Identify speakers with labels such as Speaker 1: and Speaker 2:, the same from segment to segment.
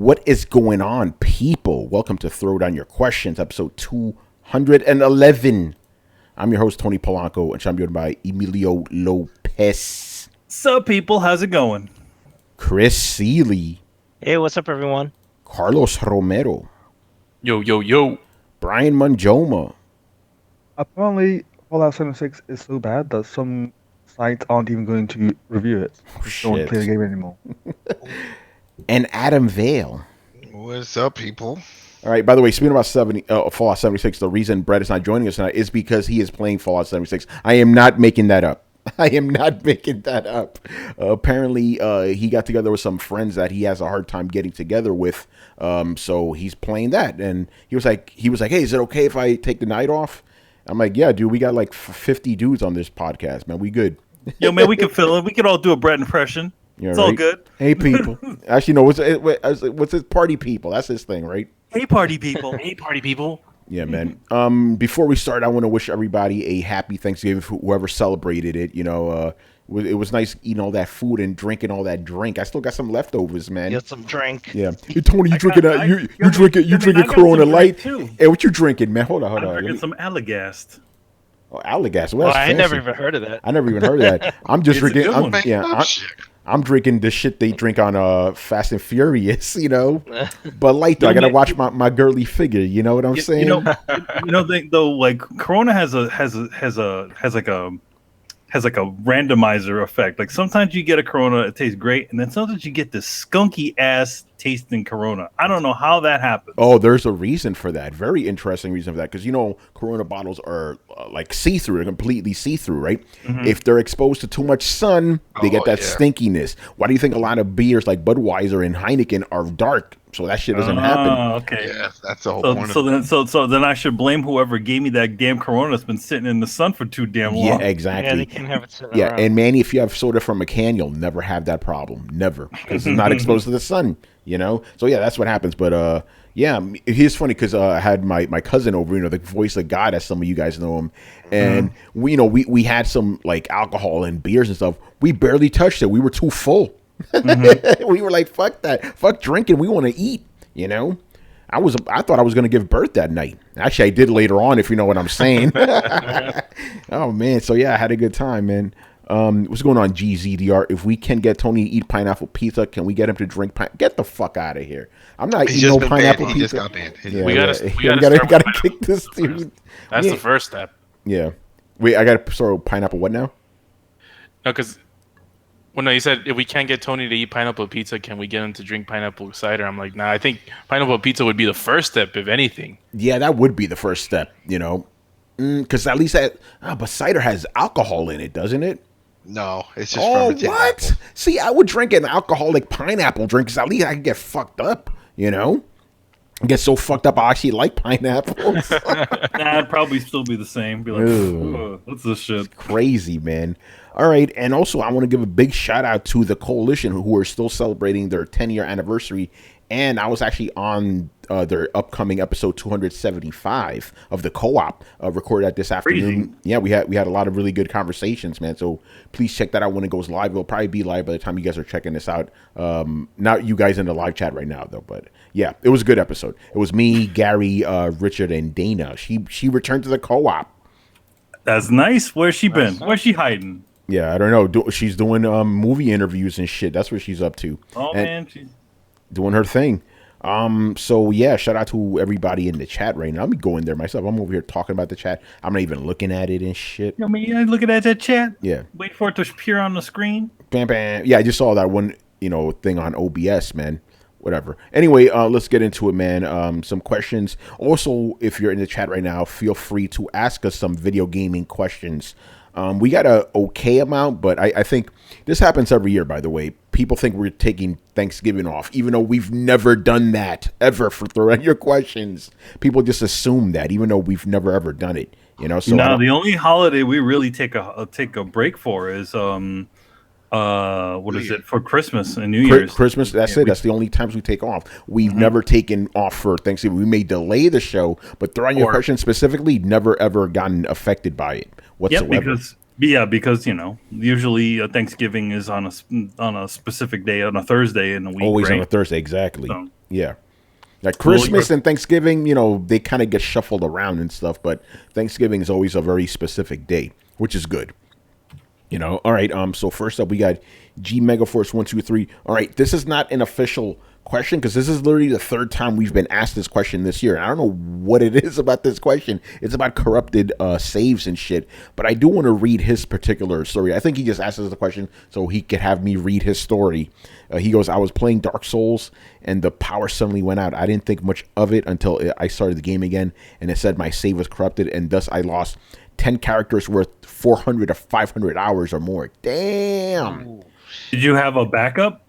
Speaker 1: What is going on, people? Welcome to Throwdown Your Questions, episode 211. I'm your host, Tony Polanco, and I'm joined by Emilio Lopez.
Speaker 2: Sup, people? How's it going?
Speaker 1: Chris Seeley.
Speaker 3: Hey, what's up, everyone?
Speaker 1: Carlos Romero.
Speaker 4: Yo, yo, yo.
Speaker 1: Brian Manjoma.
Speaker 5: Apparently, Fallout 76 is so bad that some sites aren't even going to review it. They don't play the game anymore.
Speaker 1: And Adam Vale.
Speaker 6: What's up, people?
Speaker 1: All right, by the way, speaking about Fallout 76, the reason Brett is not joining us tonight is because he is playing Fallout 76. I am not making that up. Apparently, he got together with some friends that he has a hard time getting together with. So he's playing that, and he was like, "Hey, is it okay if I take the night off?" I'm like, "Yeah, dude, we got like 50 dudes on this podcast, man. We good."
Speaker 2: Yo, man, we can fill it. We can all do a Brett impression.
Speaker 1: Yeah,
Speaker 2: it's
Speaker 1: right?
Speaker 2: all good.
Speaker 1: Hey, people. Actually, no. What's his party people? That's his thing, right?
Speaker 2: Hey, party people.
Speaker 4: Hey, party people.
Speaker 1: Yeah, man. Before we start, I want to wish everybody a happy Thanksgiving for whoever celebrated it. You know, it was nice eating all that food and drinking all that drink. I still got some leftovers, man.
Speaker 3: Get some drink.
Speaker 1: Yeah. Hey, Tony, you drinking Corona Light? Hey, what you drinking, man? Hold on.
Speaker 2: I'm drinking some Allagast.
Speaker 1: Oh, Allagast. Well,
Speaker 3: I never even heard of that.
Speaker 1: I never even heard of that. I'm just drinking. I'm drinking the shit they drink on Fast and Furious, you know. But light though, I gotta watch my girly figure. You know what I'm saying?
Speaker 2: Though, like Corona has like a randomizer effect. Like sometimes you get a Corona, it tastes great, and then sometimes you get this skunky ass tasting Corona. I don't know how that happens.
Speaker 1: Oh, there's a reason for that. Very interesting reason for that, because you know Corona bottles are like see-through, they're completely see-through, right? Mm-hmm. If they're exposed to too much sun, they get that stinkiness. Why do you think a lot of beers like Budweiser and Heineken are dark? So that shit doesn't happen.
Speaker 2: Okay.
Speaker 6: Yeah, that's the whole point.
Speaker 2: So then I should blame whoever gave me that damn Corona that's been sitting in the sun for too damn long.
Speaker 1: Yeah, exactly.
Speaker 3: Yeah, they can have it sitting around.
Speaker 1: And Manny, if you have soda from a can, you'll never have that problem. Never. Because it's not exposed to the sun, you know? So yeah, that's what happens. But yeah, it's funny because I had my cousin over, you know, the voice of God, as some of you guys know him. And we had some like alcohol and beers and stuff. We barely touched it. We were too full. We were like, fuck that, fuck drinking, we want to eat, you know. I thought I was going to give birth that night. Actually, I did later on, if you know what I'm saying. Oh man, so yeah, I had a good time, man. What's going on, GZDR? If we can get Tony to eat pineapple pizza, can we get him to drink get the fuck out of here. I'm not eating no pineapple pizza.
Speaker 6: He just got banned.
Speaker 1: Yeah,
Speaker 4: we gotta
Speaker 1: kick this dude.
Speaker 4: That's the first step.
Speaker 1: Yeah, wait, I gotta start pineapple what now?
Speaker 4: No, because no, you said if we can't get Tony to eat pineapple pizza, can we get him to drink pineapple cider? I'm like, nah, I think pineapple pizza would be the first step, if anything.
Speaker 1: Yeah, that would be the first step, you know, because at least but cider has alcohol in it, doesn't it?
Speaker 6: No, it's just fermented
Speaker 1: what?
Speaker 6: apple.
Speaker 1: See, I would drink an alcoholic pineapple drink because at least I can get fucked up, you know? I get so fucked up I actually like pineapples.
Speaker 2: Nah, it'd probably still be the same. Be like, what's this shit?
Speaker 1: Crazy, man. All right, and also I want to give a big shout out to the Coalition who are still celebrating their 10-year anniversary. And I was actually on their upcoming episode 275 of the Co-op, recorded at this afternoon.
Speaker 2: Crazy.
Speaker 1: Yeah, we had a lot of really good conversations, man. So please check that out when it goes live. It'll probably be live by the time you guys are checking this out. Not you guys in the live chat right now, though. But yeah, it was a good episode. It was me, Gary, Richard, and Dana. She returned to the Co-op.
Speaker 2: That's nice. Where's she been? Where's she hiding?
Speaker 1: Yeah, I don't know. She's doing movie interviews and shit. That's what she's up to.
Speaker 2: Oh, man, she's
Speaker 1: doing her thing. So yeah, shout out to everybody in the chat right now. I'm going there myself. I'm over here talking about the chat. I'm not even looking at it and shit.
Speaker 2: I mean, you're looking at that chat.
Speaker 1: Yeah.
Speaker 2: Wait for it to appear on the screen.
Speaker 1: Bam, bam. Yeah, I just saw that one, thing on OBS, man. Whatever. Anyway, let's get into it, man. Some questions. Also, if you're in the chat right now, feel free to ask us some video gaming questions. We got a okay amount, but I think this happens every year, by the way. People think we're taking Thanksgiving off, even though we've never done that, ever, for Throwdown Your Questions. People just assume that, even though we've never, ever done it. You know, so
Speaker 2: no, the only holiday we really take a break for is what is it, for Christmas and New Year's?
Speaker 1: Christmas, that's it. That's the only times we take off. We've never taken off for Thanksgiving. We may delay the show, but Throwdown Your Questions specifically, never ever gotten affected by it whatsoever.
Speaker 2: Because usually Thanksgiving is on a specific day, on a Thursday in the week.
Speaker 1: Always
Speaker 2: right?
Speaker 1: on a Thursday, exactly. Yeah. Like Christmas and Thanksgiving, they kind of get shuffled around and stuff, but Thanksgiving is always a very specific day, which is good. All right. So first up, we got G Megaforce 123. All right, this is not an official question because this is literally the third time we've been asked this question this year. I don't know what it is about this question. It's about corrupted saves and shit. But I do want to read his particular story. I think he just asked us the question so he could have me read his story. He goes, I was playing Dark Souls and the power suddenly went out. I didn't think much of it until I started the game again, and it said my save was corrupted, and thus I lost 10 characters worth 400 or 500 hours or more. Damn.
Speaker 2: Did you have a backup?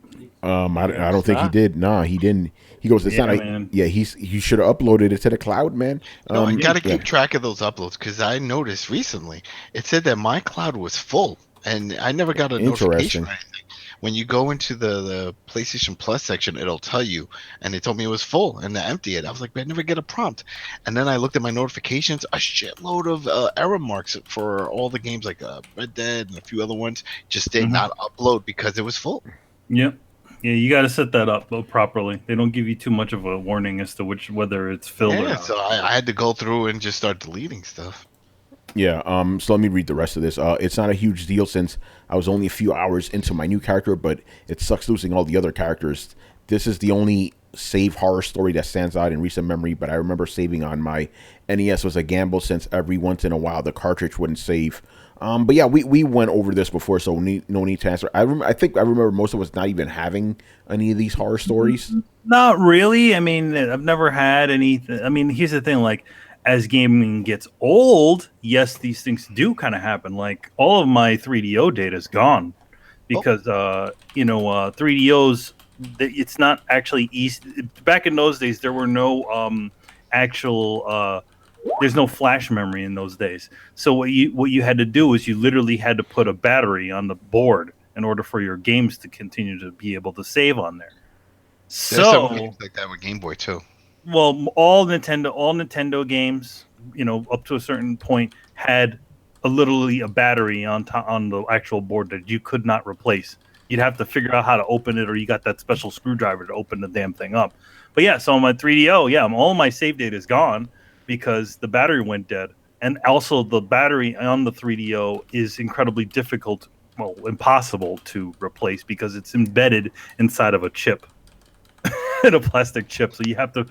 Speaker 1: I don't think he did. Nah, he didn't. He goes, it's not
Speaker 2: man.
Speaker 1: he should have uploaded it to the cloud, man.
Speaker 6: No, you got to keep track of those uploads because I noticed recently it said that my cloud was full and I never got a notification or anything. When you go into the PlayStation Plus section, it'll tell you, and it told me it was full and to empty it. I was like, but I never get a prompt. And then I looked at my notifications, a shitload of error marks for all the games like Red Dead and a few other ones just did not upload because it was full.
Speaker 2: Yep. Yeah, you got to set that up properly. They don't give you too much of a warning as to whether it's filled or not.
Speaker 6: So I had to go through and just start deleting stuff.
Speaker 1: Yeah, so let me read the rest of this. It's not a huge deal since I was only a few hours into my new character, but it sucks losing all the other characters. This is the only save horror story that stands out in recent memory, but I remember saving on my NES was a gamble since every once in a while the cartridge wouldn't save. But yeah, we went over this before, so no need to answer. I think I remember most of us not even having any of these horror stories.
Speaker 2: Not really. I mean, I've never had anything. I mean, here's the thing, like, as gaming gets old, yes, these things do kind of happen. Like, all of my 3DO data is gone because, 3DOs, it's not actually easy. Back in those days, there were no actual, there's no flash memory in those days. So what you had to do is you literally had to put a battery on the board in order for your games to continue to be able to save on there.
Speaker 6: There's some games like that with Game Boy too.
Speaker 2: Well, all Nintendo games, up to a certain point, had literally a battery on the actual board that you could not replace. You'd have to figure out how to open it, or you got that special screwdriver to open the damn thing up. But yeah, so on my 3DO, all my save data is gone because the battery went dead, and also the battery on the 3DO is incredibly difficult, well, impossible to replace because it's embedded inside of a chip. In a plastic chip, so you have to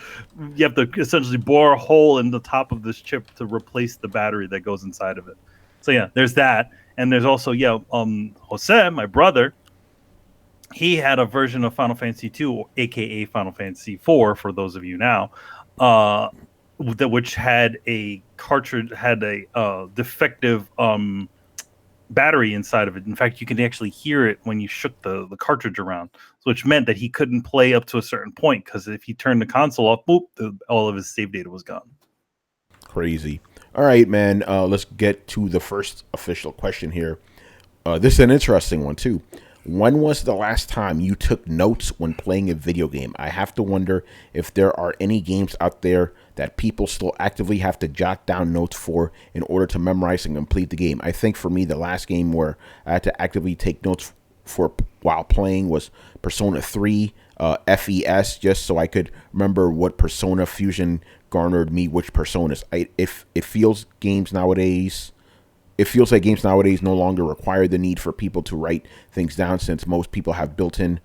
Speaker 2: essentially bore a hole in the top of this chip to replace the battery that goes inside of it. So yeah, there's that, and there's also Jose, my brother, he had a version of Final Fantasy 2, aka Final Fantasy 4, for those of you now, which had a cartridge, had a defective battery inside of it. In fact, you can actually hear it when you shook the cartridge around, which meant that he couldn't play up to a certain point because if he turned the console off, boop, all of his save data was gone.
Speaker 1: Crazy. All right, man. Let's get to the first official question here. This is an interesting one too. When was the last time you took notes when playing a video game? I have to wonder if there are any games out there that people still actively have to jot down notes for in order to memorize and complete the game. I think for me, the last game where I had to actively take notes for while playing was Persona 3 FES, just so I could remember what Persona Fusion garnered me, which personas. It feels like games nowadays no longer require the need for people to write things down, since most people have built-in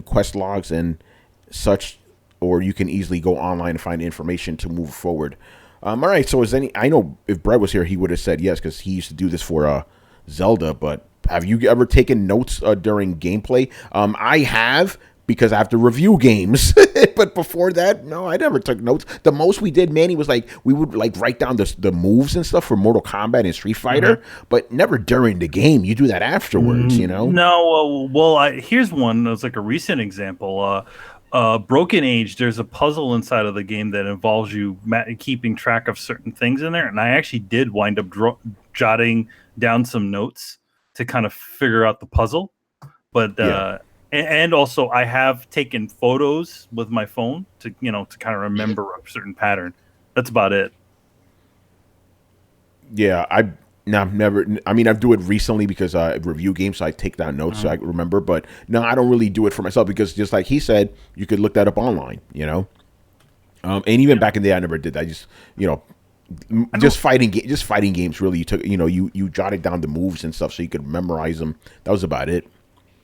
Speaker 1: quest logs and such, or you can easily go online and find information to move forward. All right, so I know if Brett was here, he would have said yes because he used to do this for Zelda. But have you ever taken notes during gameplay? I have, because I have to review games. But before that, no, I never took notes. The most we did, Manny, was we would write down the moves and stuff for Mortal Kombat and Street Fighter, but never during the game. You do that afterwards,
Speaker 2: No, well, here's one that's like a recent example. Broken Age, there's a puzzle inside of the game that involves you keeping track of certain things in there, and I actually did wind up jotting down some notes to kind of figure out the puzzle. But and also I have taken photos with my phone to kind of remember a certain pattern. That's about it.
Speaker 1: Yeah, No, never. I mean, I do it recently because I review games, so I take down notes so I remember. But no, I don't really do it for myself because just like he said, you could look that up online, you know. And even back in the day, I never did that. I just, you know, just fighting games. Really, you took, you know, you jotted down the moves and stuff so you could memorize them. That was about it.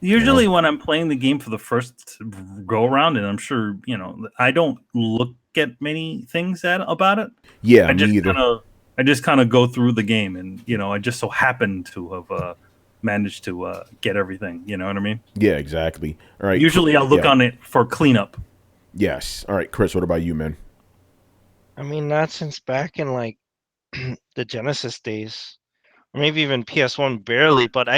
Speaker 2: Usually, when I'm playing the game for the first go around, and I'm sure you know, I don't look at many things about it.
Speaker 1: Yeah, me either.
Speaker 2: I just kind of go through the game, and you know, I just so happen to have managed to get everything. You know what I mean?
Speaker 1: Yeah, exactly. All right.
Speaker 2: Usually, I'll look on it for cleanup.
Speaker 1: Yes. All right, Chris. What about you, man?
Speaker 3: I mean, not since back in like the Genesis days, or maybe even PS1 barely. But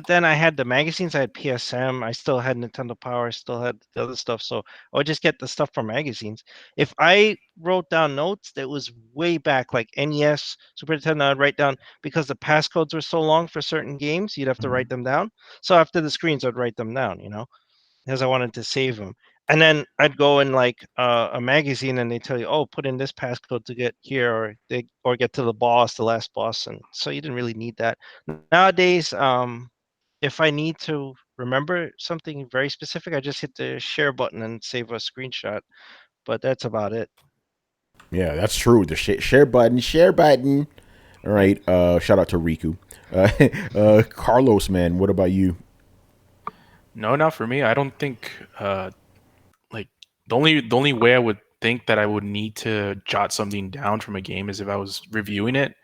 Speaker 3: then I had the magazines. I had PSM. I still had Nintendo Power. I still had the other stuff. So I would just get the stuff from magazines. If I wrote down notes, that was way back, like NES, Super Nintendo. I'd write down because the passcodes were so long for certain games. You'd have to write them down. So after the screens, I'd write them down. You know, because I wanted to save them. And then I'd go in like a magazine, and they tell you, "Oh, put in this passcode to get here, or get to the boss, the last boss." And so you didn't really need that. Nowadays, if I need to remember something very specific, I just hit the share button and save a screenshot. But that's about it.
Speaker 1: Yeah, that's true. The share button, share button. All right. Shout out to Riku. Carlos, man. What about you?
Speaker 4: No, not for me. I don't think like the only way I would think that I would need to jot something down from a game is if I was reviewing it.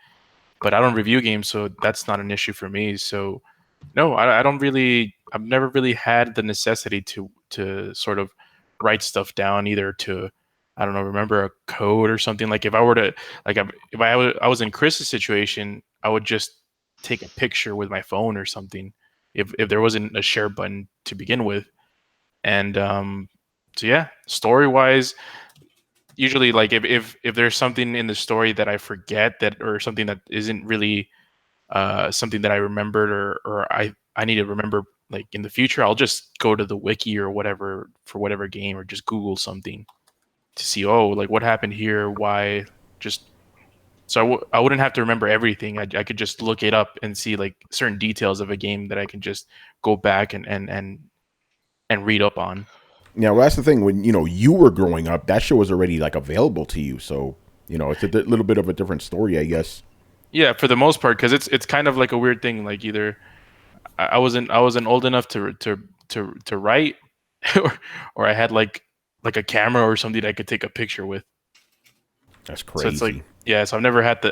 Speaker 4: But I don't review games, so that's not an issue for me. So no, I don't really. I've never really had the necessity to sort of write stuff down, either to, I don't know, remember a code or something. Like if I were to, like if I was in Chris's situation, I would just take a picture with my phone or something. If there wasn't a share button to begin with, and so yeah, story wise, usually like if there's something in the story that I forget, that or something that isn't really something that I remembered, or I need to remember like in the future, I'll just go to the wiki or whatever for whatever game, or just Google something to see, oh, like what happened here, why, just so I wouldn't have to remember everything. I could just look it up and see like certain details of a game that I can just go back and read up on.
Speaker 1: Yeah, well, that's the thing. When you were growing up, that show was already like available to you, so it's a little bit of a different story, I guess.
Speaker 4: Yeah, for the most part, because it's kind of like a weird thing. Like either I wasn't old enough to write, or I had like a camera or something that I could take a picture with.
Speaker 1: That's crazy.
Speaker 4: So it's like, yeah. So I've never had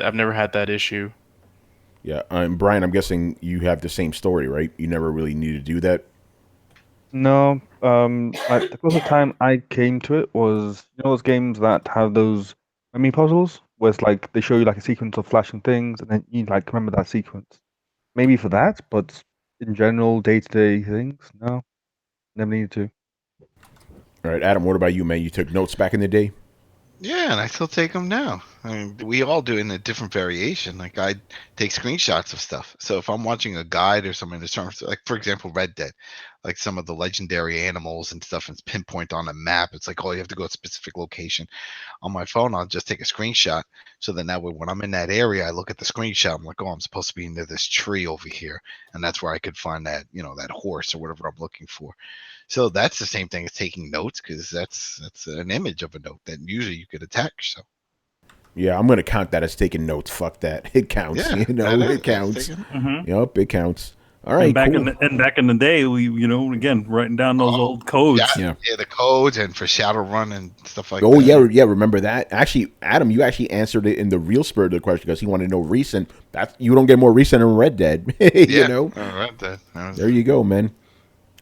Speaker 4: that issue.
Speaker 1: Yeah, Brian, I'm guessing you have the same story, right? You never really needed to do that.
Speaker 5: No, like the closest time I came to it was those games that have those memory puzzles, where it's like they show you like a sequence of flashing things, and then you like remember that sequence. Maybe for that, but in general, day-to-day things, no, never needed to.
Speaker 1: All right, Adam, what about you, man? You took notes back in the day?
Speaker 6: Yeah, and I still take them now. I mean, we all do it in a different variation. Like I take screenshots of stuff. So if I'm watching a guide or something, there's terms like, for example, Red Dead, like some of the legendary animals and stuff, and it's pinpoint on a map. It's like, oh, you have to go to a specific location. On my phone, I'll just take a screenshot. So then that way, when I'm in that area, I look at the screenshot. I'm like, oh, I'm supposed to be near this tree over here, and that's where I could find that, that horse or whatever I'm looking for. So that's the same thing as taking notes, because that's an image of a note that usually you could attach. So
Speaker 1: yeah, I'm gonna count that as taking notes. Fuck that, it counts.
Speaker 6: Yeah,
Speaker 1: it counts. Yep, it counts. All right,
Speaker 2: and back in the day, we again writing down those old codes.
Speaker 6: Yeah, the codes, and for Shadowrun and stuff like that.
Speaker 1: Oh yeah, remember that? Actually, Adam, you actually answered it in the real spirit of the question, because he wanted to know recent. You don't get more recent in Red Dead.
Speaker 6: Red Dead.
Speaker 1: There you go, man.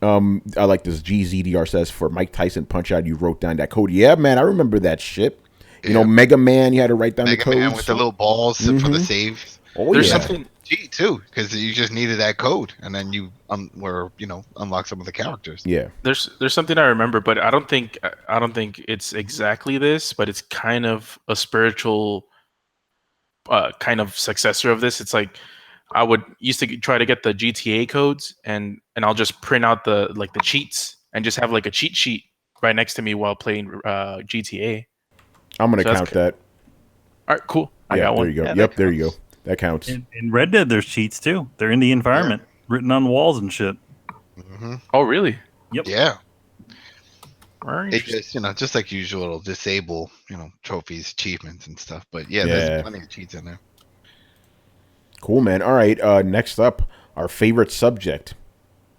Speaker 1: I like this. GZDR says, for Mike Tyson Punch Out, you wrote down that code. Yeah, man, I remember that shit. Mega Man, you had to write down the codes.
Speaker 6: Mega Man with the little balls for the saves.
Speaker 1: Oh,
Speaker 6: there's something G too, because you just needed that code, and then you unlock some of the characters.
Speaker 1: Yeah,
Speaker 4: there's something I remember, but I don't think it's exactly this, but it's kind of a spiritual kind of successor of this. It's like I would used to try to get the GTA codes, and I'll just print out the cheats and just have like a cheat sheet right next to me while playing GTA.
Speaker 1: I'm gonna count that.
Speaker 4: All right, cool. I got one.
Speaker 1: There you go. Yep, there you go. That counts.
Speaker 2: In Red Dead, there's cheats too. They're in the environment, written on walls and shit.
Speaker 6: Mm-hmm.
Speaker 4: Oh, really?
Speaker 2: Yep.
Speaker 6: Yeah.
Speaker 4: Very
Speaker 6: It
Speaker 4: interesting.
Speaker 6: just, just like usual, it'll disable, trophies, achievements, and stuff. But yeah, there's plenty of cheats in there.
Speaker 1: Cool, man. All right. Next up, our favorite subject,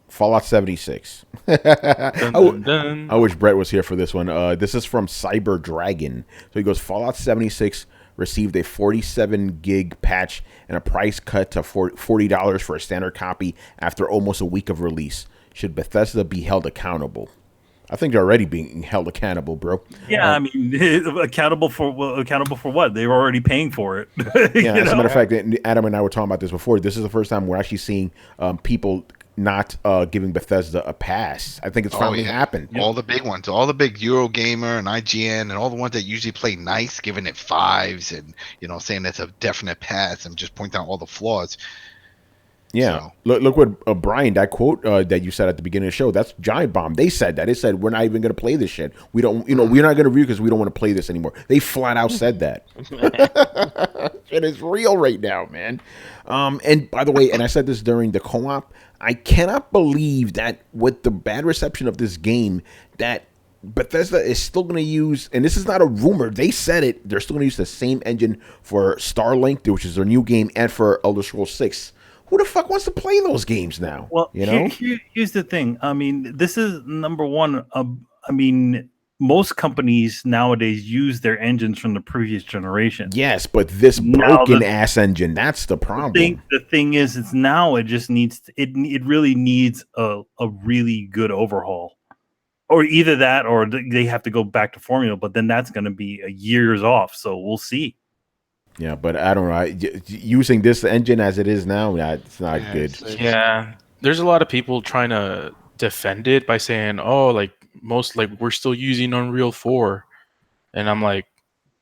Speaker 1: Fallout 76.
Speaker 4: Dun, dun.
Speaker 1: I wish Brett was here for this one. This is from Cyber Dragon. So he goes, Fallout 76 received a 47 gig patch and a price cut to $40 for a standard copy after almost a week of release. Should Bethesda be held accountable? I think they're already being held accountable, bro.
Speaker 2: Yeah, I mean, accountable for what? They were already paying for it.
Speaker 1: Yeah, as a matter of fact, Adam and I were talking about this before. This is the first time we're actually seeing people not giving Bethesda a pass. I think it's finally happened.
Speaker 6: All the big ones, all the big Eurogamer and IGN and all the ones that usually play nice, giving it 5s and saying that's a definite pass and just point out all the flaws.
Speaker 1: Yeah,
Speaker 6: So.
Speaker 1: look what Brian, that quote that you said at the beginning of the show, that's Giant Bomb. They said that. They said we're not even going to play this shit. We don't, we're not going to review because we don't want to play this anymore. They flat out said that. It is real right now, man. And by the way, and I said this during the co-op, I cannot believe that with the bad reception of this game, that Bethesda is still going to use, and this is not a rumor, they said it, they're still going to use the same engine for Starlink, which is their new game, and for Elder Scrolls 6. Who the fuck wants to play those games now?
Speaker 2: Well, here's the thing. I mean, this is number one. I mean, most companies nowadays use their engines from the previous generation.
Speaker 1: Yes, but this broken ass engine, that's the problem.
Speaker 2: The thing is, it's now it just needs it really needs a really good overhaul. Or either that or they have to go back to formula, but then that's going to be years off. So we'll see.
Speaker 1: Yeah, but I don't know. Using this engine as it is now, it's not good.
Speaker 4: Yeah, there's a lot of people trying to defend it by saying, "Oh, like we're still using Unreal 4," and I'm like,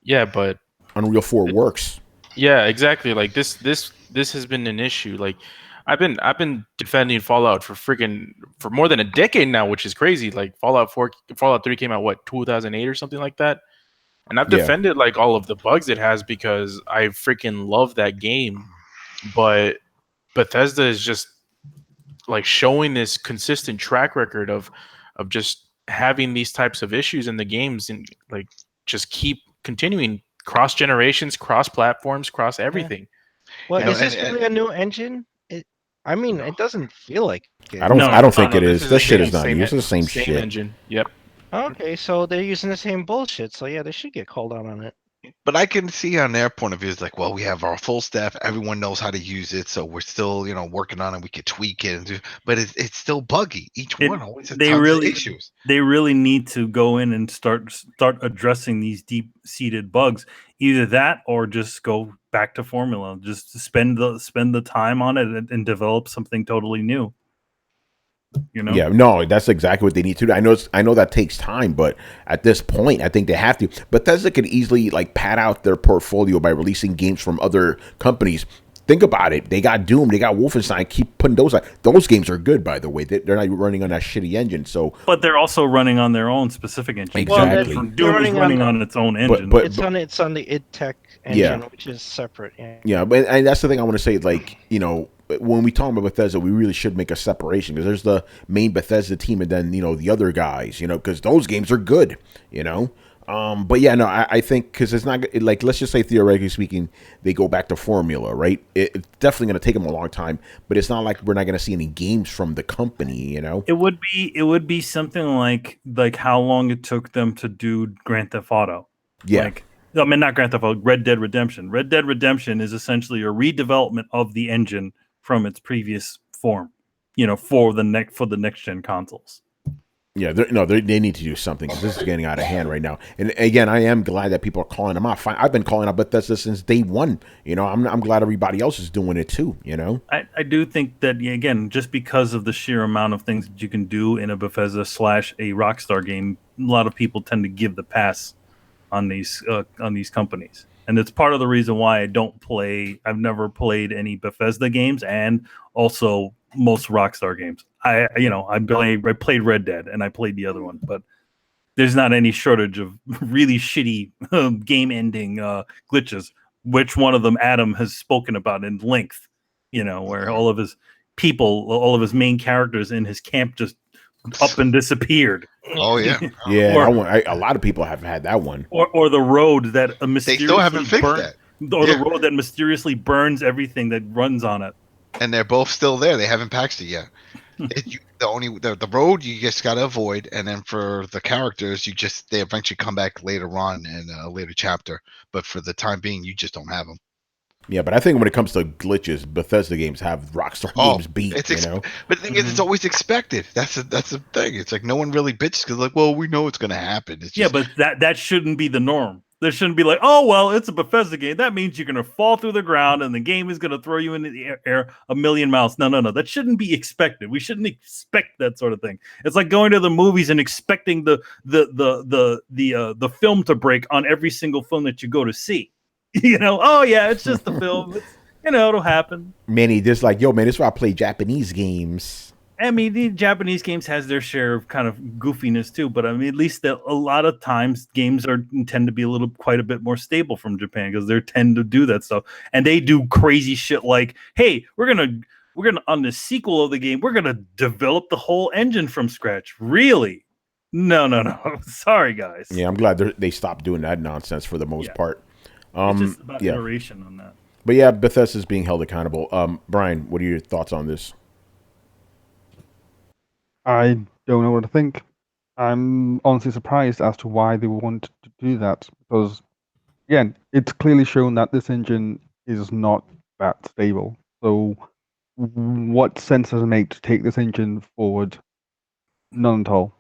Speaker 4: "Yeah, but
Speaker 1: Unreal 4 works."
Speaker 4: Yeah, exactly. Like this has been an issue. Like I've been defending Fallout for more than a decade now, which is crazy. Like Fallout 3 came out 2008 or something like that. And I've defended like all of the bugs it has because I freaking love that game. But Bethesda is just like showing this consistent track record of just having these types of issues in the games and like just keep continuing cross generations, cross platforms, cross everything.
Speaker 3: Well, is this really a new engine? It doesn't feel like it.
Speaker 1: I don't think it is. This shit is not new. It's the same shit.
Speaker 4: Engine. Yep.
Speaker 3: Okay, so they're using the same bullshit. So yeah, they should get called out on it.
Speaker 6: But I can see on their point of view, it's like, well, we have our full staff. Everyone knows how to use it, so we're still, working on it. We could tweak it, but it's still buggy. Each one always has tons of issues.
Speaker 2: They really need to go in and start addressing these deep-seated bugs. Either that, or just go back to formula. Just spend the time on it and develop something totally new.
Speaker 1: Yeah, no, that's exactly what they need to do. I know that takes time, but at this point, I think they have to. Bethesda could easily like pad out their portfolio by releasing games from other companies. Think about it. They got Doom, they got Wolfenstein. Keep putting those out. Those games are good, by the way. They're not running on that shitty engine. So,
Speaker 2: but they're also running on their own specific engine.
Speaker 1: Exactly.
Speaker 2: Well, Doom is running on its own engine.
Speaker 1: But
Speaker 3: it's on the id Tech engine, which is separate.
Speaker 1: Yeah, and that's the thing I want to say. Like, when we talk about Bethesda, we really should make a separation because there's the main Bethesda team and then, the other guys, because those games are good, But yeah, no, I think because it's not like, let's just say theoretically speaking, they go back to formula, right? It's definitely going to take them a long time, but it's not like we're not going to see any games from the company, It
Speaker 2: would be something like how long it took them to do Grand Theft Auto.
Speaker 1: Yeah.
Speaker 2: Not Grand Theft Auto, Red Dead Redemption. Red Dead Redemption is essentially a redevelopment of the engine from its previous form, for the next gen consoles.
Speaker 1: Yeah, they need to do something because this is getting out of hand right now. And again, I am glad that people are calling them out. I've been calling out Bethesda since day one. I'm glad everybody else is doing it too.
Speaker 2: I do think that again, just because of the sheer amount of things that you can do in a Bethesda / a Rockstar game, a lot of people tend to give the pass on these companies. And it's part of the reason why I've never played any Bethesda games and also most Rockstar games. I played Red Dead and I played the other one, but there's not any shortage of really shitty game ending glitches. which one of them Adam has spoken about in length. Where all of his people, all of his main characters in his camp just up and disappeared.
Speaker 6: Oh yeah,
Speaker 1: yeah. A lot of people have had that one.
Speaker 2: Or the road that
Speaker 6: they still haven't fixed that.
Speaker 2: Or the road that mysteriously burns everything that runs on it.
Speaker 6: And they're both still there. They haven't patched it yet. The road you just gotta avoid, and then for the characters, they eventually come back later on in a later chapter. But for the time being, you just don't have them.
Speaker 1: Yeah, but I think when it comes to glitches, Bethesda games have Rockstar games beat.
Speaker 6: But the thing is, it's always expected. That's the thing. It's like no one really bitches because, like, well, we know it's going to happen. It's just,
Speaker 2: but that shouldn't be the norm. There shouldn't be like, oh well, it's a Bethesda game. That means you're going to fall through the ground and the game is going to throw you into the air a million miles. No. That shouldn't be expected. We shouldn't expect that sort of thing. It's like going to the movies and expecting the film to break on every single film that you go to see. Oh yeah, it's just the film. It'll happen.
Speaker 1: Manny, just like, yo, man, this is why I play Japanese games.
Speaker 2: I mean, the Japanese games has their share of kind of goofiness too, but I mean, at least a lot of times games tend to be quite a bit more stable from Japan because they tend to do that stuff, and they do crazy shit like, hey, we're gonna on the sequel of the game, we're gonna develop the whole engine from scratch. Really? No. Sorry, guys.
Speaker 1: Yeah, I'm glad they stopped doing that nonsense for the most part.
Speaker 2: It's just about iteration on that.
Speaker 1: But yeah, Bethesda's being held accountable. Brian, what are your thoughts on this?
Speaker 5: I don't know what to think. I'm honestly surprised as to why they want to do that. Because, again, it's clearly shown that this engine is not that stable. So, what sense does it make to take this engine forward? None at all.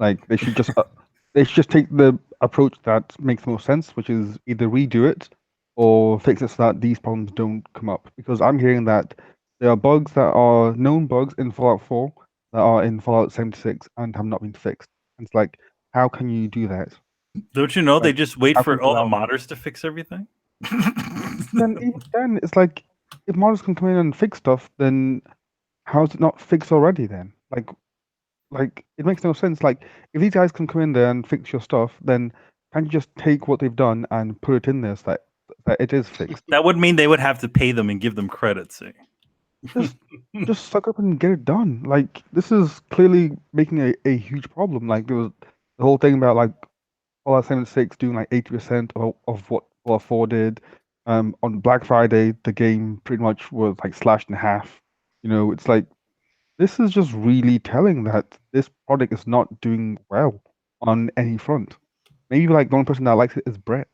Speaker 5: Like, they should just take the approach that makes most sense, which is either redo it or fix it so that these problems don't come up. Because I'm hearing that there are bugs that are known bugs in Fallout 4 that are in Fallout 76 and have not been fixed. And it's like, how can you do that?
Speaker 2: Don't you know they just wait for all the modders to fix everything?
Speaker 5: Then it's like, if modders can come in and fix stuff, then how is it not fixed already then? Like, it makes no sense. Like, if these guys can come in there and fix your stuff, then can't you just take what they've done and put it in there so that it is fixed?
Speaker 2: That would mean they would have to pay them and give them credit, see?
Speaker 5: Just suck up and get it done. Like, this is clearly making a huge problem. Like, there was the whole thing about, like, Fallout 76 doing, like, 80% of what Fallout 4 did. On Black Friday, the game pretty much was, like, slashed in half. It's like, this is just really telling that this product is not doing well on any front. Maybe like the only person that likes it is Brett.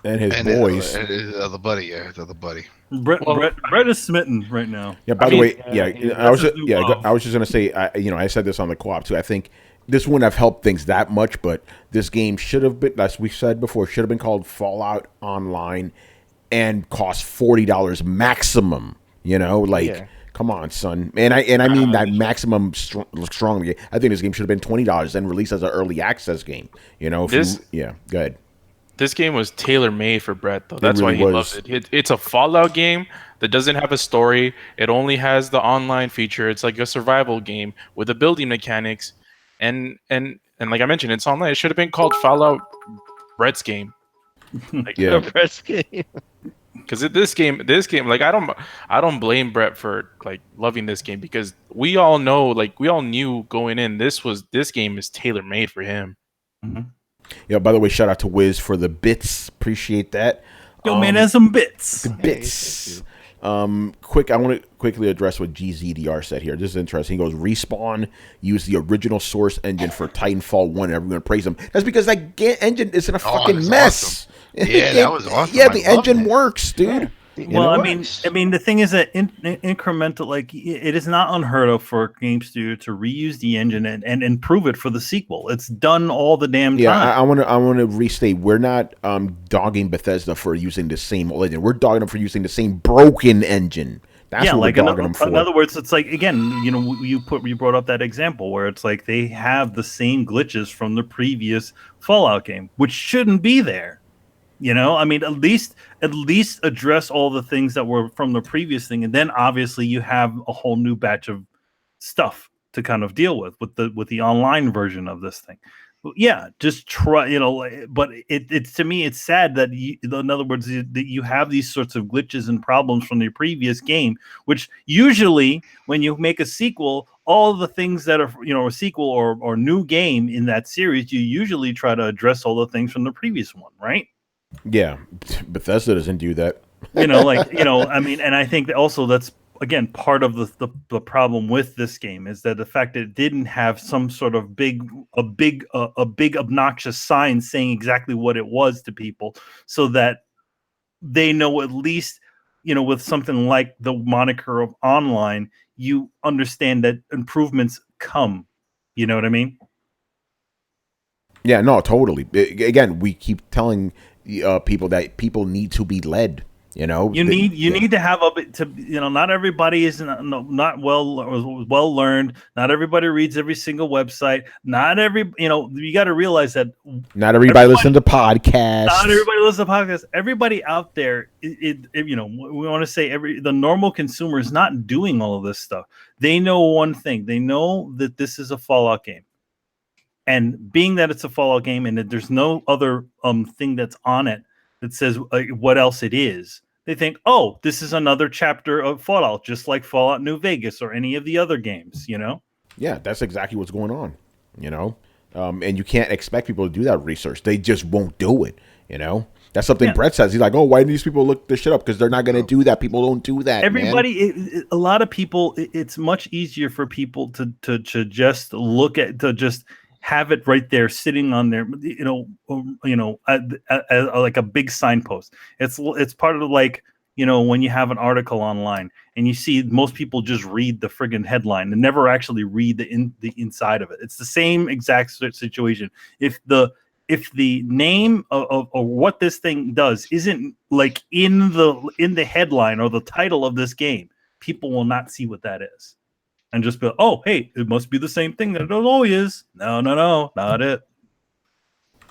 Speaker 1: And his boys.
Speaker 6: His other buddy, his other buddy.
Speaker 2: Brett is smitten right now.
Speaker 1: Yeah, by the way, I was just gonna say, I said this on the co-op too. I think this wouldn't have helped things that much, but this game should have been, as we said before, should have been called Fallout Online and cost $40 maximum. Come on, son. And I mean that maximum strongly. I think this game should have been $20 and released as an early access game. Go ahead.
Speaker 4: This game was tailor-made for Brett, though. That's why he loves it. It's a Fallout game that doesn't have a story. It only has the online feature. It's like a survival game with the building mechanics. And like I mentioned, it's online. It should have been called Fallout Brett's Game.
Speaker 3: Brett's Game.
Speaker 4: Because this game, like I don't blame Brett for like loving this game because we all know, like we all knew going in, this game is tailor made for him.
Speaker 2: Mm-hmm.
Speaker 1: Yeah. By the way, shout out to Wiz for the bits. Appreciate that.
Speaker 2: Yo, man, there's some bits.
Speaker 1: The bits. I want to quickly address what GZDR said here. This is interesting. He goes, Respawn used the original Source engine for Titanfall 1, and everyone praise him. That's because that engine is in a fucking mess.
Speaker 6: Awesome. Yeah, that was awesome.
Speaker 1: Yeah, the engine works, dude.
Speaker 2: Well, I mean, the thing is that incremental, like it is not unheard of for a game studio to reuse the engine and improve it for the sequel. It's done all the damn time.
Speaker 1: Yeah, I want to restate. We're not dogging Bethesda for using the same old engine. We're dogging them for using the same broken engine. That's what we're dogging them for.
Speaker 2: In other words, it's like, again, you brought up that example where it's like they have the same glitches from the previous Fallout game, which shouldn't be there. I mean, at least address all the things that were from the previous thing, and then obviously you have a whole new batch of stuff to kind of deal with the online version of this thing. Yeah, just try, but it's to me, it's sad that in other words, that you have these sorts of glitches and problems from the previous game, which usually when you make a sequel, all the things that are, a sequel or new game in that series, you usually try to address all the things from the previous one, right?
Speaker 1: Yeah, Bethesda doesn't do that.
Speaker 2: I mean, and I think that also that's again part of the problem with this game is that the fact that it didn't have some sort of big obnoxious sign saying exactly what it was to people, so that they know at least, with something like the moniker of online, you understand that improvements come. You know what I mean?
Speaker 1: Yeah, no, totally. Again, we keep telling people that people need to be led. You
Speaker 2: need to have not everybody is not well learned. Not everybody reads every single website. Not every you got to realize that
Speaker 1: not everybody listens to podcasts.
Speaker 2: Not everybody listens to podcasts. Everybody out there, we want to say the normal consumer is not doing all of this stuff. They know one thing. They know that this is a Fallout game. And being that it's a Fallout game and that there's no other thing that's on it that says what else it is, they think, oh, this is another chapter of Fallout, just like Fallout New Vegas or any of the other games,
Speaker 1: Yeah, that's exactly what's going on, and you can't expect people to do that research. They just won't do it, That's something Brett says. He's like, oh, why do these people look this shit up? Because they're not going to do that. People don't do that,
Speaker 2: a lot of people, it's much easier for people to just look at, to just have it right there sitting on there, like a big signpost. It's part of when you have an article online and you see most people just read the friggin' headline and never actually read the inside of it. It's the same exact situation. If the name of what this thing does isn't like in the headline or the title of this game, people will not see what that is. And just be, oh, hey, it must be the same thing that it always is. No, not it.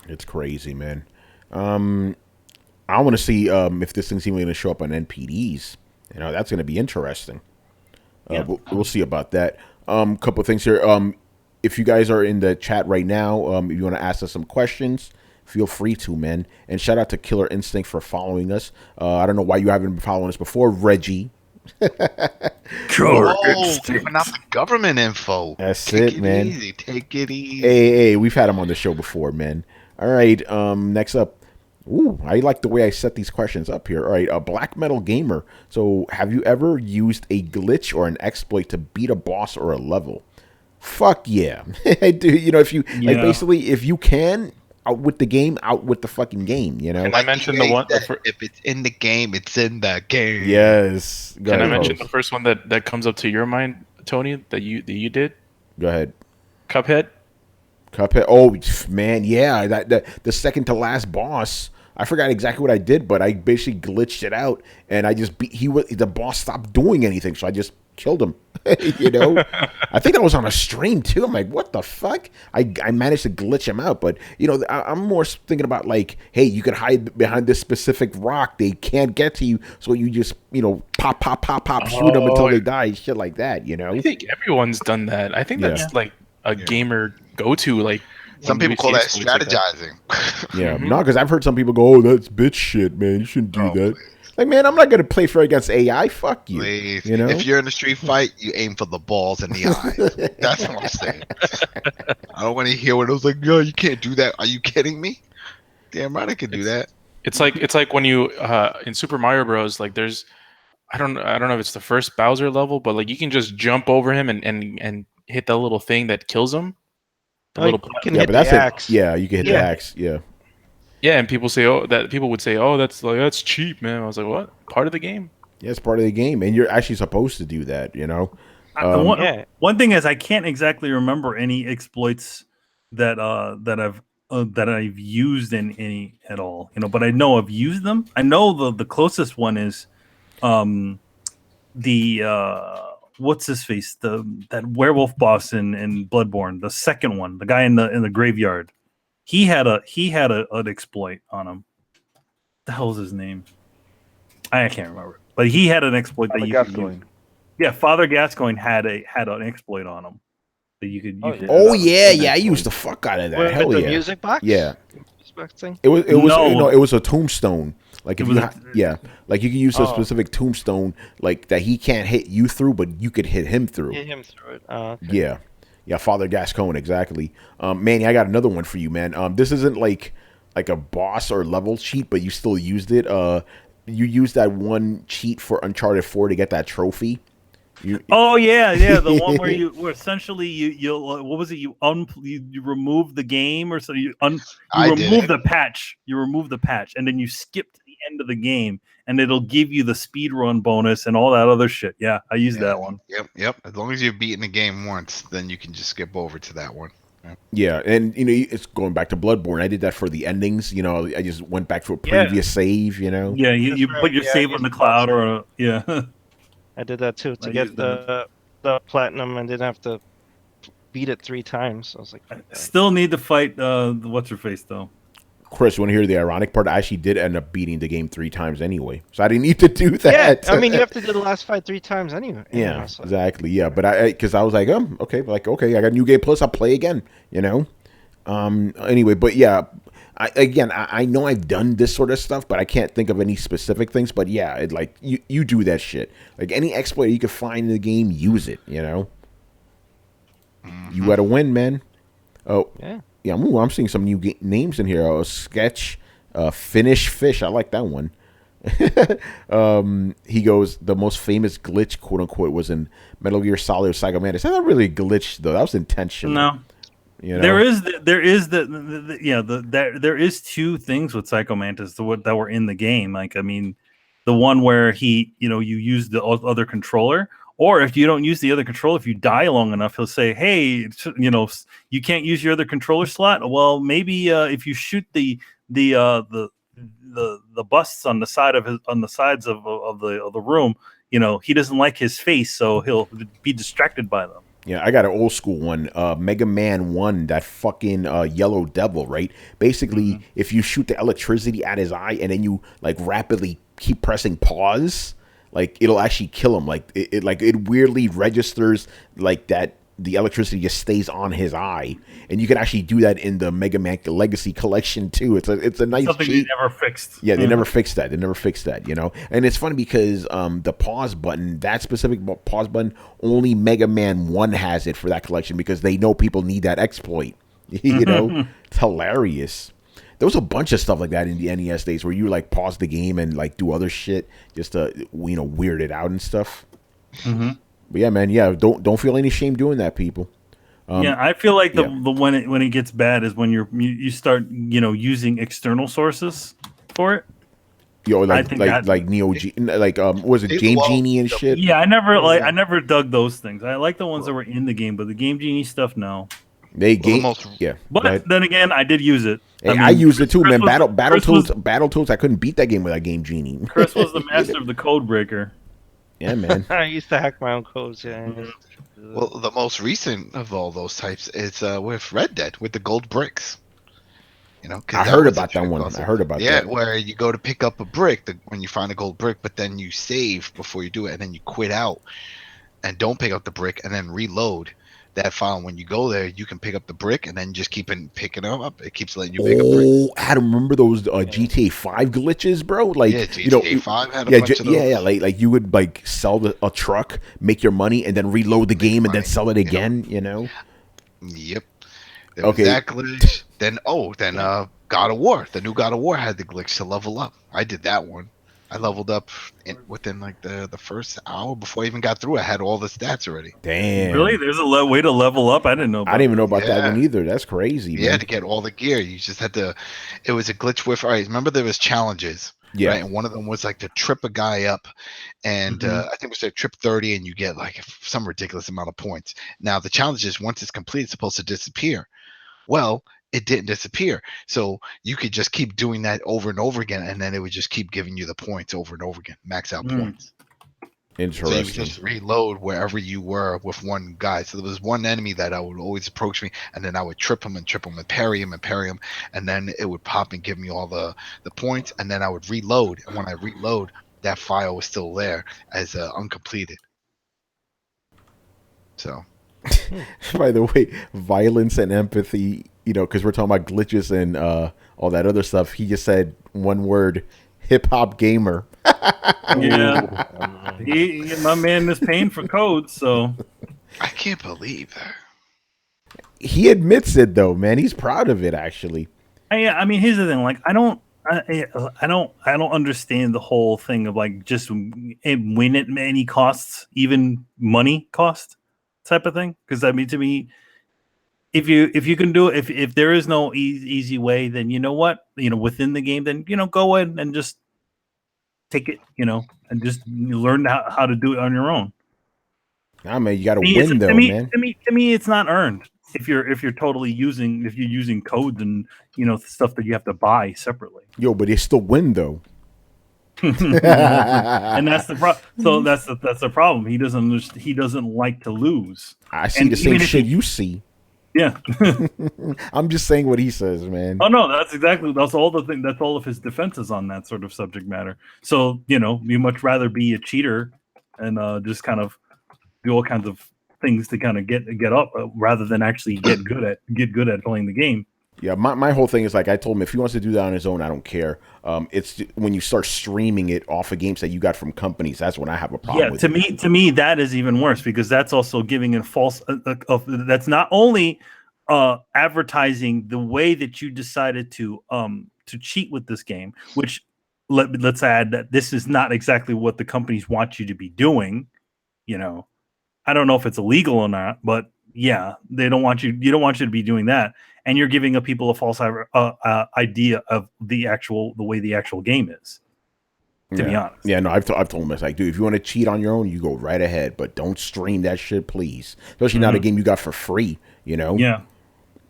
Speaker 2: It's
Speaker 1: crazy, man. I want to see if this thing's even going to show up on NPDs. That's going to be interesting. We'll see about that. Couple of things here. If you guys are in the chat right now, if you want to ask us some questions, feel free to, man. And shout out to Killer Instinct for following us. I don't know why you haven't been following us before, Reggie.
Speaker 6: Giving out the government info.
Speaker 1: That's it, man.
Speaker 6: Easy. Take it easy.
Speaker 1: Hey, we've had him on the show before, man. All right, next up. Ooh, I like the way I set these questions up here. All right, a Black Metal Gamer. So, have you ever used a glitch or an exploit to beat a boss or a level? Fuck yeah. I do. If you basically, if you can, out with the game, out with the fucking game,
Speaker 4: Can I mention the one?
Speaker 6: If it's in the game, it's in the game.
Speaker 1: Yes.
Speaker 4: Can I mention the first one that comes up to your mind, Tony, that you did?
Speaker 1: Go ahead.
Speaker 4: Cuphead.
Speaker 1: Oh man, yeah. That the second to last boss. I forgot exactly what I did, but I basically glitched it out, and I just the boss stopped doing anything, so I just killed him. I think that was on a stream too. I'm like, what the fuck? I managed to glitch him out, but I'm more thinking about like, hey, you can hide behind this specific rock. They can't get to you, so you just pop, shoot them until they die, shit like that.
Speaker 4: I think everyone's done that. I think that's like a gamer go-to. Like
Speaker 6: some people call that strategizing.
Speaker 1: Like that. No, because I've heard some people go, oh, that's bitch shit, man. You shouldn't do that. Please. Like, man, I'm not going to play fair against AI. Fuck you.
Speaker 6: Please. If you're in a street fight, you aim for the balls and the eyes. That's what I'm saying. I don't want to hear what I was like, no, you can't do that. Are you kidding me? Damn right I can do that.
Speaker 4: It's like when you in Super Mario Bros. Like there's I don't know if it's the first Bowser level, but like you can just jump over him and hit that little thing that kills him.
Speaker 3: You can hit the axe.
Speaker 1: Yeah, you can hit the axe. Yeah.
Speaker 4: Yeah, and people would say, "Oh, that's cheap, man." I was like, "What? Part of the game?"
Speaker 1: Yeah, it's part of the game, and you're actually supposed to do that.
Speaker 2: One thing is, I can't exactly remember any exploits that I've used in any at all. But I know I've used them. I know the closest one is, what's his face? That werewolf boss in Bloodborne, the second one, the guy in the graveyard. He had an exploit on him. What the hell's his name? I can't remember. But he had an exploit that you could use. Yeah, Father Gascoigne had an exploit on him. that you could.
Speaker 3: Oh,
Speaker 2: You could
Speaker 3: yeah.
Speaker 1: Oh
Speaker 3: that was
Speaker 1: yeah,
Speaker 3: good.
Speaker 1: yeah. I used the fuck out of that.
Speaker 3: With
Speaker 1: Hell
Speaker 3: the
Speaker 1: yeah.
Speaker 3: music box.
Speaker 1: Yeah.
Speaker 3: Music box thing.
Speaker 1: It was
Speaker 2: No.
Speaker 1: it was a tombstone. Like
Speaker 2: It
Speaker 1: if
Speaker 2: was
Speaker 1: you
Speaker 2: a-
Speaker 1: yeah, like you can use a
Speaker 3: Oh.
Speaker 1: specific tombstone like that he can't hit you through, but you could hit him through.
Speaker 3: Hit him through it. Oh, okay.
Speaker 1: Yeah. Yeah, Father Gascon, exactly. Manny, I got another one for you, man. This isn't like a boss or level cheat, but you still used it. You used that one cheat for Uncharted 4 to get that trophy.
Speaker 2: Oh yeah, the one where essentially you what was it? You remove the game or so you
Speaker 6: I did
Speaker 2: remove
Speaker 6: it.
Speaker 2: the patch. You remove the patch, and then you skip to the end of the game, and it'll give you the speed run bonus and all that other shit. Yeah, I used that one.
Speaker 6: Yep. As long as you've beaten the game once, then you can just skip over to that one.
Speaker 1: Yeah, and it's going back to Bloodborne. I did that for the endings. I just went back to a previous save.
Speaker 2: Yeah, you
Speaker 3: That's
Speaker 2: put
Speaker 3: right.
Speaker 2: your
Speaker 3: Yeah,
Speaker 2: save
Speaker 3: I
Speaker 2: on the
Speaker 3: used
Speaker 2: cloud or yeah.
Speaker 3: I did that too to
Speaker 2: I
Speaker 3: get
Speaker 2: used that.
Speaker 3: the platinum and didn't have to beat it 3 times. I was like,
Speaker 2: I still need to fight what's her face though.
Speaker 1: Chris, want to hear the ironic part? I actually did end up beating the game 3 times anyway, so I didn't need to do that.
Speaker 3: yeah. I mean, you have to do the last fight 3 times anyway.
Speaker 1: Yeah,
Speaker 3: So.
Speaker 1: exactly. Yeah, but because I was like, okay, I got New Game Plus, I'll play again. Anyway, but yeah, I know I've done this sort of stuff, but I can't think of any specific things. But yeah, you do that shit. Like any exploit you can find in the game, use it. You got to win, man. Oh yeah. I'm seeing some new names in here. Sketch, Finish Fish. I like that one. He goes, the most famous glitch, quote unquote, was in Metal Gear Solid Psycho Mantis. That's not really a glitch though. That was intentional.
Speaker 2: No. There is 2 things with Psycho Mantis that were in the game. Like, I mean, the one where you use the other controller, or if you don't use the other controller, if you die long enough, he'll say, "Hey, you can't use your other controller slot." Well, maybe if you shoot the busts on the sides of the room, he doesn't like his face, so he'll be distracted by them.
Speaker 1: Yeah, I got an old school one. Mega Man 1, that fucking yellow devil, right? Basically, if you shoot the electricity at his eye and then you like rapidly keep pressing pause, like it'll actually kill him. Like it weirdly registers like that the electricity just stays on his eye, and you can actually do that in the Mega Man Legacy Collection too. It's a nice
Speaker 2: something
Speaker 1: cheat.
Speaker 2: they never fixed.
Speaker 1: Yeah, they never fixed that. And it's funny because the pause button, that specific pause button, only Mega Man 1 has it for that collection because they know people need that exploit. It's hilarious. There was a bunch of stuff like that in the NES days where you like pause the game and like do other shit just to weird it out and stuff.
Speaker 2: Mm-hmm.
Speaker 1: But yeah, man, don't feel any shame doing that, people.
Speaker 2: I feel like the when it gets bad is when you start using external sources for it.
Speaker 1: Like Neo G, was it Game Genie and shit?
Speaker 2: Yeah, I never dug those things. I like the ones that were in the game, but the Game Genie stuff, no.
Speaker 1: But
Speaker 2: then again, I did use it.
Speaker 1: Hey, I used it too, man. Battletoads, I couldn't beat that game without Game Genie.
Speaker 2: Chris was the master of the code breaker.
Speaker 1: Yeah, man.
Speaker 3: I used to hack my own codes. Yeah.
Speaker 6: Well, the most recent of all those types is with Red Dead with the gold bricks.
Speaker 1: I heard about that one.
Speaker 6: Yeah, where you go to pick up a brick when you find a gold brick, but then you save before you do it, and then you quit out and don't pick up the brick, and then reload that file. When you go there, you can pick up the brick and then just keep picking them up. It keeps letting you pick up bricks.
Speaker 1: Oh, Adam, remember those GTA 5 glitches, bro? Like,
Speaker 6: yeah, GTA 5 had a bunch of those.
Speaker 1: Yeah, like you would like sell a truck, make your money, and then reload the game and then sell it again.
Speaker 6: Yep. There was that glitch. Then God of War. The new God of War had the glitch to level up. I did that one. I leveled up within like the first hour before I even got through. I had all the stats already.
Speaker 1: Damn.
Speaker 2: Really? There's a way to level up? I didn't know.
Speaker 1: I didn't even know about that one either. That's crazy.
Speaker 6: Yeah,
Speaker 1: man.
Speaker 6: to get all the gear, you just had to. It was a glitch with. All right, remember there was challenges.
Speaker 1: Yeah.
Speaker 6: Right? And one of them was like to trip a guy up, and I think it was a trip 30, and you get like some ridiculous amount of points. Now the challenge is once it's complete, it's supposed to disappear. Well, it didn't disappear. So you could just keep doing that over and over again, and then it would just keep giving you the points over and over again, max out points.
Speaker 1: Interesting.
Speaker 6: So you would just reload wherever you were with one guy. So there was one enemy that I would always approach me, and then I would trip him and parry him, and then it would pop and give me all the points, and then I would reload. And when I reload, that file was still there as uncompleted. So
Speaker 1: By the way, violence and empathy, because we're talking about glitches and all that other stuff. He just said one word, hip hop gamer.
Speaker 2: Yeah. My man is paying for codes, so.
Speaker 6: I can't believe that.
Speaker 1: He admits it though, man. He's proud of it, actually.
Speaker 2: I mean, here's the thing. Like, I don't understand the whole thing of like just win at any costs, even money cost type of thing. Because I mean, to me, if you can do it, if there is no easy way, then you know what, within the game, then go in and just take it, and just learn how to do it on your own.
Speaker 1: Nah, man, you got to win though, man.
Speaker 2: To me, it's not earned if you're totally using codes and stuff that you have to buy separately.
Speaker 1: Yo, but it's still win though.
Speaker 2: And that's the problem. So that's the problem. He doesn't like to lose.
Speaker 1: I see the same shit you see.
Speaker 2: Yeah.
Speaker 1: I'm just saying what he says, man.
Speaker 2: Oh no, that's all the thing. That's all of his defenses on that sort of subject matter. So you much rather be a cheater and just kind of do all kinds of things to kind of get up rather than actually get good at playing the game.
Speaker 1: Yeah, my whole thing is like I told him if he wants to do that on his own, I don't care. It's when you start streaming it off of games that you got from companies, that's when I have a problem.
Speaker 2: Yeah, to me that is even worse because that's also giving a false. That's not only advertising the way that you decided to cheat with this game, which let's add that this is not exactly what the companies want you to be doing. I don't know if it's illegal or not, but yeah, they don't want you. You don't want you to be doing that, and you're giving people a false idea of the way the actual game is. To be honest,
Speaker 1: yeah, no, I've told him it's like, dude, if you want to cheat on your own, you go right ahead, but don't stream that shit, please. Especially not a game you got for free,
Speaker 2: Yeah.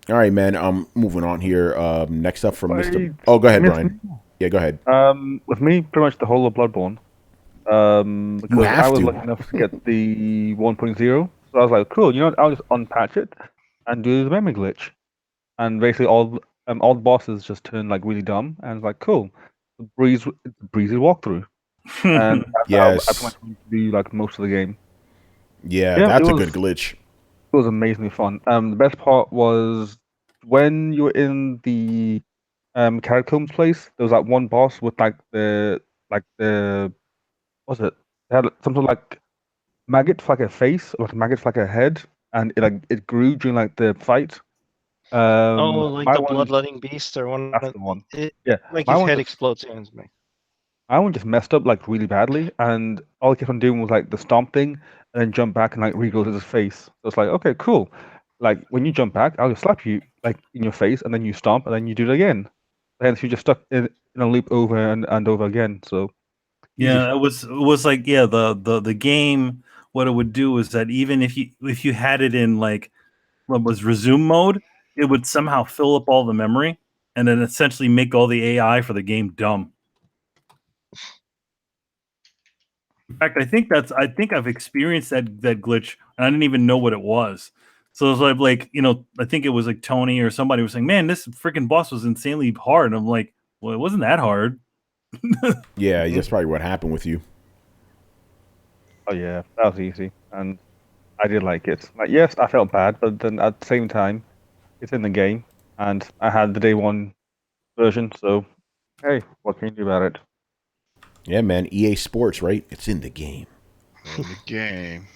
Speaker 1: All right, man. Moving on here. Next up from Mr. Oh, go ahead, Brian. Yeah, go ahead.
Speaker 5: With me, pretty much the whole of Bloodborne. Because I was lucky enough to get the 1.0, so I was like, cool, I'll just unpatch it and do the memory glitch, and basically all the bosses just turn like really dumb, and it's like, cool, breezy walkthrough, and
Speaker 1: yes,
Speaker 5: I pretty much do like most of the game.
Speaker 1: Yeah, that's a good glitch.
Speaker 5: It was amazingly fun. The best part was when you were in the catacombs place. There was that one boss with the what's it? It had something like maggot for like a face, or like maggot for like a head, and it grew during like the fight.
Speaker 3: Like the bloodletting beast or one.
Speaker 5: That's the one.
Speaker 3: Yeah, like his head explodes against me.
Speaker 5: My one just messed up like really badly, and all I kept on doing was like the stomp thing, and then jump back and like regrow to his face. So it's like, okay, cool. Like when you jump back, I'll just slap you like in your face, and then you stomp, and then you do it again. And you're just stuck in a loop over and over again. So
Speaker 2: yeah, it was like the game. What it would do is that even if you had it in like what was resume mode, it would somehow fill up all the memory and then essentially make all the AI for the game dumb. In fact, I think I've experienced that glitch and I didn't even know what it was. So it was like I think it was like Tony or somebody was saying, "Man, this freaking boss was insanely hard." And I'm like, "Well, it wasn't that hard."
Speaker 1: Yeah, that's probably what happened with you.
Speaker 5: Oh yeah, that was easy, and I did like it. Like, yes, I felt bad, but then at the same time, it's in the game, and I had the day one version, so hey, what can you do about it?
Speaker 1: Yeah, man, EA Sports, right? It's in the game.
Speaker 6: In the game.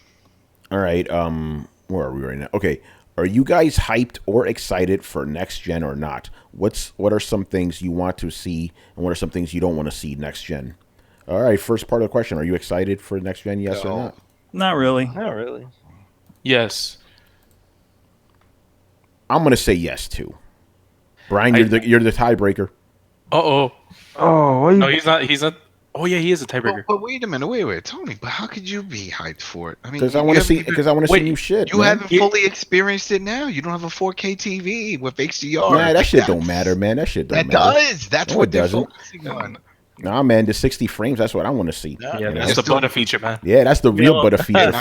Speaker 1: All right, where are we right now? Okay, are you guys hyped or excited for next gen or not? What are some things you want to see, and what are some things you don't want to see next gen? All right, first part of the question: are you excited for next gen? Yes or not?
Speaker 2: Not really.
Speaker 3: Not really.
Speaker 4: Yes.
Speaker 1: I'm gonna say yes too. Brian, you're the tiebreaker.
Speaker 4: Oh,
Speaker 5: what
Speaker 4: no, he's not. He's not. Oh yeah, he is a tiebreaker.
Speaker 6: But wait a minute, wait, Tony. But how could you be hyped for it? I mean,
Speaker 1: because I want to see new shit.
Speaker 6: You haven't fully experienced it now. You don't have a 4K TV with HDR.
Speaker 1: Nah, that shit don't matter, man. That shit don't matter.
Speaker 6: That does. That's what they're focusing on.
Speaker 1: Nah, man, the 60 frames. That's what I want to see.
Speaker 4: Yeah, that's the butter feature, man.
Speaker 1: Yeah, that's the real butter feature.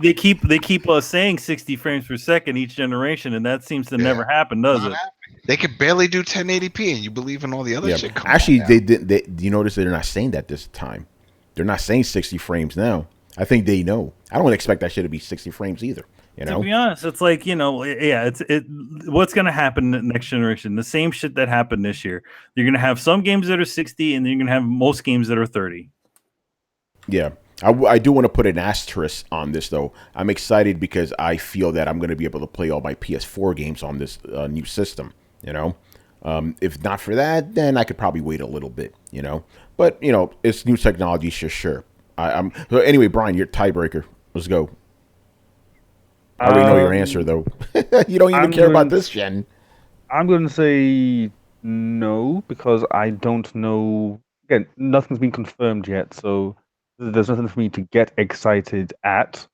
Speaker 2: They keep saying 60 frames per second each generation, and that seems to never happen, does it?
Speaker 6: They could barely do 1080p, and you believe in all the other shit.
Speaker 1: Actually, they did. You notice they're not saying that this time. They're not saying 60 frames now. I think they know. I don't expect that shit to be 60 frames either. know.
Speaker 2: To be honest, it's like, what's going to happen in the next generation? The same shit that happened this year. You're going to have some games that are 60, and then you're going to have most games that are 30.
Speaker 1: Yeah. I do want to put an asterisk on this, though. I'm excited because I feel that I'm going to be able to play all my PS4 games on this new system, you know. If not for that, then I could probably wait a little bit, you know. But, you know, it's new technology, sure. So anyway, Brian, your tiebreaker. Let's go. I already know your answer, though. You don't even care about this gen.
Speaker 5: I'm going to say no, because I don't know. Again, nothing's been confirmed yet, so there's nothing for me to get excited at.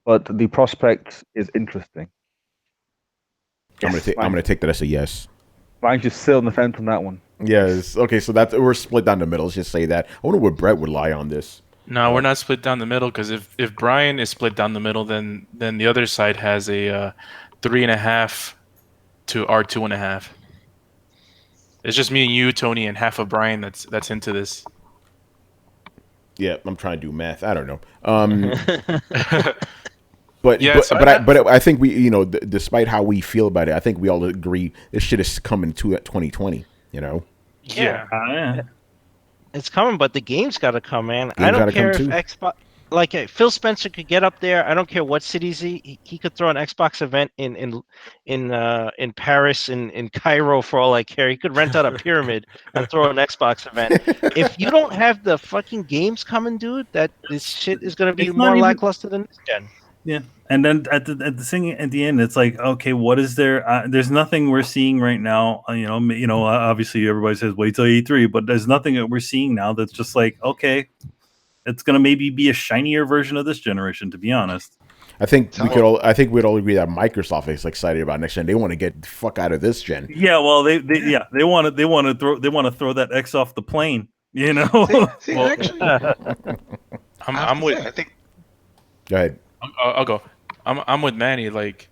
Speaker 5: But the prospect is interesting.
Speaker 1: I'm gonna take that as a yes.
Speaker 5: Brian's just still on the fence on that one.
Speaker 1: Yes. Okay, so we're split down the middle. Let's just say that. I wonder what Brett would lie on this.
Speaker 4: No, we're not split down the middle, because if Brian is split down the middle, then the other side has a 3.5 to our 2.5. It's just me and you, Tony, and half of Brian that's into this.
Speaker 1: Yeah, I'm trying to do math. I don't know. But
Speaker 4: Yeah,
Speaker 1: but I think we, you know, despite how we feel about it, I think we all agree this shit is coming to 2020. You know.
Speaker 4: Yeah.
Speaker 3: It's coming, but the game's got to come, man.
Speaker 1: Game's
Speaker 3: I don't
Speaker 1: gotta
Speaker 3: care
Speaker 1: come
Speaker 3: if
Speaker 1: too.
Speaker 3: Xbox, like Phil Spencer could get up there. I don't care what cities he could throw an Xbox event in Paris, in Cairo, for all I care. He could rent out a pyramid and throw an Xbox event. If you don't have the fucking games coming, dude, that this shit is gonna be
Speaker 2: It's not
Speaker 3: more
Speaker 2: even-
Speaker 3: lackluster than this gen.
Speaker 2: Yeah, and then at the end, it's like, okay, what is there? There's nothing we're seeing right now. Obviously everybody says wait till E3, but there's nothing that we're seeing now that's just like, okay, it's gonna maybe be a shinier version of this generation. To be honest,
Speaker 1: I think we'd all agree that Microsoft is excited about next gen. They want to get the fuck out of this gen.
Speaker 2: yeah. Well, they want to throw that X off the plane. You know.
Speaker 6: See,
Speaker 4: Well,
Speaker 6: actually,
Speaker 4: I'm with.
Speaker 6: I think
Speaker 1: Go ahead.
Speaker 4: I'll go. I'm with Manny. Like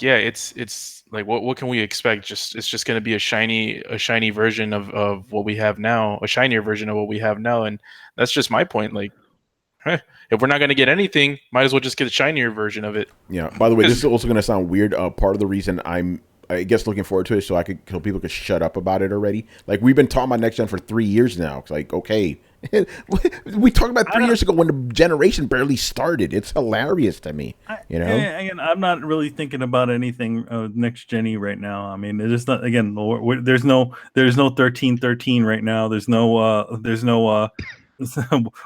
Speaker 4: yeah, it's like what can we expect? It's just gonna be a shiny version of what we have now, a shinier version of what we have now, and that's just my point. Like, if we're not gonna get anything, might as well just get a shinier version of it.
Speaker 1: Yeah. By the way, this is also going to sound weird. Part of the reason I guess looking forward to it so people could shut up about it already. Like, we've been talking about next gen for 3 years now. It's like, okay, we talked about 3 years ago when the generation barely started. It's hilarious to me.
Speaker 2: Again, I'm not really thinking about anything next gen right now. I mean, there's not. Again, there's no 1313 right now. There's no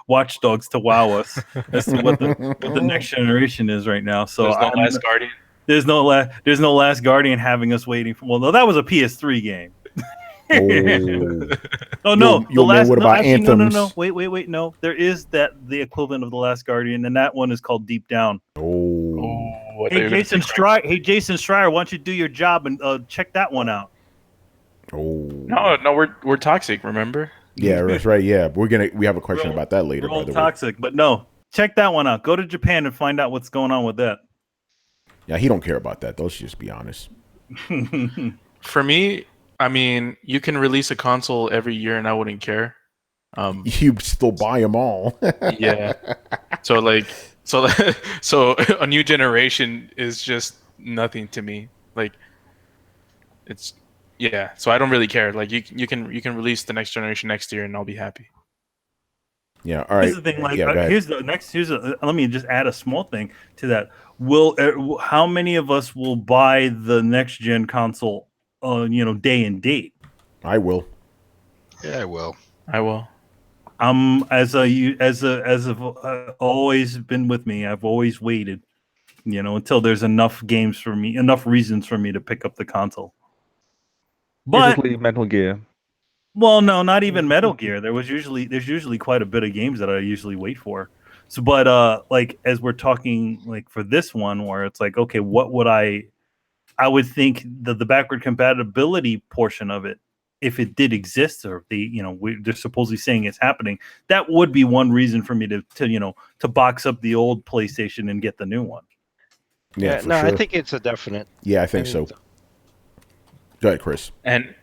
Speaker 2: watchdogs to wow us as to what the next generation is right now. So
Speaker 4: There's no Last Guardian.
Speaker 2: There's no Last Guardian having us waiting for. Well, no, that was a PS3 game. Oh no!
Speaker 1: What about Anthems?
Speaker 2: No. Wait. No, there is the equivalent of the Last Guardian, and that one is called Deep Down. Hey, Jason Schreier, why don't you do your job and check that one out?
Speaker 4: No, we're toxic. Remember?
Speaker 1: Yeah, that's right. Yeah, we have a question about that later.
Speaker 2: We're all toxic, but no, check that one out. Go to Japan and find out what's going on with that.
Speaker 1: Yeah, he don't care about that. Let's just be honest.
Speaker 4: For me, I mean, you can release a console every year, and I wouldn't care.
Speaker 1: You still buy them all.
Speaker 4: Yeah. So a new generation is just nothing to me. Like, it's So I don't really care. Like, you can release the next generation next year, and I'll be happy.
Speaker 1: Yeah. All right.
Speaker 2: Here's the thing. Like, let me just add a small thing to that. How many of us will buy the next gen console? Day and date.
Speaker 1: I will.
Speaker 6: Yeah, I will.
Speaker 2: As always been with me. I've always waited, until there's enough reasons for me to pick up the console. But
Speaker 5: Usually Metal Gear.
Speaker 2: Well, no, not even Metal Gear. There's usually quite a bit of games that I usually wait for. So, but like as we're talking, like for this one, where it's like, okay, what would I would think that the backward compatibility portion of it, if it did exist, or they're supposedly saying it's happening, that would be one reason for me to box up the old PlayStation and get the new one.
Speaker 3: Yeah, no,
Speaker 1: sure.
Speaker 3: I think it's a definite.
Speaker 1: Yeah, I think so. Go ahead, Chris.
Speaker 4: And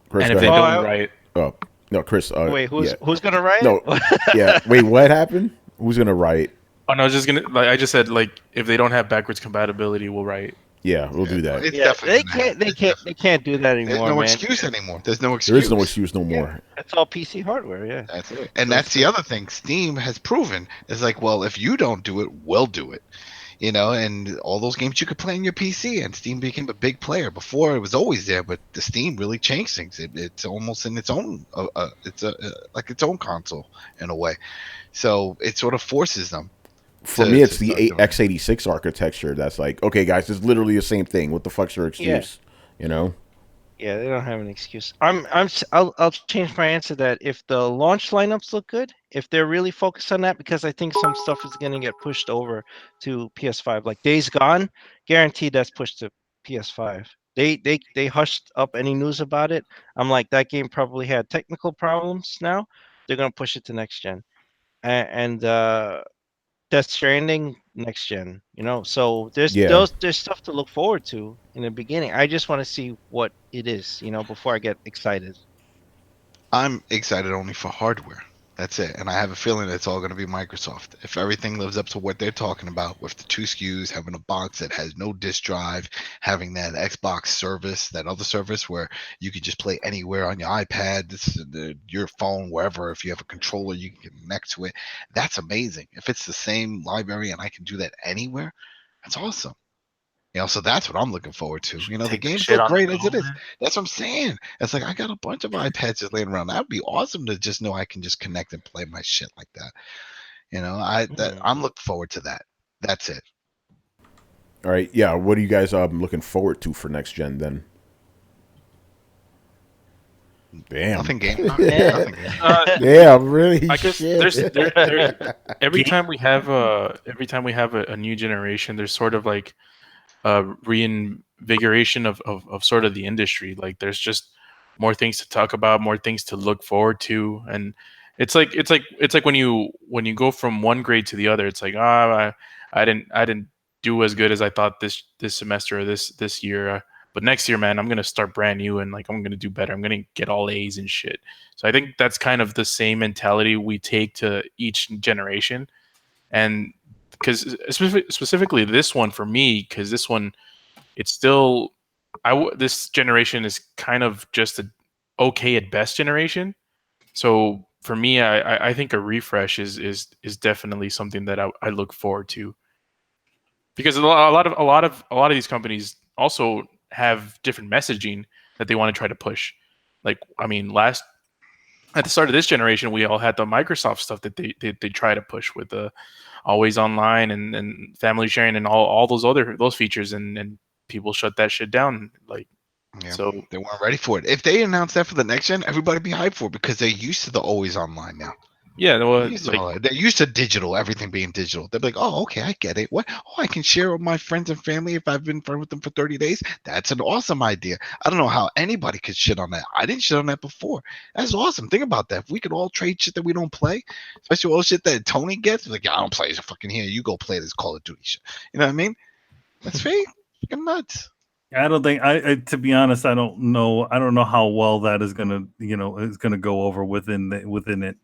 Speaker 1: Chris,
Speaker 4: if they don't write,
Speaker 1: no, Chris.
Speaker 3: Wait, who's gonna write?
Speaker 1: No, yeah. Wait, what happened? Who's gonna write?
Speaker 4: Oh no, I was just gonna I just said if they don't have backwards compatibility, we'll write.
Speaker 1: Yeah, we'll do that.
Speaker 6: It's
Speaker 3: Yeah,
Speaker 6: definitely
Speaker 3: they can't do that
Speaker 6: There's
Speaker 3: anymore,
Speaker 6: no
Speaker 3: man.
Speaker 6: excuse anymore. There's no excuse.
Speaker 1: There is no excuse no
Speaker 3: Yeah,
Speaker 1: more.
Speaker 3: it's all PC hardware. Yeah,
Speaker 6: That's it. And that's the other thing Steam has proven. It's like, well, if you don't do it, we'll do it. And all those games you could play on your PC, and Steam became a big player. Before it was always there, but the Steam really changed things. It's almost in its own, like its own console in a way. So it sort of forces them.
Speaker 1: For me, it's the x86 architecture that's like, okay, guys, it's literally the same thing. What the fuck's your excuse?
Speaker 3: Yeah, they don't have an excuse. I'll change my answer to that if the launch lineups look good, if they're really focused on that, because I think some stuff is going to get pushed over to PS5. Like Days Gone, guaranteed that's pushed to PS5. They hushed up any news about it. I'm like, that game probably had technical problems now. They're going to push it to next gen. And Death Stranding next gen, So there's
Speaker 1: Yeah.
Speaker 3: there's stuff to look forward to in the beginning. I just want to see what it is, before I get excited.
Speaker 6: I'm excited only for hardware. That's it. And I have a feeling it's all going to be Microsoft. If everything lives up to what they're talking about with the 2 SKUs, having a box that has no disk drive, having that Xbox service, that other service where you can just play anywhere on your iPad, your phone, wherever. If you have a controller, you can connect to it. That's amazing. If it's the same library and I can do that anywhere, that's awesome. So that's what I'm looking forward to. The games look great as it is. That's what I'm saying. It's like I got a bunch of iPads just laying around. That'd be awesome to just know I can just connect and play my shit like that. I'm looking forward to that. That's it.
Speaker 1: All right. Yeah. What are you guys looking forward to for next gen then? Damn.
Speaker 6: Nothing game.
Speaker 1: Yeah, really.
Speaker 4: I guess there's every time we have a new generation, there's sort of like a reinvigoration of sort of the industry. Like there's just more things to talk about, more things to look forward to, and it's like when you go from one grade to the other, it's like I didn't do as good as I thought this semester or this year. But next year, man, I'm gonna start brand new and I'm gonna do better. I'm gonna get all A's and shit. So I think that's kind of the same mentality we take to each generation, and because specifically this one for me, because this one, it's still this generation is kind of just a okay at best generation. So for me, I think a refresh is definitely something that I look forward to, because a lot of these companies also have different messaging that they want to try to push. Like, I mean, at the start of this generation, we all had the Microsoft stuff that they try to push with the always online and family sharing and all those features, and people shut that shit down. So
Speaker 6: they weren't ready for it. If they announced that for the next gen, everybody be hyped for it because they're used to the always online now.
Speaker 4: Yeah,
Speaker 6: they're used to digital, everything being digital. They're like, oh, okay, I get it. What? Oh, I can share with my friends and family if I've been friends with them for 30 days. That's an awesome idea. I don't know how anybody could shit on that. I didn't shit on that before. That's awesome. Think about that. If we could all trade shit that we don't play, especially all shit that Tony gets, like, yeah, I don't play this fucking here. You go play this Call of Duty shit. You know what I mean? That's fake. Fucking nuts.
Speaker 2: I don't think to be honest, I don't know how well that is gonna go over within it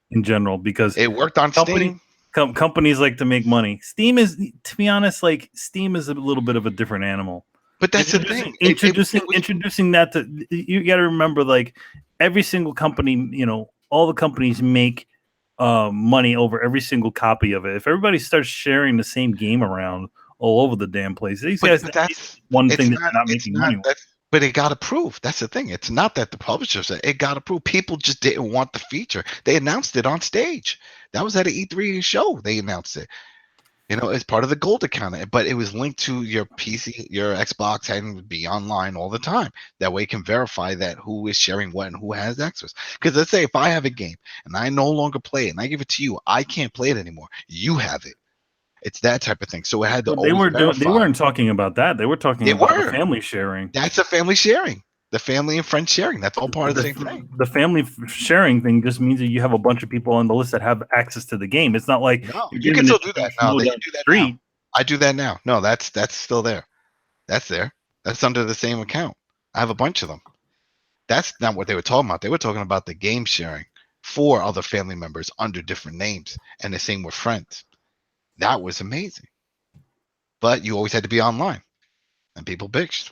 Speaker 2: in general, because
Speaker 6: it worked on Steam.
Speaker 2: Companies like to make money. Steam is, to be honest, Steam is a little bit of a different animal.
Speaker 6: But that's the thing.
Speaker 2: Introducing that to, you got to remember, every single company, all the companies make money over every single copy of it. If everybody starts sharing the same game around all over the damn place, these guys, that's one thing that they're not making money with.
Speaker 6: But it got approved. That's the thing. It's not that the publisher said it got approved. People just didn't want the feature. They announced it on stage. That was at an E3 show. They announced it. As part of the gold account. But it was linked to your PC, your Xbox, and would be online all the time. That way you can verify that who is sharing what and who has access. Because let's say if I have a game and I no longer play it and I give it to you, I can't play it anymore. You have it. It's that type of thing. So it had to.
Speaker 2: They weren't talking about that. They were talking about the family sharing.
Speaker 6: That's a family sharing. The family and friends sharing. That's all part of the same thing.
Speaker 2: The family sharing thing just means that you have a bunch of people on the list that have access to the game. It's not like
Speaker 6: you can still do that now. They do that now. I do that now. No, that's still there. That's there. That's under the same account. I have a bunch of them. That's not what they were talking about. They were talking about the game sharing for other family members under different names, and the same with friends. That was amazing. But you always had to be online, and people bitched.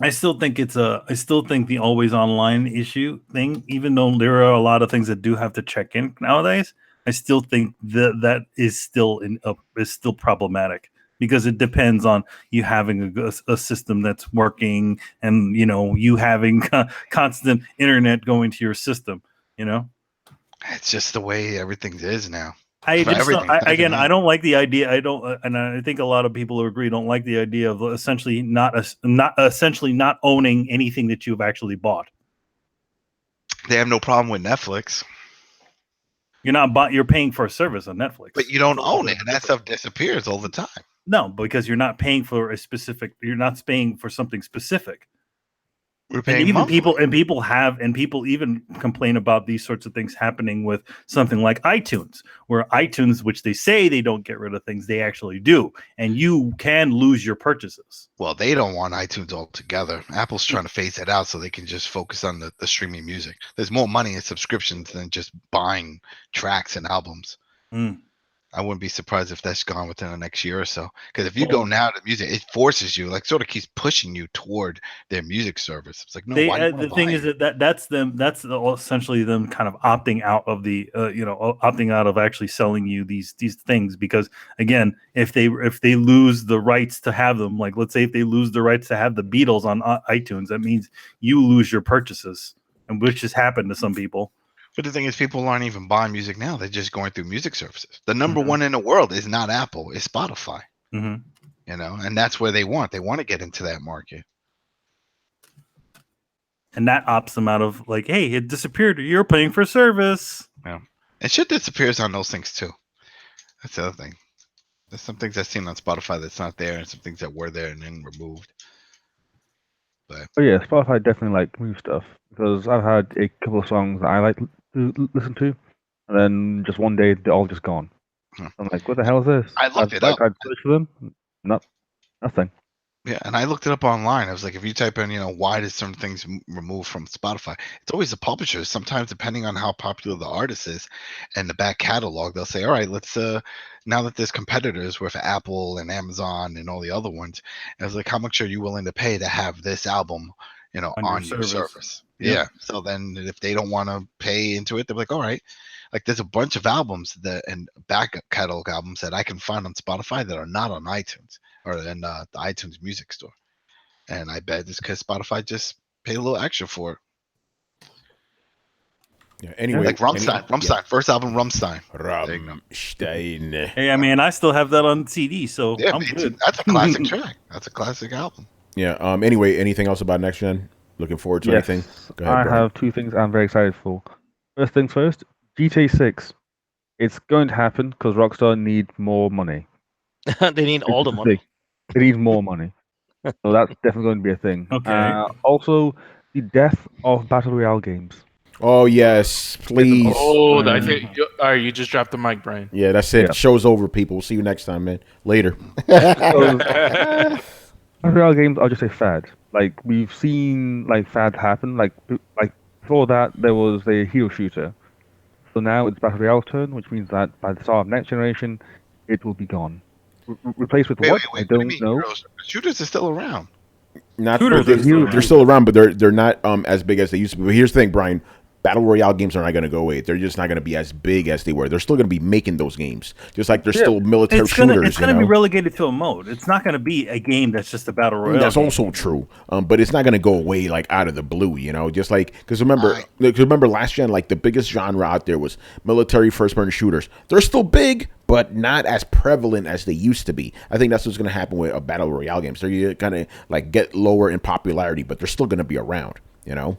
Speaker 2: I still think the always online issue thing, even though there are a lot of things that do have to check in nowadays, I still think that is still problematic because it depends on you having a system that's working and you having constant internet going to your system.
Speaker 6: It's just the way everything is now.
Speaker 2: I
Speaker 6: For
Speaker 2: just
Speaker 6: everything,
Speaker 2: don't,
Speaker 6: not even
Speaker 2: I
Speaker 6: me.
Speaker 2: don't like the idea. I don't, and I think a lot of people who agree don't like the idea of essentially not owning anything that you've actually bought.
Speaker 6: They have no problem with Netflix,
Speaker 2: You're paying for a service on Netflix,
Speaker 6: but you don't own it, and that stuff disappears all the time.
Speaker 2: No, because you're not paying for you're not paying for something specific.
Speaker 6: We're
Speaker 2: And
Speaker 6: paying
Speaker 2: even
Speaker 6: monthly.
Speaker 2: people even complain about these sorts of things happening with something like iTunes, where iTunes, which they say they don't get rid of things, they actually do, and you can lose your purchases.
Speaker 6: Well, they don't want iTunes altogether. Apple's trying to phase it out so they can just focus on the streaming music. There's more money in subscriptions than just buying tracks and albums.
Speaker 2: Mm.
Speaker 6: I wouldn't be surprised if that's gone within the next year or so. Because if you go now to music, it forces you, like, sort of keeps pushing you toward their music service. It's like, no, why do you want to
Speaker 2: The thing
Speaker 6: buy
Speaker 2: is
Speaker 6: it?
Speaker 2: that's them. That's essentially them kind of opting out of the, opting out of actually selling you these things, because again, if they lose the rights to have them, like let's say if they lose the rights to have the Beatles on iTunes, that means you lose your purchases, and which has happened to some people.
Speaker 6: But the thing is, people aren't even buying music now. They're just going through music services. The number one in the world is not Apple, it's Spotify.
Speaker 2: Mm-hmm.
Speaker 6: And that's where they want to get into that market.
Speaker 2: And that opts them out of, like, hey, it disappeared. You're paying for service.
Speaker 6: Yeah. And shit disappears on those things too. That's the other thing. There's some things I've seen on Spotify that's not there, and some things that were there and then removed. But
Speaker 5: yeah, Spotify definitely like move stuff, because I've had a couple of songs that I like to listen to, and then just one day they're all just gone. I'm like, what the hell is this?
Speaker 6: I looked it up.
Speaker 5: I'd search for them. Nothing.
Speaker 6: Yeah, and I looked it up online. I was like, if you type in, why did some things remove from Spotify? It's always the publishers. Sometimes, depending on how popular the artist is and the back catalog, they'll say, all right, let's, now that there's competitors with Apple and Amazon and all the other ones, I was like, how much are you willing to pay to have this album, on your service?
Speaker 2: Yep.
Speaker 6: Yeah. So then if they don't want to pay into it, they're like, all right. Like, there's a bunch of albums and back catalog albums that I can find on Spotify that are not on iTunes or in the iTunes music store. And I bet it's because Spotify just paid a little extra for it.
Speaker 1: Yeah, anyway.
Speaker 6: Like Rammstein. First album, Rammstein.
Speaker 1: Rammstein.
Speaker 2: Hey, I mean, I still have that on CD, so
Speaker 6: Yeah,
Speaker 2: I'm good.
Speaker 6: that's a classic track. That's a classic album.
Speaker 1: Yeah. Anyway, anything else about next gen? Looking forward to anything? Go ahead,
Speaker 5: I
Speaker 1: Brian.
Speaker 5: have two things I'm very excited for. First things first, GTA 6. It's going to happen because Rockstar need more money.
Speaker 3: They need all the money.
Speaker 5: They need more money. So that's definitely going to be a thing.
Speaker 2: Okay.
Speaker 5: Also, the death of Battle Royale games.
Speaker 1: Oh, yes. Please.
Speaker 4: Oh, I think all right. You just dropped the mic, Brian.
Speaker 1: Yeah, that's it.
Speaker 5: Yeah.
Speaker 1: Show's over, people. We'll see you next time, man. Later.
Speaker 5: Battle Royale games are just a fad. Like, we've seen fads happen. Like before that, there was a hero shooter. So now it's Battle Royale's turn, which means that by the start of next generation, it will be gone. Replaced with what? I don't know.
Speaker 6: Shooters are still around.
Speaker 1: Not
Speaker 2: Shooters
Speaker 1: they're still around, but they're not as big as they used to be. But here's the thing, Brian. Battle Royale games are not going to go away. They're just not going to be as big as they were. They're still going to be making those games, just like they're still military shooters.
Speaker 2: It's going to be relegated to a mode. It's not going to be a game that's just a battle royale.
Speaker 1: That's also true, but it's not going to go away out of the blue. Just like because remember last gen, the biggest genre out there was military first-person shooters. They're still big, but not as prevalent as they used to be. I think that's what's going to happen with battle royale games. They're going to get lower in popularity, but they're still going to be around.
Speaker 5: Yeah.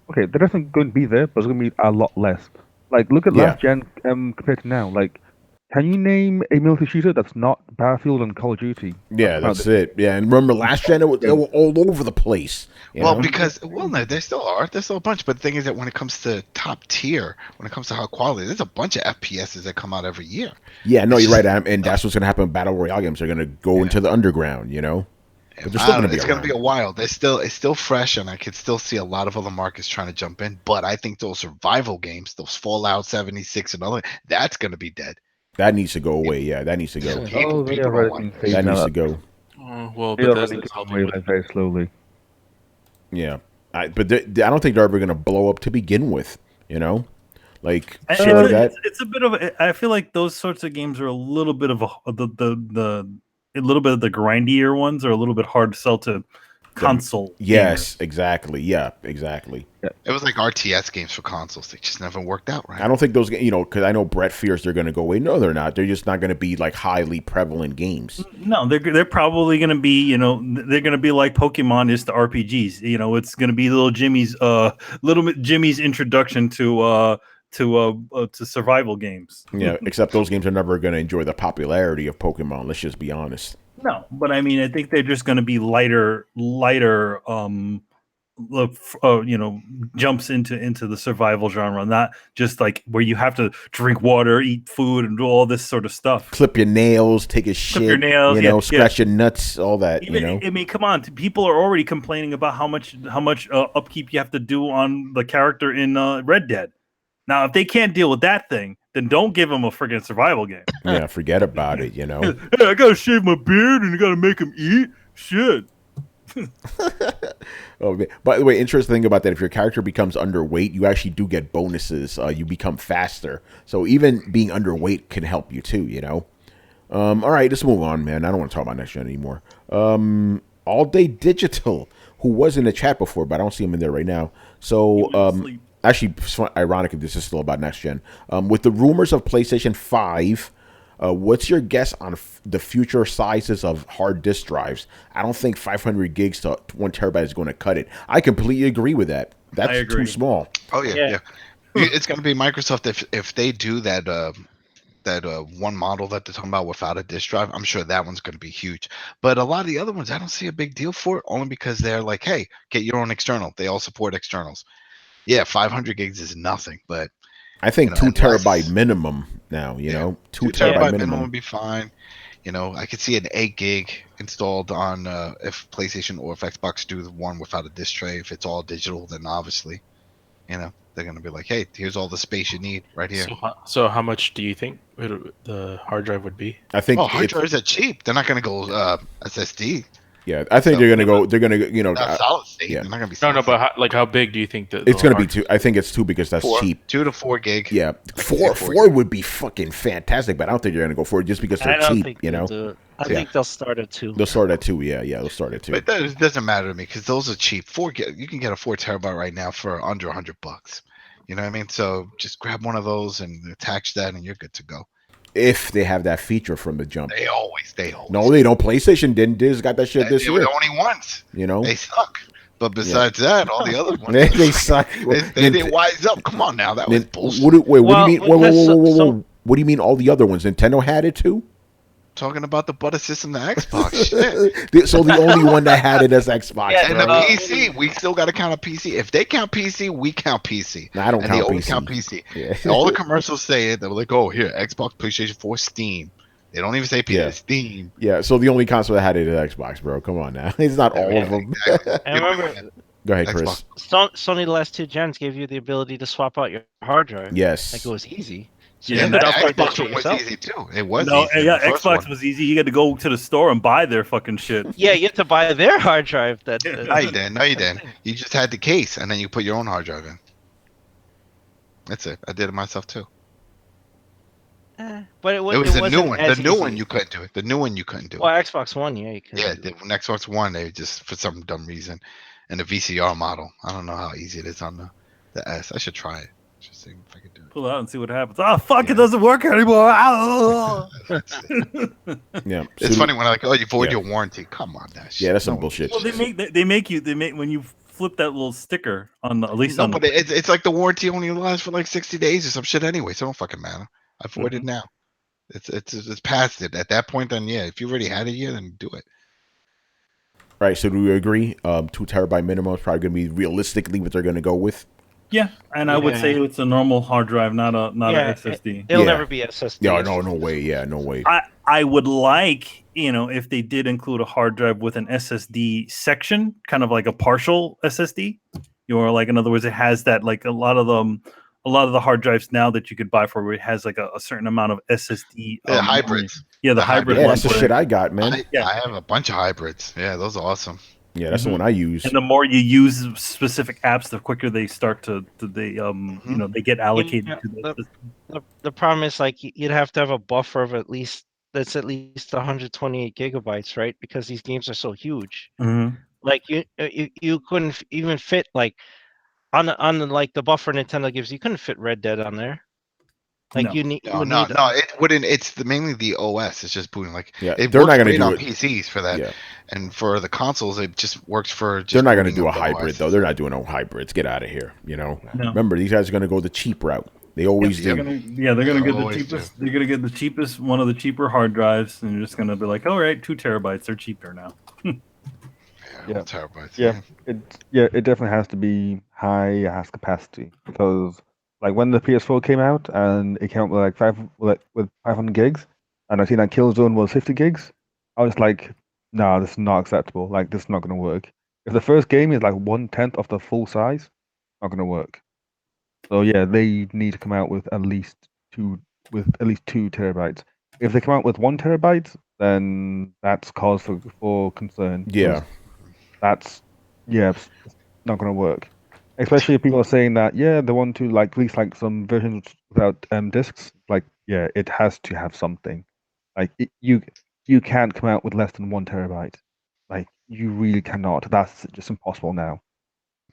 Speaker 5: Okay, they're definitely going to be there, but it's going to be a lot less. Look at last gen compared to now. Can you name a military shooter that's not Battlefield and Call of Duty?
Speaker 1: Yeah, that's it. Yeah, and remember last gen, they were all over the place.
Speaker 6: No, there still are. There's still a bunch. But the thing is that when it comes to top tier, when it comes to high quality, there's a bunch of FPSs that come out every year.
Speaker 1: Yeah, no, you're right. And that's what's going to happen with battle royale games. They're going to go into the underground. But they're still going to be
Speaker 6: It's going
Speaker 1: around.
Speaker 6: to be a while. It's still fresh, and I could still see a lot of other markets trying to jump in. But I think those survival games, those Fallout 76 and all that's going to be dead.
Speaker 1: That needs to go away. Yeah, that needs to go.
Speaker 5: Oh, they
Speaker 6: people
Speaker 5: are
Speaker 6: don't want
Speaker 5: being
Speaker 6: it.
Speaker 5: phased
Speaker 1: That needs
Speaker 5: out.
Speaker 1: to go.
Speaker 4: Well,
Speaker 5: They are
Speaker 4: Bethesda's
Speaker 5: going
Speaker 4: helping
Speaker 5: away
Speaker 4: with
Speaker 5: like very slowly.
Speaker 1: Yeah, but I don't think they're ever going to blow up to begin with. You know, like
Speaker 2: And
Speaker 1: shit like that.
Speaker 2: it's a bit of. I feel like those sorts of games are a little bit of a little bit of the grindier ones are a little bit hard to sell to console.
Speaker 1: Yes, exactly. Yeah, exactly.
Speaker 6: It was like RTS games for consoles. They just never worked out, right?
Speaker 1: I don't think those, because I know Brett fears they're going to go away. No, they're not. They're just not going to be like highly prevalent games.
Speaker 2: No, they're probably going to be, they're going to be like Pokemon is to RPGs. It's going to be little Jimmy's introduction to survival games.
Speaker 1: Yeah, except those games are never going to enjoy the popularity of Pokemon. Let's just be honest.
Speaker 2: No, but I mean, I think they're just going to be lighter, jumps into the survival genre, not just like where you have to drink water, eat food, and do all this sort of stuff.
Speaker 1: Clip your nails, take a shit,
Speaker 2: your nails,
Speaker 1: scratch your nuts, all that.
Speaker 2: I mean, come on, people are already complaining about how much upkeep you have to do on the character in Red Dead. Now, if they can't deal with that thing, then don't give them a friggin' survival game.
Speaker 1: Yeah, forget about it.
Speaker 2: Hey, I gotta shave my beard and I gotta make him eat. Shit.
Speaker 1: Oh, by the way, interesting thing about that, if your character becomes underweight, you actually do get bonuses. You become faster. So even being underweight can help you too, All right, let's move on, man. I don't want to talk about next gen anymore. All Day Digital, who was in the chat before, but I don't see him in there right now. So, actually, it's ironic if this is still about next gen. With the rumors of PlayStation 5, what's your guess on the future sizes of hard disk drives? I don't think 500 gigs to 1 terabyte is going to cut it. I completely agree with that. That's too small.
Speaker 6: Oh yeah. It's going to be Microsoft if they do that one model that they're talking about without a disk drive. I'm sure that one's going to be huge. But a lot of the other ones, I don't see a big deal for it, only because they're like, hey, get your own external. They all support externals. Yeah, 500 gigs is nothing, but
Speaker 1: I think 2 terabyte minimum now, 2 terabyte minimum
Speaker 6: would be fine. I could see an 8 gig installed on if PlayStation or if Xbox do the one without a disk tray. If it's all digital, then obviously, they're going to be like, hey, here's all the space you need right here.
Speaker 4: So how much do you think the hard drive would be?
Speaker 1: I think
Speaker 6: hard drives are cheap. They're not going to go SSD.
Speaker 1: Yeah, I think they're gonna go. They're gonna,
Speaker 6: not solid state.
Speaker 1: Yeah.
Speaker 6: They're not gonna be.
Speaker 4: No, but how big do you think that
Speaker 1: it's gonna be 2? I think it's 2 because that's cheap.
Speaker 6: 2 to 4 gig.
Speaker 1: Yeah, 4 would be fucking fantastic, but I don't think they're gonna go for it just because they're cheap.
Speaker 3: I think they'll start at 2.
Speaker 1: They'll start at 2. Yeah, they'll start at 2.
Speaker 6: But that doesn't matter to me because those are cheap. 4 gig, you can get a 4 terabyte right now for under $100. You know what I mean? So just grab one of those and attach that, and you're good to go.
Speaker 1: If they have that feature from the jump.
Speaker 6: They always.
Speaker 1: No, they don't. PlayStation didn't. They just got that shit this year.
Speaker 6: They were only once. They suck. But besides that, all the other ones.
Speaker 1: they suck.
Speaker 6: They didn't wise up. Come on now. That was bullshit.
Speaker 1: What do you mean? Whoa. What do you mean all the other ones? Nintendo had it too?
Speaker 6: Talking about the butter system, the Xbox. Shit.
Speaker 1: So the only one that had it as Xbox.
Speaker 6: Yeah, and the PC, we still got to count a PC. If they count PC, we count PC.
Speaker 1: No, I don't count
Speaker 6: they
Speaker 1: PC.
Speaker 6: Count PC.
Speaker 1: Yeah.
Speaker 6: All the commercials say it. They're like, oh, here, Xbox, PlayStation 4, Steam. They don't even say PC, Steam.
Speaker 1: Yeah, so the only console that had it is Xbox, bro. Come on now. It's not all of them.
Speaker 6: Exactly.
Speaker 3: I remember.
Speaker 1: Go ahead, Chris.
Speaker 3: Sony the last 2 gens gave you the ability to swap out your hard drive.
Speaker 1: Yes.
Speaker 3: Like it was easy. So
Speaker 6: Yeah,
Speaker 3: you
Speaker 6: the
Speaker 3: ended up with
Speaker 6: Xbox
Speaker 3: it
Speaker 6: one was
Speaker 3: yourself.
Speaker 6: easy too. It was
Speaker 2: No,
Speaker 6: easy.
Speaker 2: yeah, Xbox was easy. You had to go to the store and buy their fucking shit.
Speaker 3: Yeah, you had to buy their hard drive.
Speaker 6: No, you didn't. No, you didn't. You just had the case, and then you put your own hard drive in. That's it. I did it myself too.
Speaker 3: But
Speaker 6: It was the new
Speaker 3: wasn't
Speaker 6: one.
Speaker 3: as
Speaker 6: The new
Speaker 3: easy.
Speaker 6: one you couldn't do it. The new one you couldn't do it.
Speaker 3: Well, Xbox One, yeah, you could.
Speaker 6: Yeah, the Xbox One, they just for some dumb reason, and the VCR model. I don't know how easy it is on the S. I should try it. Should see if I can do it.
Speaker 2: Pull it out and see what happens. Oh fuck! It doesn't work anymore. Ow.
Speaker 1: Yeah.
Speaker 6: It's funny when they're like, oh, you void your warranty. Come on, that shit.
Speaker 1: Yeah, that's some
Speaker 6: No.
Speaker 1: bullshit.
Speaker 2: Well, they make when you flip that little sticker on the, at least
Speaker 6: No,
Speaker 2: on
Speaker 6: but it's like the warranty only lasts for like 60 days or some shit anyway, so it don't fucking matter. I voided now. It's past it. At that point, then yeah, if you already had it here, then do it.
Speaker 1: Right, so do we agree? 2 terabyte minimum is probably going to be realistically what they're going to go with.
Speaker 2: Yeah, and I would say it's a normal hard drive, not a SSD.
Speaker 3: It'll
Speaker 1: Yeah.
Speaker 3: never be SSD.
Speaker 1: Yeah, no way. Yeah, no way.
Speaker 2: I would like, if they did include a hard drive with an SSD section, kind of like a partial SSD, like, in other words, it has that, like, a lot of the hard drives now that you could buy for where it has like a certain amount of SSD.
Speaker 6: Hybrids.
Speaker 2: Yeah, the hybrid
Speaker 1: Yeah,
Speaker 2: ones.
Speaker 1: that's the shit I got, man.
Speaker 6: I have a bunch of hybrids. Yeah, those are awesome.
Speaker 1: Yeah, that's the one I use.
Speaker 2: And the more you use specific apps, the quicker they start they get allocated to
Speaker 3: the problem is, like, you'd have to have a buffer of at least 128 gigabytes, right? Because these games are so huge. Like, you couldn't even fit, like, on the like the buffer Nintendo gives you couldn't fit Red Dead on there. Like,
Speaker 6: no, it wouldn't. It's mainly the OS. It's just booting. Like,
Speaker 1: they're not going to do it
Speaker 6: PCs for that. Yeah. And for the consoles, it just works for.
Speaker 1: They're not going to do a hybrid though. They're not doing no hybrids. Get out of here.
Speaker 2: No.
Speaker 1: Remember, these guys are going to go the cheap route. They always do.
Speaker 2: They're going to get the cheapest. They're going to get the cheapest, one of the cheaper hard drives, and you're just going to be like, all right, 2 terabytes. They're cheaper now.
Speaker 6: Terabytes.
Speaker 5: Yeah, it definitely has to be high has capacity, because like when the PS4 came out and it came out with with 500 gigs, and I seen that Killzone was 50 gigs, I was like, nah, this is not acceptable. Like, this is not going to work. If the first game is like 1/10 of the full size, not going to work. So yeah, they need to come out with at least 2 terabytes. If they come out with 1 terabyte, then that's cause for concern.
Speaker 1: Yeah.
Speaker 5: That's it's not going to work. Especially if people are saying that they want to like release like some versions without discs. Like, it has to have something. Like, you can't come out with less than 1 terabyte. Like, you really cannot. That's just impossible now.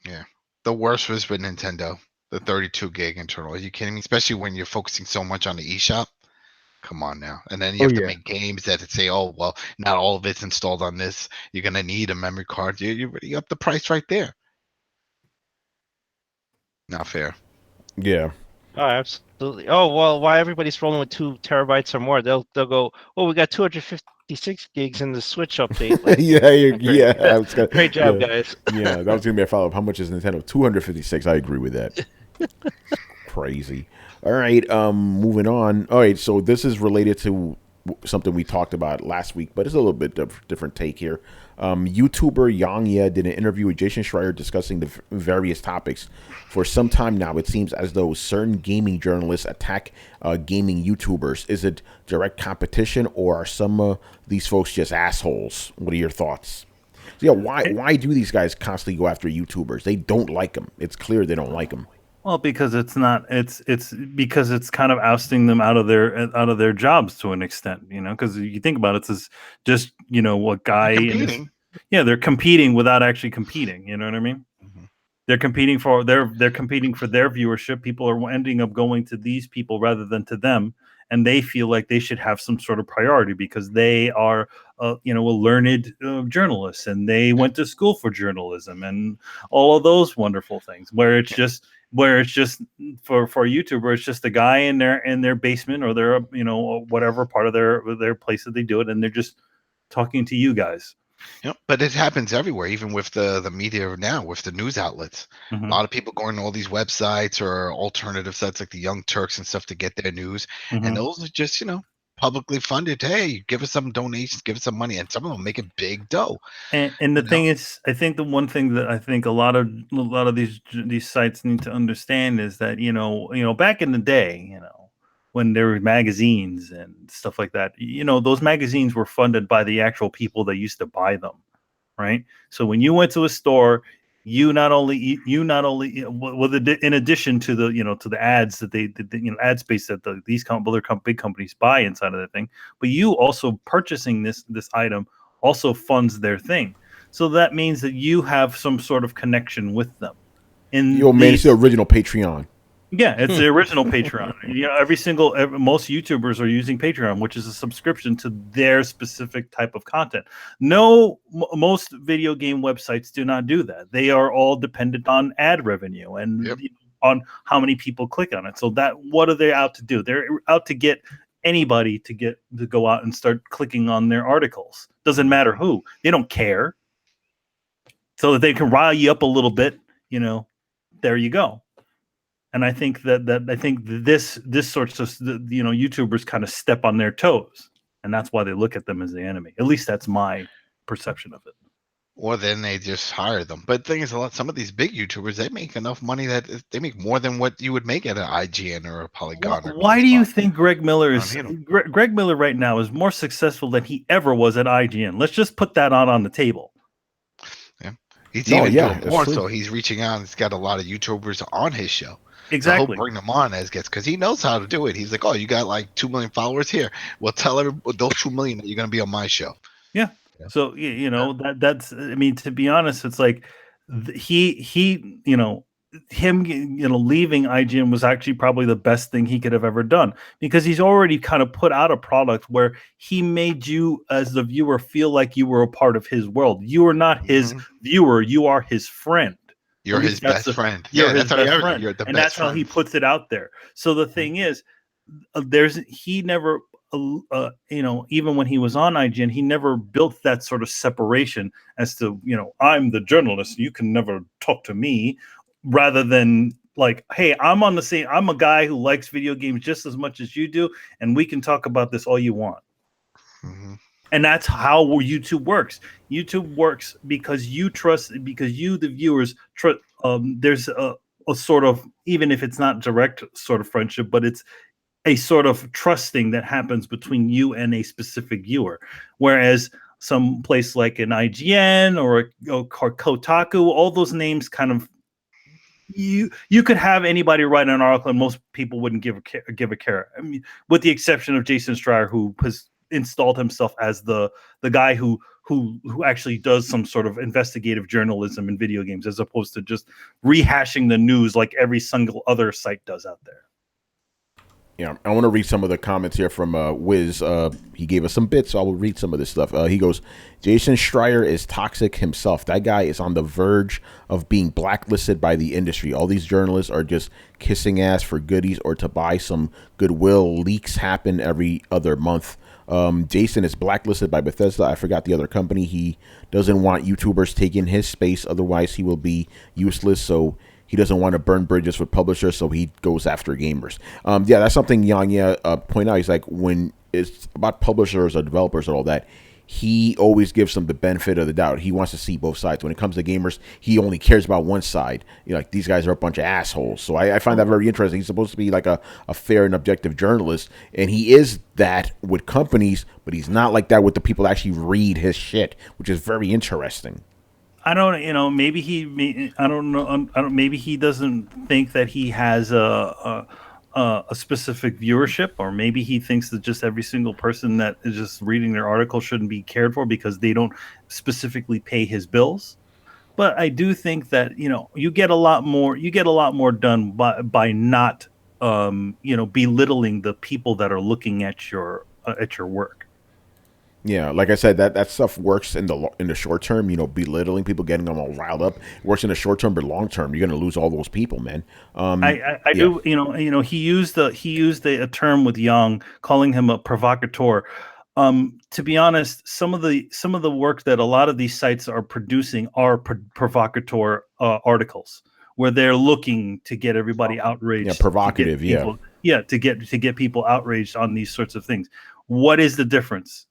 Speaker 6: Yeah, the worst was with Nintendo, the 32 gig internal. Are you kidding me? Especially when you're focusing so much on the eShop. Come on now. And then you have to make games that say, oh, well, not all of it's installed on this. You're going to need a memory card. You up the price right there. Not fair.
Speaker 1: Yeah.
Speaker 3: Oh, absolutely. Oh, well, why everybody's rolling with 2 terabytes or more? They'll go, oh, we got 256 gigs in the Switch update. Like, great job, guys.
Speaker 1: Yeah, that was going to be a follow-up. How much is Nintendo? 256. I agree with that. Crazy. All right, moving on. All right, so this is related to something we talked about last week, but it's a little bit different take here. YouTuber Yang Ye did an interview with Jason Schreier discussing the various topics. For some time now, it seems as though certain gaming journalists attack gaming YouTubers. Is it direct competition, or are some of these folks just assholes? What are your thoughts? So, yeah, why do these guys constantly go after YouTubers? They don't like them. It's clear they don't like them.
Speaker 2: Well, because it's because it's kind of ousting them out of their jobs to an extent, because you think about it, it's just, what guy. They're competing without actually competing. You know what I mean? Mm-hmm. They're competing for their viewership. People are ending up going to these people rather than to them, and they feel like they should have some sort of priority because they are, a learned journalist, and they went to school for journalism and all of those wonderful things. Where it's just for a YouTuber, it's just a guy in their basement or their whatever part of their place that they do it, and they're just talking to you guys.
Speaker 6: Yep, but it happens everywhere, even with the media now, with the news outlets. Mm-hmm. A lot of people going to all these websites or alternative sites like the Young Turks and stuff to get their news, mm-hmm. and those are just publicly funded. Hey, give us some donations, give us some money, and some of them make a big dough.
Speaker 2: And the thing is, I think the one thing that I think a lot of these sites need to understand is that back in the day, when there were magazines and stuff like that, those magazines were funded by the actual people that used to buy them, right? So when you went to a store, you not only in addition to the ads that they ad space that these big companies buy inside of the thing, but you also purchasing this item also funds their thing. So that means that you have some sort of connection with them.
Speaker 1: It's the original Patreon.
Speaker 2: Yeah, it's the original Patreon. Most YouTubers are using Patreon, which is a subscription to their specific type of content. Most video game websites do not do that. They are all dependent on ad revenue and on how many people click on it. So what are they out to do? They're out to get anybody to go out and start clicking on their articles. Doesn't matter who. They don't care. So that they can rile you up a little bit, there you go. And I think that this sorts of YouTubers kind of step on their toes, and that's why they look at them as the enemy. At least that's my perception of it.
Speaker 6: Or then they just hire them. But the thing is, some of these big YouTubers, they make enough money that they make more than what you would make at an IGN or a Polygon.
Speaker 2: Why do you think Greg Miller is Greg Miller right now is more successful than he ever was at IGN? Let's just put that on the table.
Speaker 6: Yeah, he's doing more. So he's reaching out. He's got a lot of YouTubers on his show.
Speaker 2: Exactly.
Speaker 6: So he'll bring them on as guests because he knows how to do it. He's like, oh, you got like 2 million followers here. Well, tell everybody those 2 million that you're going to be on my show.
Speaker 2: Yeah. So that's I mean, to be honest, it's like he leaving IGN was actually probably the best thing he could have ever done, because he's already kind of put out a product where he made you as the viewer feel like you were a part of his world. You are not his viewer, you are his friend.
Speaker 6: You're his best friend.
Speaker 2: You're his best friend. You're the best that's friend. How he puts it out there. So the thing is, he never even when he was on IGN, he never built that sort of separation as to, I'm the journalist, you can never talk to me, rather than like, hey, I'm a guy who likes video games just as much as you do, and we can talk about this all you want. Mm-hmm. And that's how YouTube works. YouTube works because you, the viewers, trust. There's a sort of, even if it's not direct sort of friendship, but it's a sort of trusting that happens between you and a specific viewer. Whereas some place like an IGN or Kotaku, all those names kind of, you could have anybody write an article and most people wouldn't give a care. I mean, with the exception of Jason Schreier, who has installed himself as the guy who actually does some sort of investigative journalism in video games, as opposed to just rehashing the news like every single other site does out there.
Speaker 1: Yeah, I want to read some of the comments here from Wiz. He gave us some bits, so I will read some of this stuff. He goes, Jason Schreier is toxic himself. That guy is on the verge of being blacklisted by the industry. All these journalists are just kissing ass for goodies or to buy some goodwill. Leaks happen every other month. Jason is blacklisted by Bethesda. I forgot the other company. He doesn't want YouTubers taking his space. Otherwise, he will be useless. So he doesn't want to burn bridges with publishers, so he goes after gamers. Yeah, that's something Yang point out. He's like, when it's about publishers or developers and all that, he always gives them the benefit of the doubt. He wants to see both sides. When it comes to gamers, he only cares about one side. Like, these guys are a bunch of assholes. So I find that very interesting. He's supposed to be like a fair and objective journalist, and he is that with companies, but he's not like that with the people that actually read his shit, which is very interesting.
Speaker 2: I don't, maybe maybe he doesn't think that he has a specific viewership, or maybe he thinks that just every single person that is just reading their article shouldn't be cared for because they don't specifically pay his bills. But I do think that, you get a lot more done by not, belittling the people that are looking at your work.
Speaker 1: Yeah, like I said, that stuff works in the short term. Belittling people, getting them all riled up, it works in the short term, but long term, you're going to lose all those people, man.
Speaker 2: I do. He used a term with Young, calling him a provocateur. To be honest, some of the work that a lot of these sites are producing are provocateur articles, where they're looking to get everybody outraged.
Speaker 1: Yeah, provocative.
Speaker 2: To get people outraged on these sorts of things. What is the difference?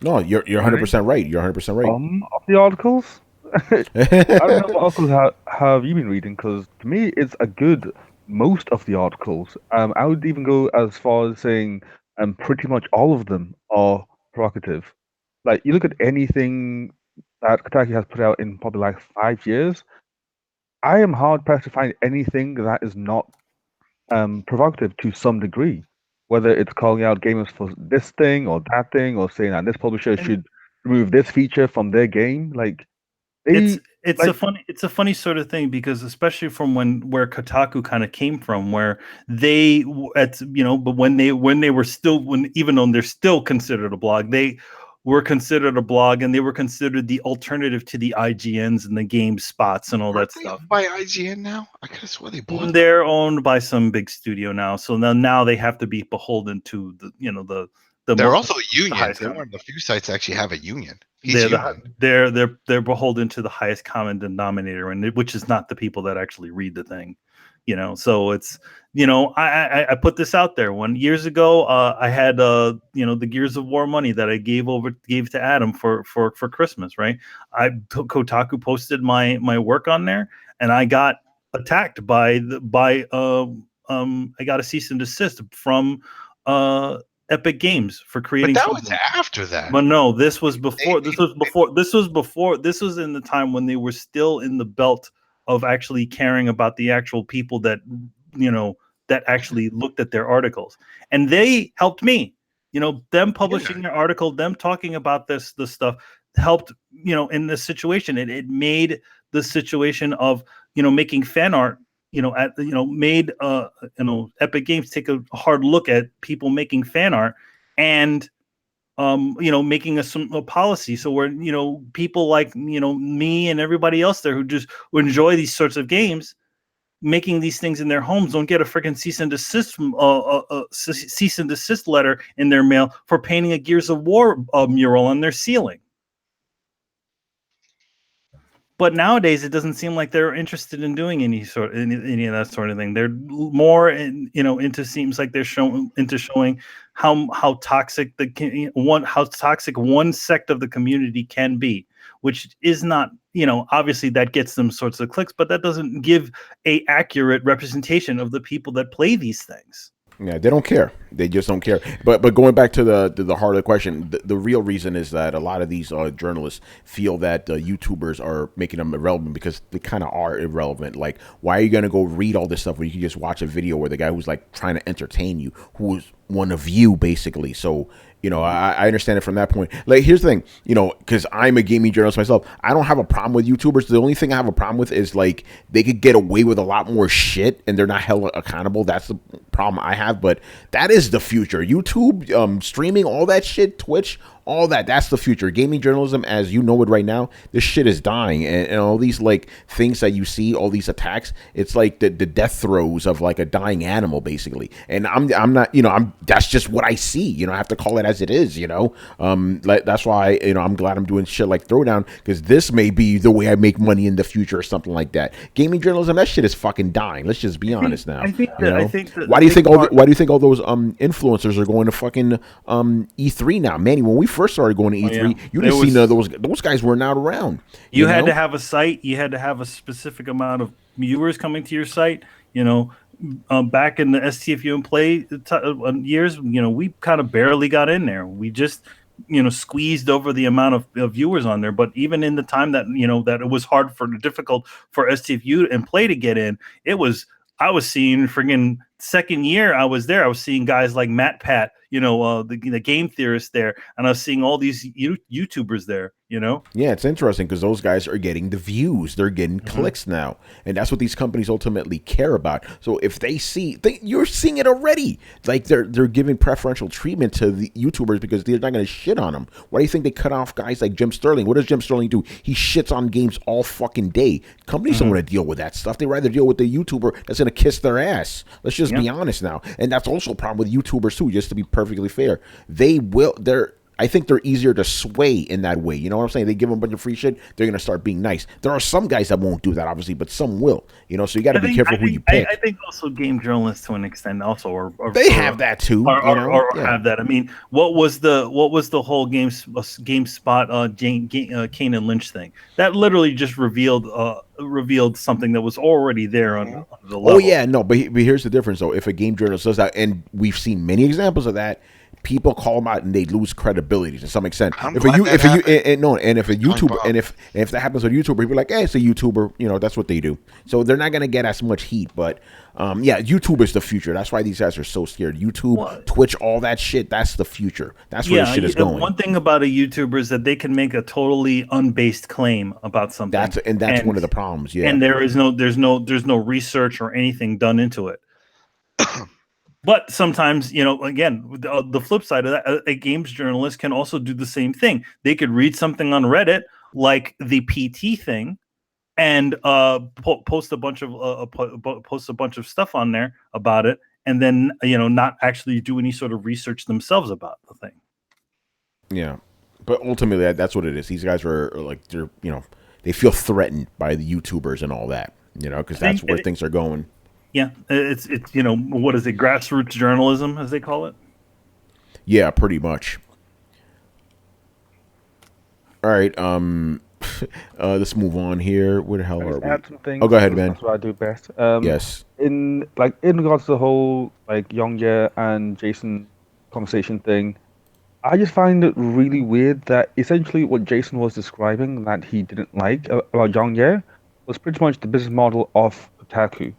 Speaker 1: No, you're 100% right. You're 100% right.
Speaker 5: Of the articles, I don't know what articles have you been reading, because to me, it's a good most of the articles. I would even go as far as saying pretty much all of them are provocative. Like, you look at anything that Kotaku has put out in probably like 5 years, I am hard pressed to find anything that is not provocative to some degree. Whether it's calling out gamers for this thing or that thing, or saying that this publisher should remove this feature from their game, like
Speaker 2: it's a funny sort of thing, because especially from where Kotaku kind of came from, where they but when they were still, even though they're still considered a blog, they were considered a blog, and they were considered the alternative to the IGNs and the GameSpots and all that stuff.
Speaker 6: By IGN now? I could have sworn they bought them.
Speaker 2: They're owned by some big studio now, so now they have to be beholden to the.
Speaker 6: They're also unions. They're one of the few sites that actually have a union.
Speaker 2: They're beholden to the highest common denominator, which is not the people that actually read the thing. So it's, I put this out there. When years ago, I had the Gears of War money that I gave to Adam for Christmas, right? Kotaku posted my work on there, and I got attacked by I got a cease and desist from Epic Games for creating.
Speaker 6: But that was after that.
Speaker 2: But no, this was before. This was before. This was in the time when they were still in the belt of actually caring about the actual people that that actually looked at their articles, and they helped me. Them publishing their article, them talking about this stuff helped. In this situation, it made the situation of making fan art. Made Epic Games take a hard look at people making fan art and making a policy so where people like me and everybody else there who enjoy these sorts of games, making these things in their homes, don't get a freaking cease and desist letter in their mail for painting a Gears of War mural on their ceiling. But nowadays, it doesn't seem like they're interested in doing any of that sort of thing. They're more into seems like they're showing how toxic one sect of the community can be, which is not obviously that gets them sorts of clicks, but that doesn't give a accurate representation of the people that play these things.
Speaker 1: Yeah, they don't care. They just don't care. But going back to the heart of the question, the real reason is that a lot of these journalists feel that YouTubers are making them irrelevant because they kind of are irrelevant. Like, why are you going to go read all this stuff when you can just watch a video where the guy who's like trying to entertain you, who is one of you, basically? So, I understand it from that point. Like, here's the thing, because I'm a gaming journalist myself, I don't have a problem with YouTubers. The only thing I have a problem with is, like, they could get away with a lot more shit and they're not held accountable. That's the problem I have. But that is the future. YouTube, streaming, all that shit, Twitch, all that's the future. Gaming journalism, as you know it right now, this shit is dying. And all these, like, things that you see, all these attacks, it's like the death throes of, like, a dying animal, basically. And I'm not, that's just what I see. I have to call it as it is, that's why, I'm glad I'm doing shit like Throwdown, because this may be the way I make money in the future or something like that. Gaming journalism, that shit is fucking dying. Let's just be honest now.
Speaker 2: I think that
Speaker 1: why do you think all those influencers are going to fucking E3 now? Manny, when we first started going to E3, you didn't see none of those guys were not around.
Speaker 2: You had to have a site, you had to have a specific amount of viewers coming to your site, back in the STFU and Play years, we kind of barely got in there. We just, squeezed over the amount of viewers on there. But even in the time that, that it was difficult for STFU and Play to get in, I was seeing friggin' second year I was there. I was seeing guys like Matt Pat, the game theorist there, and I was seeing all these YouTubers there.
Speaker 1: Yeah, it's interesting because those guys are getting the views, they're getting clicks now, and that's what these companies ultimately care about. So if they see, you're seeing it already. Like they're giving preferential treatment to the YouTubers because they're not going to shit on them. Why do you think they cut off guys like Jim Sterling? What does Jim Sterling do? He shits on games all fucking day. Companies don't want to deal with that stuff. They rather deal with the YouTuber that's going to kiss their ass. Let's just be honest now. And that's also a problem with YouTubers too. Just to be perfectly fair, I think they're easier to sway in that way. You know what I'm saying? They give them a bunch of free shit, they're going to start being nice. There are some guys that won't do that, obviously, but some will. So you got to be careful who you pick.
Speaker 2: I think also game journalists, to an extent, also
Speaker 1: have that too.
Speaker 2: Have that. I mean, what was the whole GameSpot Kane and Lynch thing? That literally just revealed something that was already there on the level.
Speaker 1: Oh yeah, no, but here's the difference though. If a game journalist does that, and we've seen many examples of that, people call them out and they lose credibility to some extent. If a YouTuber and if that happens with a YouTuber, people are like, hey, it's a YouTuber, that's what they do. So they're not gonna get as much heat. But YouTube is the future. That's why these guys are so scared. YouTube, Twitch, all that shit, that's the future. That's where the shit is going.
Speaker 2: One thing about a YouTuber is that they can make a totally unbased claim about something.
Speaker 1: That's one of the problems, yeah.
Speaker 2: And there's no research or anything done into it. But sometimes, again, the flip side of that, a games journalist can also do the same thing. They could read something on Reddit, like the PT thing, and post a bunch of stuff on there about it, and then not actually do any sort of research themselves about the thing.
Speaker 1: Yeah, but ultimately, that's what it is. These guys are like they feel threatened by the YouTubers and all that, because that's where things are going.
Speaker 2: Yeah, it's what is it? Grassroots journalism, as they call it.
Speaker 1: Yeah, pretty much. All right. Let's move on here. Where the hell
Speaker 5: I
Speaker 1: are
Speaker 5: just
Speaker 1: we?
Speaker 5: add some things
Speaker 1: Oh, go ahead,
Speaker 5: because
Speaker 1: man.
Speaker 5: that's what I do best.
Speaker 1: Yes.
Speaker 5: In regards to the whole like Yongye and Jason conversation thing, I just find it really weird that essentially what Jason was describing that he didn't like about Yongye was pretty much the business model of Kotaku.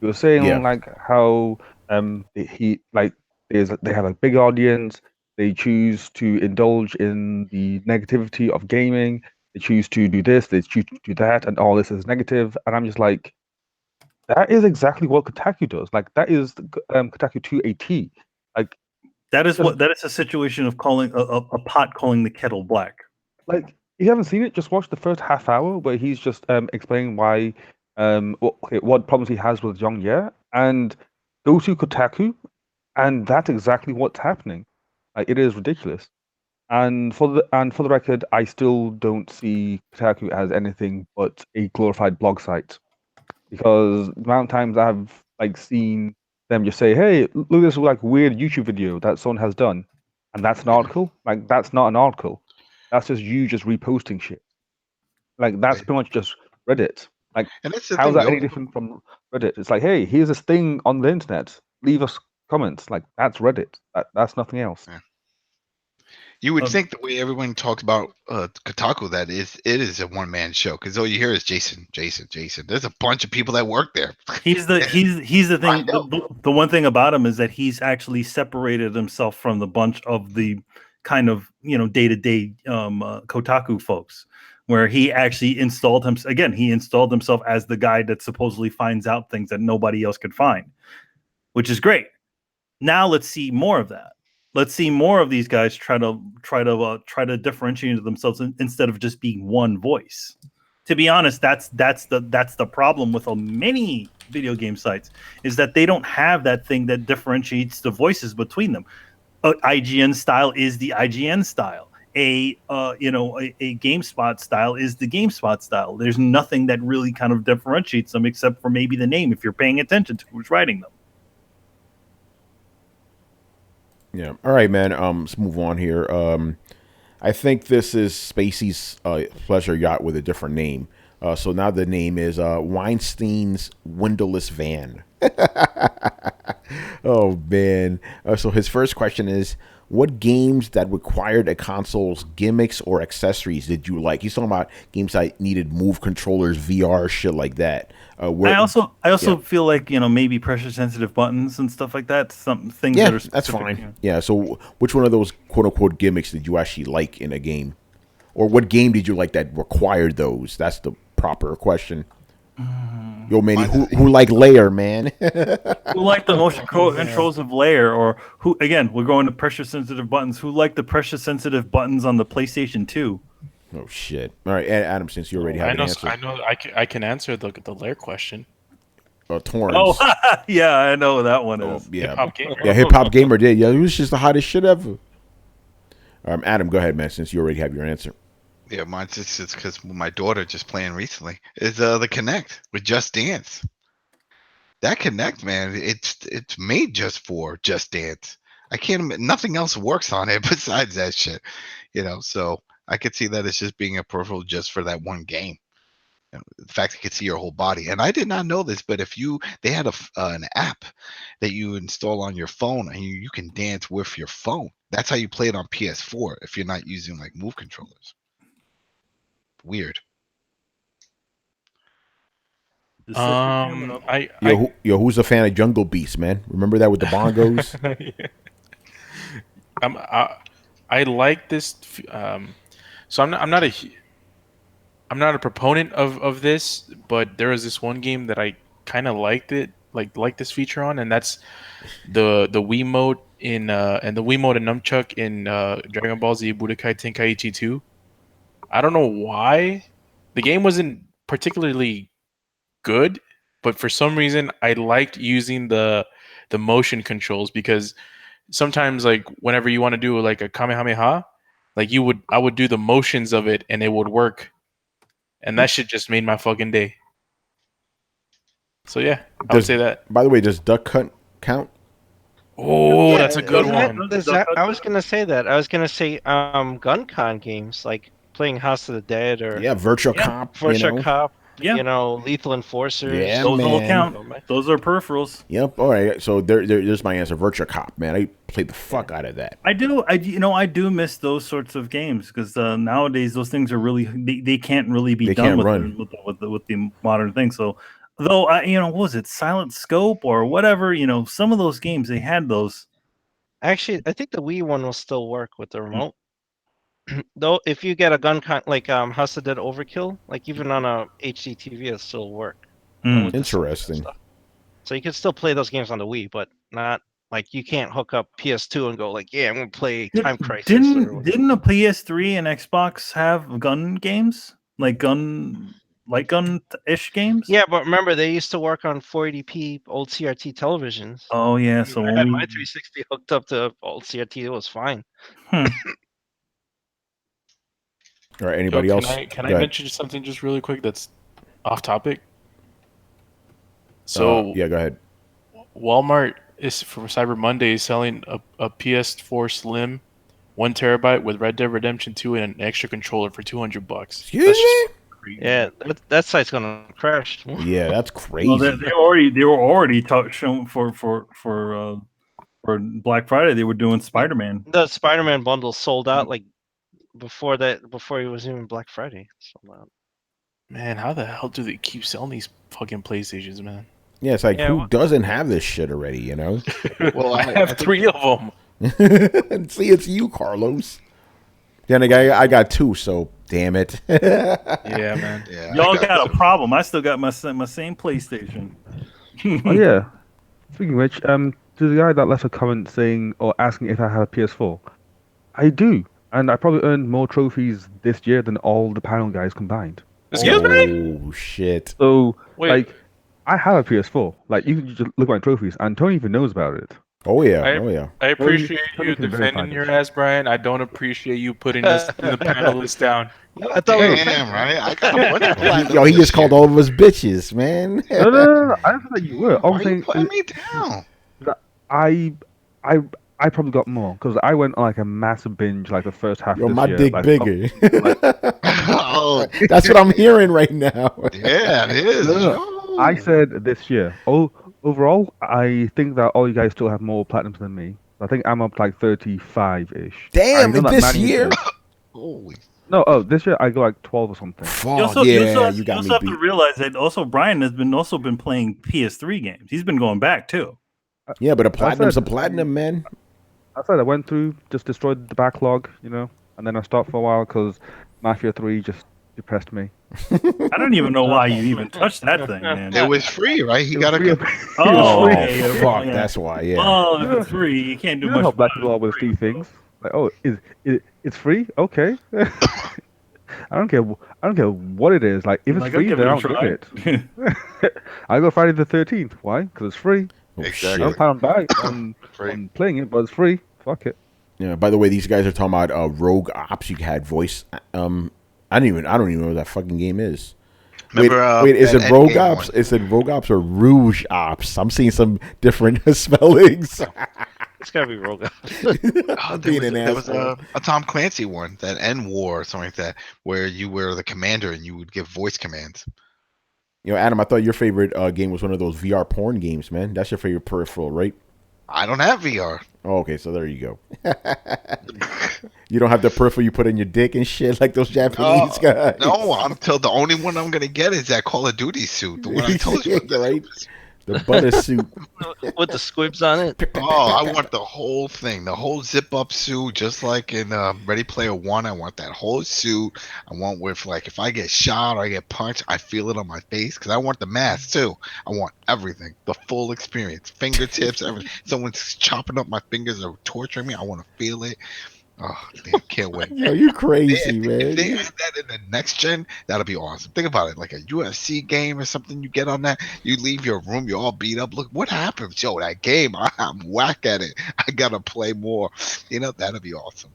Speaker 5: He was
Speaker 1: Yeah.
Speaker 5: saying like how he like they have a big audience. They choose to indulge in the negativity of gaming. They choose to do this. They choose to do that, and all this is negative. And I'm just like, that is exactly what Kotaku does. Like that is Kotaku to a T. Like
Speaker 2: That is
Speaker 5: just
Speaker 2: what that is a situation of calling a pot calling the kettle black.
Speaker 5: like if you haven't seen it, just watch the first half hour where he's just explaining why what problems he has with Zhong and go to Kotaku, and that's exactly what's happening. Like, it is ridiculous. And for the record, I still don't see Kotaku as anything but a glorified blog site because the amount of times I've like seen them just say, "Hey, look at this like weird YouTube video that someone has done," and that's an article. Like that's not an article. That's just you just reposting shit. Like that's
Speaker 6: Right.
Speaker 5: pretty much just Reddit. Like
Speaker 6: And that's the
Speaker 5: how's
Speaker 6: thing. We
Speaker 5: that any
Speaker 6: always,
Speaker 5: different from Reddit? It's like, hey, here's this thing on the internet. Leave us comments. Like that's Reddit. That's nothing else.
Speaker 6: yeah. You would
Speaker 2: Um,
Speaker 6: think the way everyone talks about Kotaku that it is a one man show because all you hear is Jason, Jason, Jason. There's a bunch of people that work there.
Speaker 2: he's the
Speaker 6: I
Speaker 2: thing.
Speaker 6: know.
Speaker 2: The one thing about him is that he's actually separated himself from the bunch of the kind of day to day Kotaku folks, where he actually installed him again. He installed himself as the guy that supposedly finds out things that nobody else could find, which is great. Now let's see more of that. Let's see more of these guys try to differentiate themselves instead of just being one voice. To be honest, that's the problem with many video game sites is that they don't have that thing that differentiates the voices between them. IGN style is the IGN style. A GameSpot style is the GameSpot style. There's nothing that really kind of differentiates them except for maybe the name if you're paying attention to who's writing them.
Speaker 1: Yeah. All right, man. Let's move on here. I think this is Spacey's pleasure yacht with a different name. So now the name is Weinstein's windowless van. Oh man. So his first question is, what games that required a console's gimmicks or accessories did you like? He's talking about games that needed move controllers, VR, shit like that.
Speaker 2: I also
Speaker 1: yeah.
Speaker 2: feel like maybe pressure sensitive buttons and stuff like that. Some things
Speaker 1: Yeah,
Speaker 2: that are
Speaker 1: that's
Speaker 2: specific.
Speaker 1: fine. Yeah. So which one of those quote unquote gimmicks did you actually like in a game? Or what game did you like that required those? That's the proper question. Yo, man, who like Layer, man?
Speaker 2: Who like the motion controls of Layer, or who again? We're going to pressure sensitive buttons. Who like the pressure sensitive buttons on the PlayStation 2?
Speaker 1: Oh shit! All right, Adam, since you already have an answer,
Speaker 4: I can answer the lair question.
Speaker 1: Torrens.
Speaker 2: Oh, yeah, I know what that one
Speaker 1: Oh,
Speaker 2: is.
Speaker 1: yeah,
Speaker 4: Hip Hop Gamer.
Speaker 1: yeah, Hip Hop Gamer did. Yeah, it was just the hottest shit ever. Adam, go ahead, man. Since you already have your answer.
Speaker 6: Yeah, mine's just because my daughter just playing recently is the Connect with Just Dance. That Connect, man, it's made just for Just Dance. I can't. Nothing else works on it besides that shit. So I could see that it's just being a peripheral just for that one game. The fact you could see your whole body, and I did not know this, but they had an app that you install on your phone, and you can dance with your phone. That's how you play it on PS4 if you're not using like move controllers. Weird.
Speaker 1: Who's a fan of Jungle Beast, man? Remember that with the bongos?
Speaker 4: I like this. So I'm not a proponent of this, but there was this one game that I kind of liked this feature on, and that's the Wiimote and the Wiimote and Nunchuck in Dragon Ball Z Budokai Tenkaichi 2. I don't know why the game wasn't particularly good, but for some reason I liked using the motion controls because sometimes like whenever you want to do like a Kamehameha, like I would do the motions of it and it would work. And that shit just made my fucking day. So yeah, I would say that.
Speaker 1: By the way, does Duck Hunt count?
Speaker 4: Oh,
Speaker 3: Yeah,
Speaker 4: that's a good
Speaker 3: doesn't
Speaker 4: one.
Speaker 3: I was gonna say that. I was gonna say gun con games like playing House of the Dead or
Speaker 1: Yeah, Virtual
Speaker 2: Yeah.
Speaker 1: Cop.
Speaker 3: Virtua Cop.
Speaker 2: Yeah.
Speaker 3: You know, Lethal Enforcers.
Speaker 1: Yeah,
Speaker 2: Those will
Speaker 1: man.
Speaker 2: count. Those are peripherals.
Speaker 1: Yep. All right. So there's my answer. Virtual Cop, man. I played the fuck out of that.
Speaker 2: I do miss those sorts of games because nowadays those things are really they can't really be
Speaker 1: They
Speaker 2: done
Speaker 1: can't
Speaker 2: with
Speaker 1: run.
Speaker 2: with the modern thing. So though what was it, Silent Scope or whatever? Some of those games they had those.
Speaker 3: Actually, I think the Wii one will still work with the remote. Though, if you get a gun con like House of Dead Overkill, like even on a HD TV, it'll still work.
Speaker 2: Mm.
Speaker 3: With the software and
Speaker 1: Interesting.
Speaker 3: stuff. So you can still play those games on the Wii, but not like you can't hook up PS2 and go like, yeah, I'm gonna play Time Crisis.
Speaker 2: Didn't a PS3 and Xbox have gun games like gun-ish games?
Speaker 3: Yeah, but remember they used to work on 480p old CRT televisions.
Speaker 2: Oh yeah. So
Speaker 3: I
Speaker 2: when
Speaker 3: had
Speaker 2: we
Speaker 3: my 360 hooked up to old CRT, it was fine.
Speaker 1: All right. Anybody else?
Speaker 4: Can I
Speaker 1: Go ahead.
Speaker 4: mention something just really quick that's off topic? So
Speaker 1: yeah, go ahead.
Speaker 4: Walmart is for Cyber Monday is selling a PS4 Slim, 1 terabyte with Red Dead Redemption 2 and an extra controller for $200.
Speaker 1: Excuse me?
Speaker 3: Yeah, that site's gonna crash.
Speaker 1: Yeah, that's crazy.
Speaker 2: Well, they were already shown for Black Friday. They were doing Spider-Man.
Speaker 3: The Spider-Man bundle sold out like before it was even Black Friday. Sold out.
Speaker 4: Man, how the hell do they keep selling these fucking PlayStations, man?
Speaker 1: Yeah, it's like,
Speaker 3: Yeah,
Speaker 1: who
Speaker 3: well-
Speaker 1: doesn't have this shit already,
Speaker 6: Well,
Speaker 4: I have 3 of them.
Speaker 1: See, it's you, Carlos. Then again, I got 2, so damn it.
Speaker 4: Yeah, man.
Speaker 6: Yeah,
Speaker 2: Y'all
Speaker 6: I
Speaker 2: got a problem. I still got my same PlayStation.
Speaker 5: Oh yeah. Speaking of which, to the guy that left a comment saying or asking if I have a PS4, I do, and I probably earned more trophies this year than all the panel guys combined.
Speaker 4: Excuse me?
Speaker 1: Oh, shit.
Speaker 5: So,
Speaker 4: Wait.
Speaker 5: like, I have a PS4. Like, you can just look at my trophies, and Tony even knows about it.
Speaker 1: Oh, yeah.
Speaker 4: I-
Speaker 1: Oh, yeah.
Speaker 4: I appreciate
Speaker 5: Tony
Speaker 4: you
Speaker 5: can verify
Speaker 4: defending your
Speaker 5: this.
Speaker 4: ass, Brian. I don't appreciate you putting this in the panel list down.
Speaker 3: I thought we were
Speaker 6: Damn, right? I got a bunch of platinum
Speaker 1: Yo, he
Speaker 6: this
Speaker 1: just called
Speaker 6: year.
Speaker 1: all of us bitches, man.
Speaker 5: No. I don't think that you were.
Speaker 6: Why
Speaker 5: I'm
Speaker 6: are you
Speaker 5: saying
Speaker 6: putting me down?
Speaker 5: I probably got more because I went on like a massive binge like the first half
Speaker 1: Yo,
Speaker 5: of this
Speaker 1: my
Speaker 5: year.
Speaker 1: dick
Speaker 5: like,
Speaker 1: bigger.
Speaker 6: Oh,
Speaker 1: That's what I'm hearing right now.
Speaker 6: yeah, it is.
Speaker 5: No, I said this year. Oh, overall, I think that all you guys still have more platinums than me. I think I'm up to like 35-ish.
Speaker 1: Damn,
Speaker 5: I know that
Speaker 1: this
Speaker 5: Manny is
Speaker 1: year?
Speaker 5: good.
Speaker 6: Holy.
Speaker 5: No, this year I go like 12 or something.
Speaker 1: Fuck, yeah, you got
Speaker 2: also
Speaker 1: me
Speaker 2: have to
Speaker 1: beat.
Speaker 2: realize that also Brian has been playing PS3 games. He's been going back too.
Speaker 1: Yeah, but a platinum's a
Speaker 5: said-
Speaker 1: platinum, man.
Speaker 5: I said I went through, just destroyed the backlog, and then I stopped for a while because Mafia 3 just depressed me.
Speaker 2: I don't even know why you even touched that thing, man.
Speaker 6: It was free, right? He got a
Speaker 5: Free-
Speaker 6: good.
Speaker 2: Oh,
Speaker 1: Okay,
Speaker 2: yeah,
Speaker 1: fuck,
Speaker 2: yeah.
Speaker 1: that's why, yeah.
Speaker 2: Oh, if it's free, you can't do
Speaker 5: You know
Speaker 2: much.
Speaker 5: how black
Speaker 2: about
Speaker 5: people are with free things. Like, oh, it's free? Okay. I don't care what it is. Like, if it's
Speaker 2: Like,
Speaker 5: free,
Speaker 2: I'll
Speaker 5: then I'll
Speaker 2: give
Speaker 5: give
Speaker 2: it a
Speaker 5: it. I go Friday the 13th. Why? Because it's free.
Speaker 1: Oh,
Speaker 6: Exactly.
Speaker 5: I
Speaker 1: shit.
Speaker 5: don't plan on buying
Speaker 6: Free.
Speaker 5: on playing it, but it's free. Fuck it.
Speaker 1: Yeah. By the way, these guys are talking about Rogue Ops. You had voice. I don't even know what that fucking game is.
Speaker 6: Remember,
Speaker 1: wait, is
Speaker 6: that
Speaker 1: it Rogue
Speaker 6: Endgame
Speaker 1: Ops?
Speaker 6: one?
Speaker 1: Is it Rogue Ops or Rouge Ops? I'm seeing some different spellings.
Speaker 3: It's gotta be Rogue.
Speaker 1: I'm being an
Speaker 6: There was
Speaker 1: asshole.
Speaker 6: a Tom Clancy one, that End War or something like that, where you were the commander and you would give voice commands.
Speaker 1: You know, Adam, I thought your favorite game was one of those VR porn games, man. That's your favorite peripheral, right?
Speaker 6: I don't have VR.
Speaker 1: Oh, okay, so there you go. You don't have the peripheral you put in your dick and shit like those Japanese guys.
Speaker 6: No, the only one I'm gonna get is that Call of Duty suit. The one I told you about.
Speaker 1: Right? The butter suit.
Speaker 3: With the squibs on it.
Speaker 6: Oh, I want the whole thing, the whole zip up suit, just like in Ready Player One. I want that whole suit. I want with like if I get shot or I get punched, I feel it on my face because I want the mask too. I want everything, the full experience, fingertips, everything. Someone's chopping up my fingers or torturing me. I want to feel it. Oh, damn, can't wait.
Speaker 1: Yo, you crazy,
Speaker 6: If
Speaker 1: man.
Speaker 6: they had that in the next gen, that'll be awesome. Think about it, like a UFC game or something. You get on that, you leave your room, you're all beat up. Look what happens, yo. That game, I'm whack at it. I gotta play more. That'll be awesome.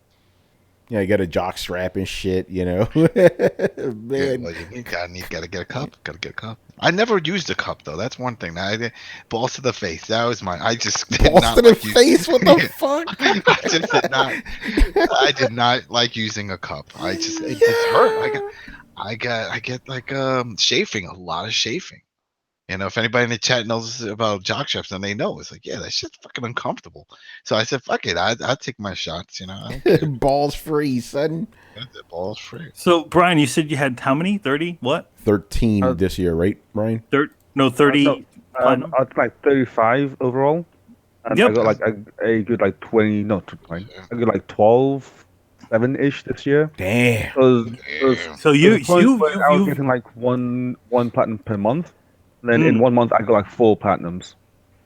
Speaker 1: Yeah, you got a jock strap and shit, you know.
Speaker 6: Yeah,
Speaker 1: Man.
Speaker 6: well, you gotta get a cup. Gotta get a cup. I never used a cup though. That's one thing. Balls to the face. That was mine. I just did
Speaker 1: Balls
Speaker 6: not
Speaker 1: to the
Speaker 6: like
Speaker 1: face? What the fuck?
Speaker 6: I just did not. I did not like using a cup. It just hurt. I get like chafing, a lot of chafing. You know, if anybody in the chat knows about jock straps, then they know. It's like, yeah, that shit's fucking uncomfortable. So I said, fuck it. I'd take my shots. You know, I don't care.
Speaker 1: Balls free, son.
Speaker 6: The balls free.
Speaker 2: So Brian, you said you had how many? 30? What?
Speaker 1: 13 this year, right, Brian?
Speaker 2: 30. Platinum?
Speaker 5: I'd like 35 overall. And
Speaker 2: Yep.
Speaker 5: I got like a good like 20, not 20. I got like 12, 7-ish this year.
Speaker 1: Damn.
Speaker 2: So
Speaker 5: I was getting like one platinum per month. And then in 1 month, I got like 4 platinums.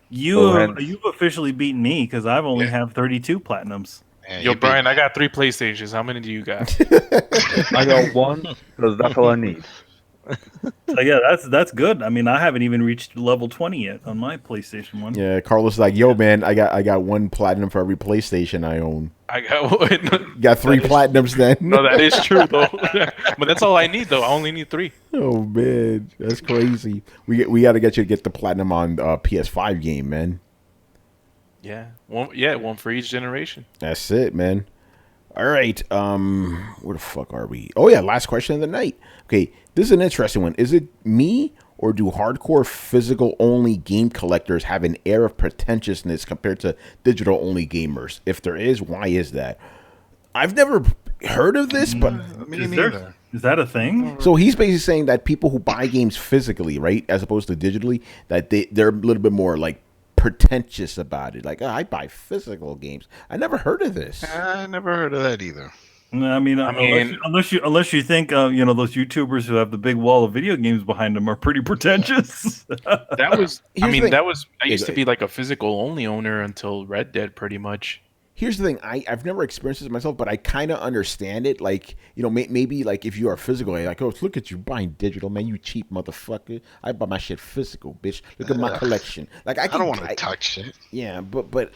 Speaker 2: You've officially beaten me because I've only have 32 platinums.
Speaker 6: Yeah,
Speaker 4: Yo, Brian, I got 3 PlayStations. How many do you got?
Speaker 5: I got 1 because that's all I need.
Speaker 2: So yeah, that's good. I mean, I haven't even reached level 20 yet on my PlayStation 1.
Speaker 1: Yeah, Carlos is like, yo, man, I got 1 platinum for every PlayStation I own.
Speaker 4: I got one.
Speaker 1: You got 3 platinums then?
Speaker 4: No, that is true though. But that's all I need though. I only need 3.
Speaker 1: Oh man, that's crazy. We got to get you to get the platinum on PS5 game, man.
Speaker 4: Yeah, one for each generation.
Speaker 1: That's it, man. All right, where the fuck are we? Oh yeah, last question of the night. Okay, this is an interesting one. Is it me or do hardcore physical only game collectors have an air of pretentiousness compared to digital only gamers? If there is, why is that? I've never heard of this, but
Speaker 2: Is that a thing?
Speaker 1: so he's basically saying that people who buy games physically, right, as opposed to digitally, that they're a little bit more like pretentious about it. Like, I buy physical games. I never heard of this.
Speaker 6: I never heard of that either.
Speaker 2: I mean, unless you think those YouTubers who have the big wall of video games behind them are pretty pretentious.
Speaker 4: That was, I
Speaker 1: Here's the thing.
Speaker 4: I used to be like a physical only owner until Red Dead, pretty much.
Speaker 1: Here's the thing. I've never experienced this myself, but I kind of understand it. Like, maybe like if you are physical, like, oh, look at you buying digital, man, you cheap motherfucker. I buy my shit physical, bitch. Look at my collection. Like, I
Speaker 6: don't want to touch shit.
Speaker 1: Yeah, but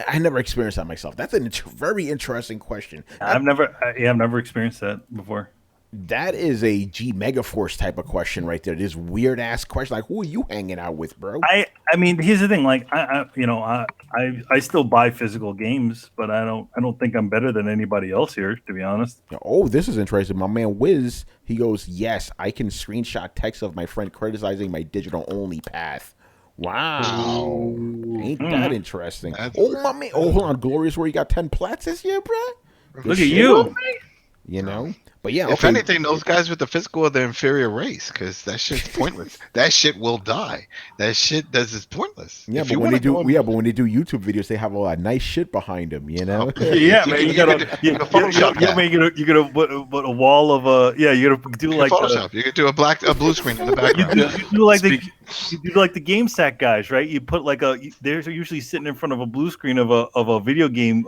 Speaker 1: I never experienced that myself. That's a very interesting question.
Speaker 2: I've never experienced that before.
Speaker 1: That is a G Megaforce type of question right there. This weird ass question, like, who are you hanging out with, bro?
Speaker 2: I mean, here's the thing. Like, I still buy physical games, but I don't think I'm better than anybody else here, to be honest.
Speaker 1: Oh, this is interesting. My man Wiz, he goes, yes, I can screenshot text of my friend criticizing my digital only path. Wow. Ain't that interesting? My man. Oh, hold on. Glorious, where you got 10 plats this year, bro?
Speaker 2: Look at you.
Speaker 1: You know? But yeah,
Speaker 6: if anything, those guys with the physical are the inferior race because that shit's pointless. That shit will die. That shit is pointless.
Speaker 1: Yeah, but when they do YouTube videos, they have a lot of nice shit behind them. You know?
Speaker 2: Yeah, man. You're gonna put a wall of you're gonna do like
Speaker 6: Photoshop. You could do a blue screen in the background.
Speaker 2: You do like the game sack guys, right? You put like they're usually sitting in front of a blue screen of a video game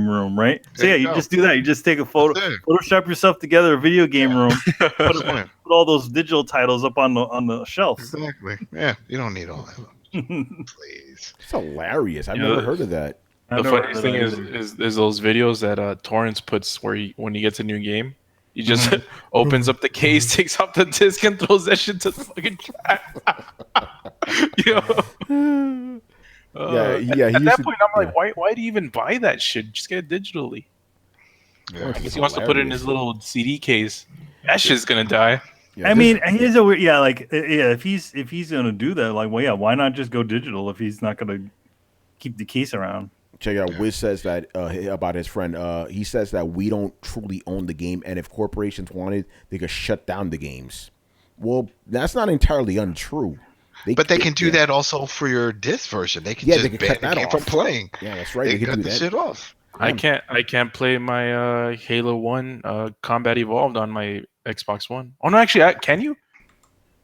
Speaker 2: room, right? So yeah, you just do that. You just take a photo, Photoshop yourself together a video game room, put all those digital titles up on the shelves.
Speaker 6: Exactly. Yeah, you don't need all that. Please.
Speaker 1: It's hilarious. I've never heard of that.
Speaker 4: The funniest thing is those videos that Torrance puts where when he gets a new game, he just opens up the case, takes out the disc, and throws that shit to the fucking trash. At that point, I'm like, why do you even buy that shit? Just get it digitally.
Speaker 6: Yeah,
Speaker 4: I guess he wants to put it in his little CD case. That shit's gonna die.
Speaker 2: I mean, here's a weird, if he's gonna do that, like, well, yeah, why not just go digital if he's not gonna keep the case around?
Speaker 1: Check out. Wiz says that about his friend. He says that we don't truly own the game, and if corporations wanted, they could shut down the games. Well, that's not entirely untrue.
Speaker 6: They can do that also for your disc version. They can just ban the game from playing.
Speaker 1: Yeah, that's right.
Speaker 6: They can cut the shit off.
Speaker 4: I can't play my Halo 1 Combat Evolved on my Xbox One. Oh no, actually, can you?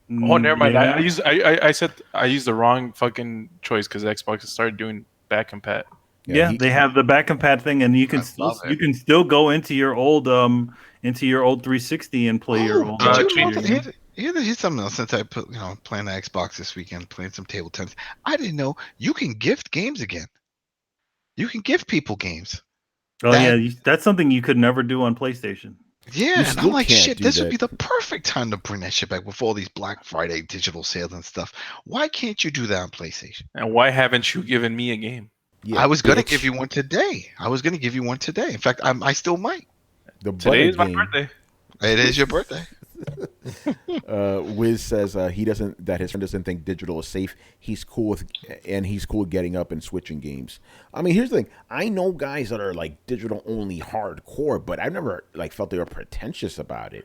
Speaker 4: Oh, never mind.
Speaker 2: Yeah.
Speaker 4: I used the wrong fucking choice because Xbox started doing back compat.
Speaker 2: Yeah, they have the back compat thing, and you can still go into your old 360 and play your old.
Speaker 6: Here's something else. Since I playing the Xbox this weekend, playing some table tennis, I didn't know you can gift games again. You can give people games.
Speaker 2: Oh yeah, that's something you could never do on PlayStation.
Speaker 6: Yeah, and I'm
Speaker 1: still
Speaker 6: like,
Speaker 1: can't
Speaker 6: shit,
Speaker 1: do
Speaker 6: this
Speaker 1: that.
Speaker 6: would be the perfect time to bring that shit back with all these Black Friday digital sales and stuff. Why can't you do that on PlayStation?
Speaker 4: And why haven't you given me a game?
Speaker 1: Yeah,
Speaker 6: I was gonna
Speaker 1: bitch.
Speaker 6: give you one today. In fact, I still might.
Speaker 1: The
Speaker 4: Today
Speaker 1: butter
Speaker 4: is my
Speaker 1: game.
Speaker 4: birthday.
Speaker 6: It is your birthday.
Speaker 1: Wiz says that his friend doesn't think digital is safe. He's cool getting up and switching games. I mean, here's the thing. I know guys that are like digital only hardcore, but I've never like felt they were pretentious about it.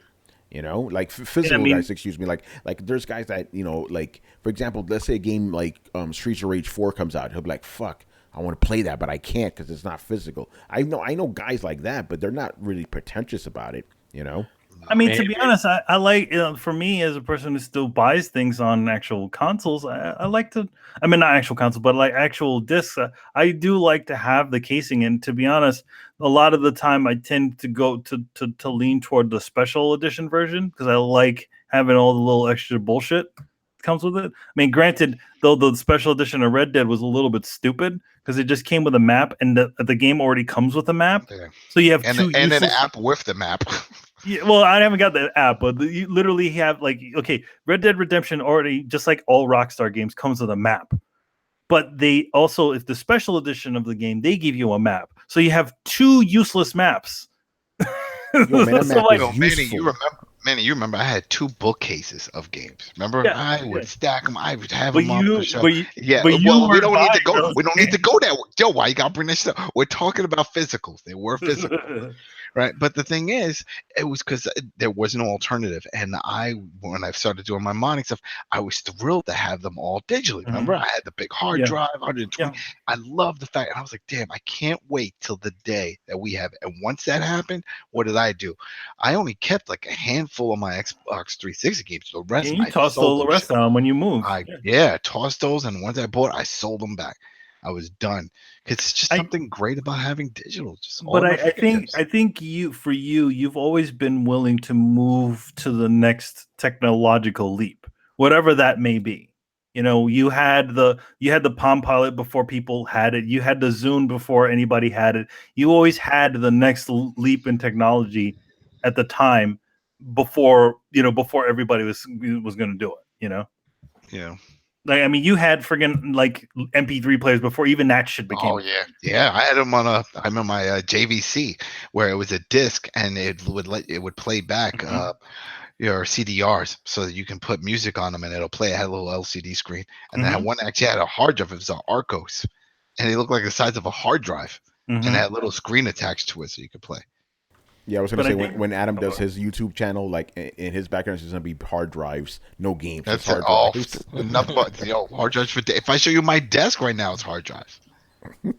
Speaker 1: You know, like physical guys. Excuse me. Like there's guys that like for example, let's say a game like Streets of Rage 4 comes out. He'll be like, "Fuck, I want to play that, but I can't because it's not physical." I know guys like that, but they're not really pretentious about it. You know.
Speaker 2: I mean, to be honest, I like, for me as a person who still buys things on actual consoles, I like to, I mean, not actual console, but like actual discs. I do like to have the casing. And to be honest, a lot of the time I tend to go to lean toward the special edition version because I like having all the little extra bullshit that comes with it. I mean, granted, though the special edition of Red Dead was a little bit stupid because it just came with a map and the game already comes with a map.
Speaker 6: Yeah.
Speaker 2: So you have
Speaker 6: and an app with the map.
Speaker 2: Yeah, well, I haven't got the app, but you literally have okay, Red Dead Redemption already, just like all Rockstar games, comes with a map. But they also, if the special edition of the game, they give you a map, so you have 2 useless maps.
Speaker 1: Yo, man, that map is useful.
Speaker 6: Manny, you remember I had 2 bookcases of games. Remember,
Speaker 2: Yeah,
Speaker 6: I would stack them. I would have
Speaker 2: But
Speaker 6: them up.
Speaker 2: you,
Speaker 6: For sure.
Speaker 2: but you,
Speaker 6: Yeah,
Speaker 2: but you
Speaker 6: well, we don't need
Speaker 2: weren't
Speaker 6: to go.
Speaker 2: buying
Speaker 6: We don't need to go there. Yo, why you gotta bring this up? We're talking about physicals. They were physical, right? But the thing is, it was because there was no alternative. And when I started doing my modding stuff, I was thrilled to have them all digitally. Remember, I had the big hard drive, 120.
Speaker 2: Yeah.
Speaker 6: I love the fact, and I was like, damn, I can't wait till the day that we have it. And once that happened, what did I do? I only kept like a handful of my Xbox 360 games. The rest,
Speaker 2: And you tossed all the rest on when you moved.
Speaker 6: I tossed those, and once I bought, I sold them back. I was done because it's just something great about having digital.
Speaker 2: But I think you've always been willing to move to the next technological leap, whatever that may be. You know, you had the Palm Pilot before people had it. You had the Zune before anybody had it. You always had the next leap in technology at the time before everybody was going to do it. You know.
Speaker 6: Yeah.
Speaker 2: Like, I mean, you had friggin' like MP3 players before even that shit became.
Speaker 6: Oh yeah. I had them on my JVC where it was a disc and it would play back your CDRs so that you can put music on them and it'll play. It had a little LCD screen, and then one actually had a hard drive. It was an Arcos, and it looked like the size of a hard drive, and it had a little screen attached to it so you could play.
Speaker 1: Yeah, I was going to say when Adam does his YouTube channel, like in his background, it's going to be hard drives, no games.
Speaker 6: That's
Speaker 1: hard
Speaker 6: drives. Nothing but hard drives for. If I show you my desk right now, it's hard drives.
Speaker 1: By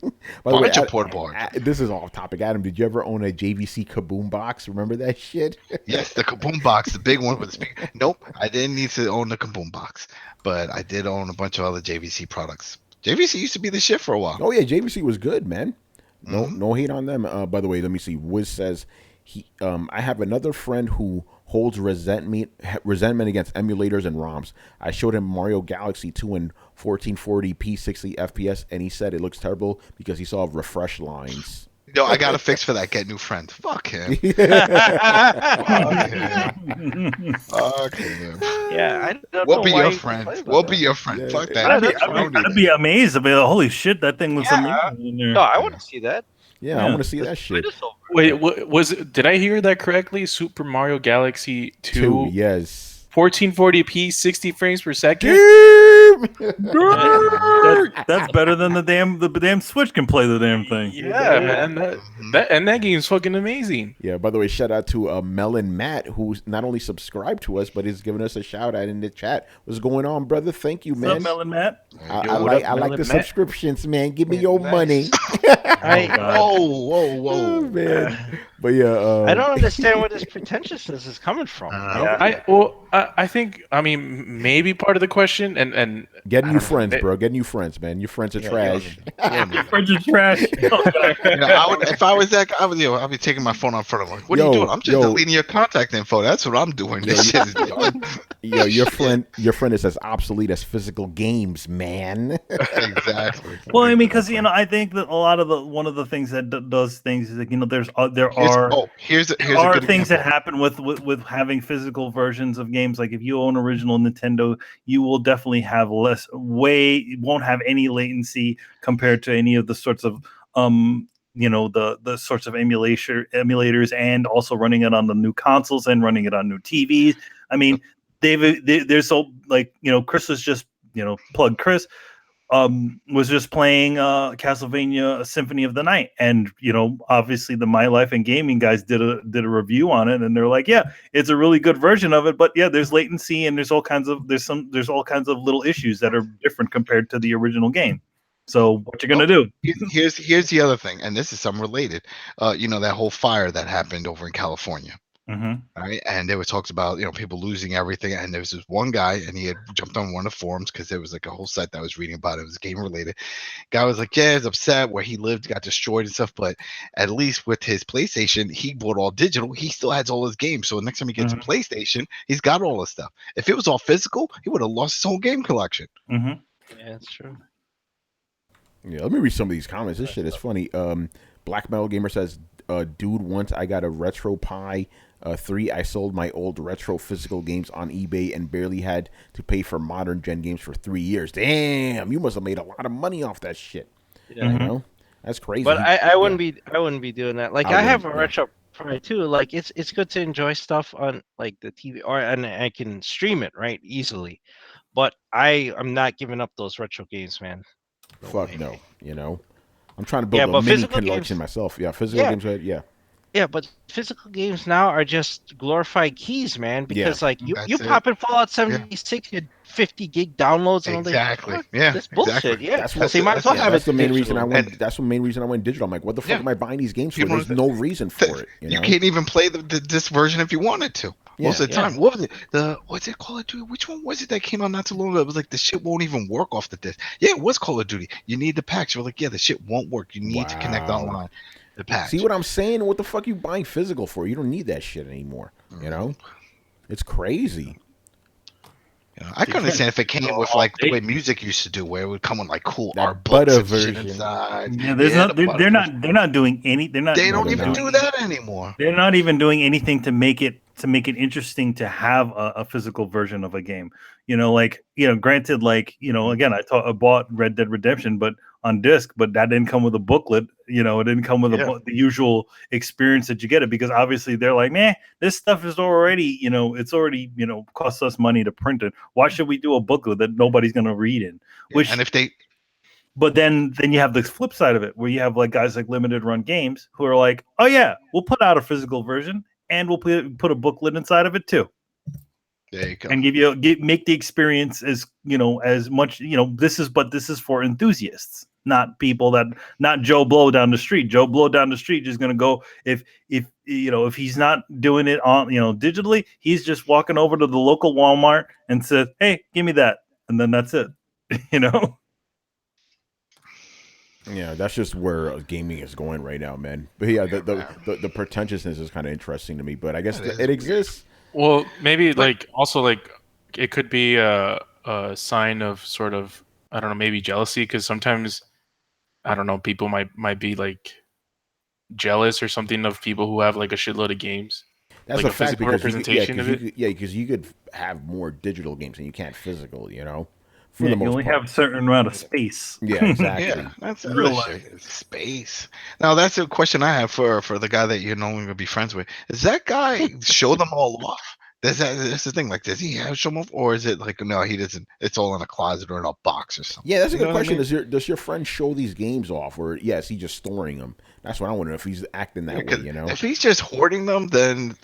Speaker 1: the way,
Speaker 6: portable hard drive.
Speaker 1: This is off topic. Adam, did you ever own a JVC Kaboom box? Remember that shit?
Speaker 6: Yes, the Kaboom box, the big one with the speaker. Nope, I didn't need to own the Kaboom box, but I did own a bunch of other JVC products. JVC used to be the shit for a while.
Speaker 1: Oh yeah, JVC was good, man. No hate on them. By the way, let me see. Wiz says I have another friend who holds resentment against emulators and ROMs. I showed him Mario Galaxy 2 in 1440p 60 FPS, and he said it looks terrible because he saw refresh lines.
Speaker 6: No, I got a fix for that. Get new friend. Fuck him. Fuck him.
Speaker 3: Yeah, I don't
Speaker 6: we'll
Speaker 3: know
Speaker 6: be
Speaker 3: why
Speaker 6: your friend. We'll be your friend. Fuck that.
Speaker 2: I'd be amazed. I'd be like, holy shit, that thing looks amazing in there.
Speaker 3: No, I want to see that.
Speaker 1: Yeah, I want to see that shit.
Speaker 4: Wait, did I hear that correctly? Super Mario Galaxy 2?
Speaker 1: Yes.
Speaker 4: 1440p, 60 frames per second.
Speaker 2: That's better than the damn Switch can play the damn thing.
Speaker 4: Yeah, man, that game's fucking amazing.
Speaker 1: Yeah. By the way, shout out to Melon Matt, who's not only subscribed to us but is giving us a shout out in the chat. What's going on, brother? Thank you, man.
Speaker 2: What's up, Melon Matt?
Speaker 1: I like the subscriptions, man. Give me your money.
Speaker 6: Whoa,
Speaker 1: man. But yeah,
Speaker 3: I don't understand where this pretentiousness is coming from.
Speaker 4: I think, I mean, maybe part of the question, and
Speaker 1: Get
Speaker 4: I
Speaker 1: new
Speaker 4: don't know.
Speaker 1: friends, bro. Get new friends, man. Your friends are
Speaker 6: Yeah,
Speaker 1: trash.
Speaker 2: Your friends are trash.
Speaker 6: I would, if I was that guy, I'd be taking my phone out front of him. Like, what are you doing? I'm just deleting your contact info. That's what I'm doing. This shit is done.
Speaker 1: Your friend is as obsolete as physical games, man.
Speaker 6: Exactly.
Speaker 2: Well, I mean, because I think that a lot of one of the things that does things is like,
Speaker 6: Here's a good
Speaker 2: things that
Speaker 6: example.
Speaker 2: happen with having physical versions of games. Like if you own original Nintendo, you will definitely have won't have any latency compared to any of the sorts of the sorts of emulators, and also running it on the new consoles and running it on new TVs. I mean, there's so Chris was just plug Chris was just playing Castlevania Symphony of the Night, and obviously the My Life and Gaming guys did a review on it, and they're like, yeah, it's a really good version of it, but yeah, there's latency and there's all kinds of little issues that are different compared to the original game. So what you're gonna do?
Speaker 6: Here's the other thing, and this is something related. That whole fire that happened over in California.
Speaker 2: Mm-hmm.
Speaker 6: Right, and there was talks about people losing everything, and there was this one guy, and he had jumped on one of the forums because there was like a whole site that I was reading about it. It was game related. Guy was like, yeah, he's upset where he lived got destroyed and stuff, but at least with his PlayStation, he bought all digital. He still has all his games, so next time he gets a PlayStation, he's got all his stuff. If it was all physical, he would have lost his whole game collection.
Speaker 2: Mm-hmm.
Speaker 3: Yeah, that's true.
Speaker 1: Yeah, let me read some of these comments. This shit is funny. Black Metal Gamer says, dude, once I got a Retro Pi 3, I sold my old retro physical games on eBay and barely had to pay for modern gen games for 3 years. Damn, you must have made a lot of money off that shit.
Speaker 3: Yeah.
Speaker 1: That's crazy.
Speaker 3: But I wouldn't be doing that. Like I have a retro Pi too. Like it's good to enjoy stuff on like the TV, and I can stream it right easily. But I'm not giving up those retro games, man.
Speaker 1: Fuck no. I'm trying to build a mini collection myself. Yeah, physical games. Yeah.
Speaker 3: Yeah, but physical games now are just glorified keys, man. Because like you pop in Fallout 76, you had 50 gig downloads, and
Speaker 6: exactly.
Speaker 3: I'm like, that's bullshit.
Speaker 6: Exactly.
Speaker 3: Yeah,
Speaker 1: that's the main reason I went. That's the main reason I went digital. I'm like, what the fuck am I buying these games for? There's no reason for it.
Speaker 6: You can't even play this version if you wanted to. Most of the time, what was it? What's it, Call of Duty? Which one was it that came out not too long ago? It was like the shit won't even work off the disc. Yeah, it was Call of Duty. You need the packs. You're like, yeah, the shit won't work. You need to connect online. The patch.
Speaker 1: See what I'm saying? What the fuck you buying physical for? You don't need that shit anymore. It's crazy.
Speaker 6: I can understand if it came with like the way music used to do, where it would come with like cool
Speaker 1: that
Speaker 6: art books and
Speaker 1: version.
Speaker 6: shit inside.
Speaker 2: Yeah, they're not doing any.
Speaker 6: They don't even do that anymore.
Speaker 2: They're not even doing anything to make it interesting to have a physical version of a game. Granted, again, I bought Red Dead Redemption, but on disc, but that didn't come with a booklet. It didn't come with the usual experience that you get it, because obviously they're like, man, this stuff is already, it's already, costs us money to print it. Why should we do a booklet that nobody's going to read in? But then you have the flip side of it, where you have like guys like Limited Run Games who are like, oh yeah, we'll put out a physical version and we'll put a booklet inside of it too.
Speaker 6: There you go.
Speaker 2: And make the experience as much, this is for enthusiasts, not people not Joe Blow down the street. Joe Blow down the street is going to go, if he's not doing it on, digitally, he's just walking over to the local Walmart and says, hey, give me that. And then that's it,
Speaker 1: Yeah, that's just where gaming is going right now, man. But yeah, the pretentiousness is kind of interesting to me, but I guess it exists.
Speaker 4: Well, maybe also it could be a sign of sort of, I don't know, maybe jealousy, because sometimes, I don't know, people might be like jealous or something of people who have like a shitload of games.
Speaker 1: That's
Speaker 4: like
Speaker 1: a fact, because
Speaker 4: representation of it.
Speaker 1: Because you could have more digital games and you can't physical, For
Speaker 2: you
Speaker 1: the most
Speaker 2: only
Speaker 1: part.
Speaker 2: have a certain amount of space.
Speaker 1: Yeah, exactly.
Speaker 6: Yeah, that's real space. Now that's a question I have for the guy that you're no longer gonna be friends with. Does that guy show them all off? That's the thing. Like, does he have show them off, or is it like, no, he doesn't? It's all in a closet or in a box or something.
Speaker 1: Yeah, that's a good question. I mean? Does your friend show these games off, or is he just storing them? That's what I wonder, if he's acting that way.
Speaker 6: If he's just hoarding them, then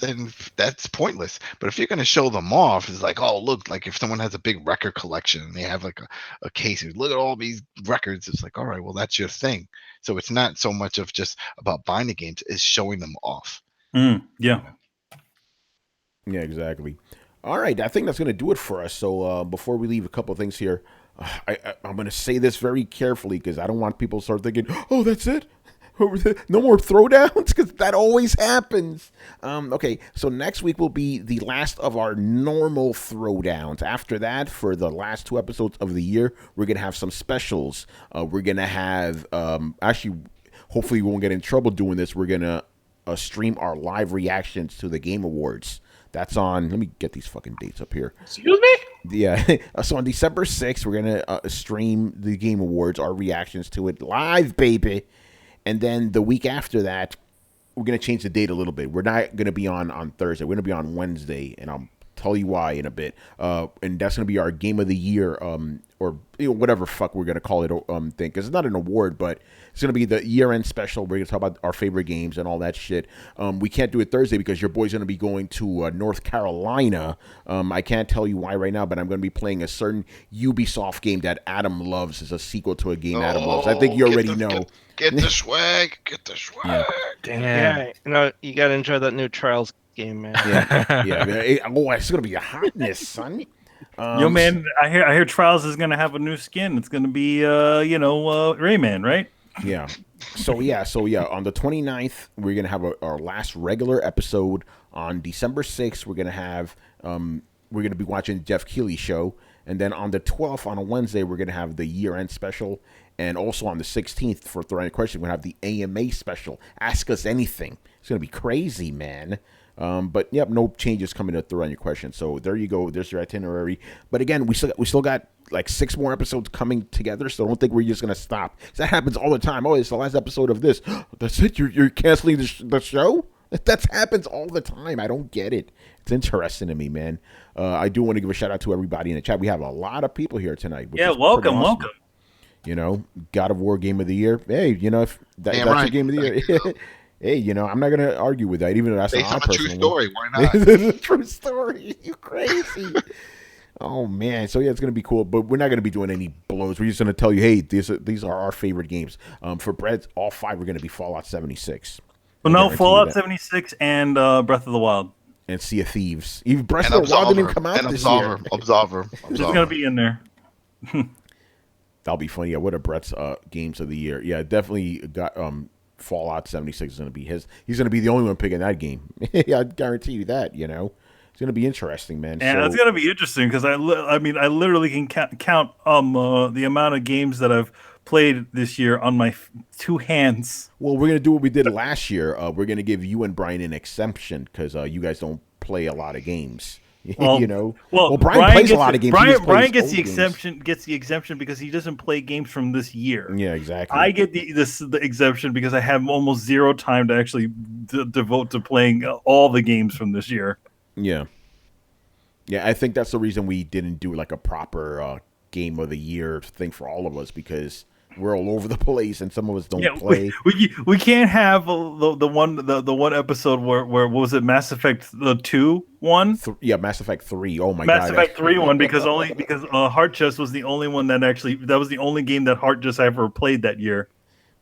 Speaker 6: that's pointless. But if you're gonna show them off, it's like, oh, look, like if someone has a big record collection and they have like a case, look at all these records. It's like, all right, well, that's your thing. So it's not so much of just about buying the games; it's showing them off.
Speaker 2: Yeah.
Speaker 1: Yeah, exactly. All right, I think that's going to do it for us. So before we leave, a couple of things here. I'm going to say this very carefully because I don't want people to start thinking, oh, that's it? No more throwdowns, because that always happens. Okay, so next week will be the last of our normal throwdowns. After that, for the last 2 episodes of the year, we're going to have some specials. We're going to have, actually, hopefully we won't get in trouble doing this. We're going to stream our live reactions to the Game Awards. That's on, let me get these fucking dates up here.
Speaker 4: Excuse me?
Speaker 1: Yeah, so on December 6th, we're going to stream the Game Awards, our reactions to it live, baby. And then the week after that, we're going to change the date a little bit. We're not going to be on Thursday. We're going to be on Wednesday, and I'll tell you why in a bit. And that's going to be our Game of the Year, or whatever fuck we're going to call it thing. Because it's not an award, but it's going to be the year-end special. We're going to talk about our favorite games and all that shit. We can't do it Thursday because your boy's going to be going to North Carolina. I can't tell you why right now, but I'm going to be playing a certain Ubisoft game that Adam loves. It's a sequel to a game Adam loves. I think you already know.
Speaker 6: Get the swag. Get the swag.
Speaker 1: Yeah.
Speaker 3: Yeah, you gotta enjoy that new Trials game, man.
Speaker 1: Yeah. Oh, it's going to be a hotness, son.
Speaker 2: Yo, man, I hear Trials is gonna have a new skin. It's gonna be, Rayman, right?
Speaker 1: Yeah. So on the 29th, we're gonna have our last regular episode. On December 6th, we're gonna be watching Jeff Keighley's show, and then on the 12th, on a Wednesday, we're gonna have the year-end special, and also on the 16th for Throwdown Your Questions, we're gonna have the AMA special. Ask us anything. It's gonna be crazy, man. But yep, no changes coming to Throwdown Your Questions. So there you go. There's your itinerary. But again, we still got like 6 more episodes coming together. So don't think we're just gonna stop. That happens all the time. Oh, it's the last episode of this. That's it. You're canceling the show. That happens all the time. I don't get it. It's interesting to me, man. I do want to give a shout out to everybody in the chat. We have a lot of people here tonight.
Speaker 2: Yeah, welcome.
Speaker 1: God of War Game of the Year. Hey, if that's your Game of the Year. Hey, I'm not going to argue with that, even though that's
Speaker 6: based
Speaker 1: not
Speaker 6: on a true story. Why not?
Speaker 1: It's a true story. You crazy. Oh, man. So, yeah, it's going to be cool, but we're not going to be doing any blows. We're just going to tell you, hey, these are our favorite games. For Brett, all 5 are going to be Fallout 76.
Speaker 2: Well, no, Fallout 76 and Breath of the Wild.
Speaker 1: And Sea of Thieves. Even Breath of the Wild didn't even come out this year.
Speaker 6: Absolver.
Speaker 2: It's going to be in there.
Speaker 1: That'll be funny. Yeah, what are Brett's games of the year? Yeah, definitely got Fallout 76 is going to be his. He's going to be the only one picking that game. I guarantee you that, It's going to be interesting, man.
Speaker 2: And it's going to be interesting because I literally can count the amount of games that I've played this year on my 2 hands.
Speaker 1: Well, we're going to do what we did last year. We're going to give you and Brian an exemption because you guys don't play a lot of games.
Speaker 2: Well,
Speaker 1: Brian plays a lot of games.
Speaker 2: Brian gets the exemption. Gets the exemption because he doesn't play games from this year.
Speaker 1: Yeah, exactly.
Speaker 2: I get the exemption because I have almost 0 time to actually devote to playing all the games from this year.
Speaker 1: Yeah, I think that's the reason we didn't do like a proper Game of the Year thing for all of us because we're all over the place and some of us don't play.
Speaker 2: We can't have the one episode where what was it, Mass Effect 2 one?
Speaker 1: Mass Effect 3. Oh my god.
Speaker 2: Mass Effect 3 one because Heart Chest was the only one that was the only game that Heart Chest ever played that year.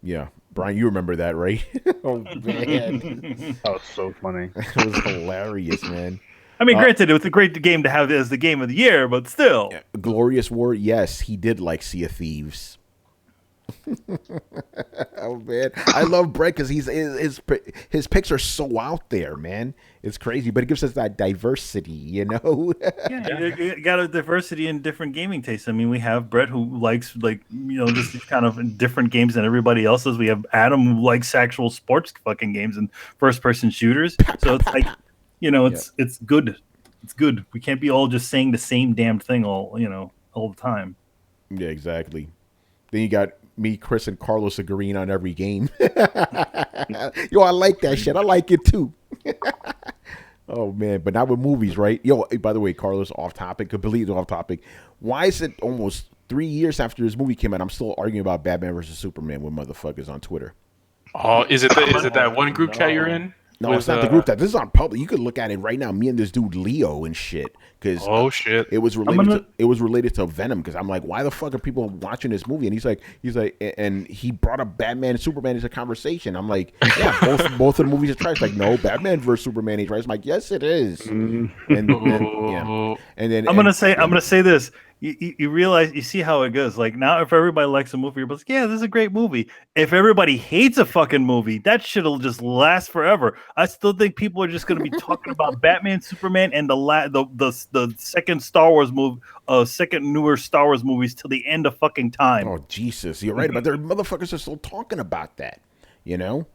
Speaker 1: Yeah. Brian, you remember that, right? Oh man.
Speaker 5: That was so funny.
Speaker 1: It was hilarious, man.
Speaker 2: I mean, granted, it was a great game to have as the game of the year, but still.
Speaker 1: Yeah. Glorious War, yes, he did like Sea of Thieves. Oh man, I love Brett because his picks are so out there, man. It's crazy, but it gives us that diversity,
Speaker 2: Yeah, you got a diversity in different gaming tastes. I mean, we have Brett who likes just kind of different games than everybody else does. We have Adam who likes actual sports fucking games and first person shooters. So it's like, it's good. It's good. We can't be all just saying the same damn thing all the time.
Speaker 1: Yeah, exactly. Then you got me, Chris, and Carlos agreeing on every game. Yo, I like that shit. I like it too. Oh man, but not with movies, right? Yo, by the way, Carlos, off topic, completely off topic. Why is it almost 3 years after this movie came out, I'm still arguing about Batman versus Superman with motherfuckers on Twitter?
Speaker 4: Oh, is it that one group chat you're in?
Speaker 1: No, it's not the group chat. This is on public. You could look at it right now. Me and this dude Leo and shit. Because
Speaker 4: shit,
Speaker 1: it was related to Venom. Because I'm like, why the fuck are people watching this movie? And he's like, and he brought up Batman and Superman as a conversation. I'm like, yeah, both of the movies are trash. Like, no, Batman versus Superman is trash. I'm like, yes, it is. And then
Speaker 2: I'm gonna say this. you realize, you see how it goes. Like now, if everybody likes a movie, you're like, yeah, this is a great movie. If everybody hates a fucking movie, that shit'll just last forever. I still think people are just going to be talking about Batman, Superman, and the second Star Wars movie, second newer Star Wars movies till the end of fucking time.
Speaker 1: Oh Jesus, you're right. But there motherfuckers are still talking about that. You know.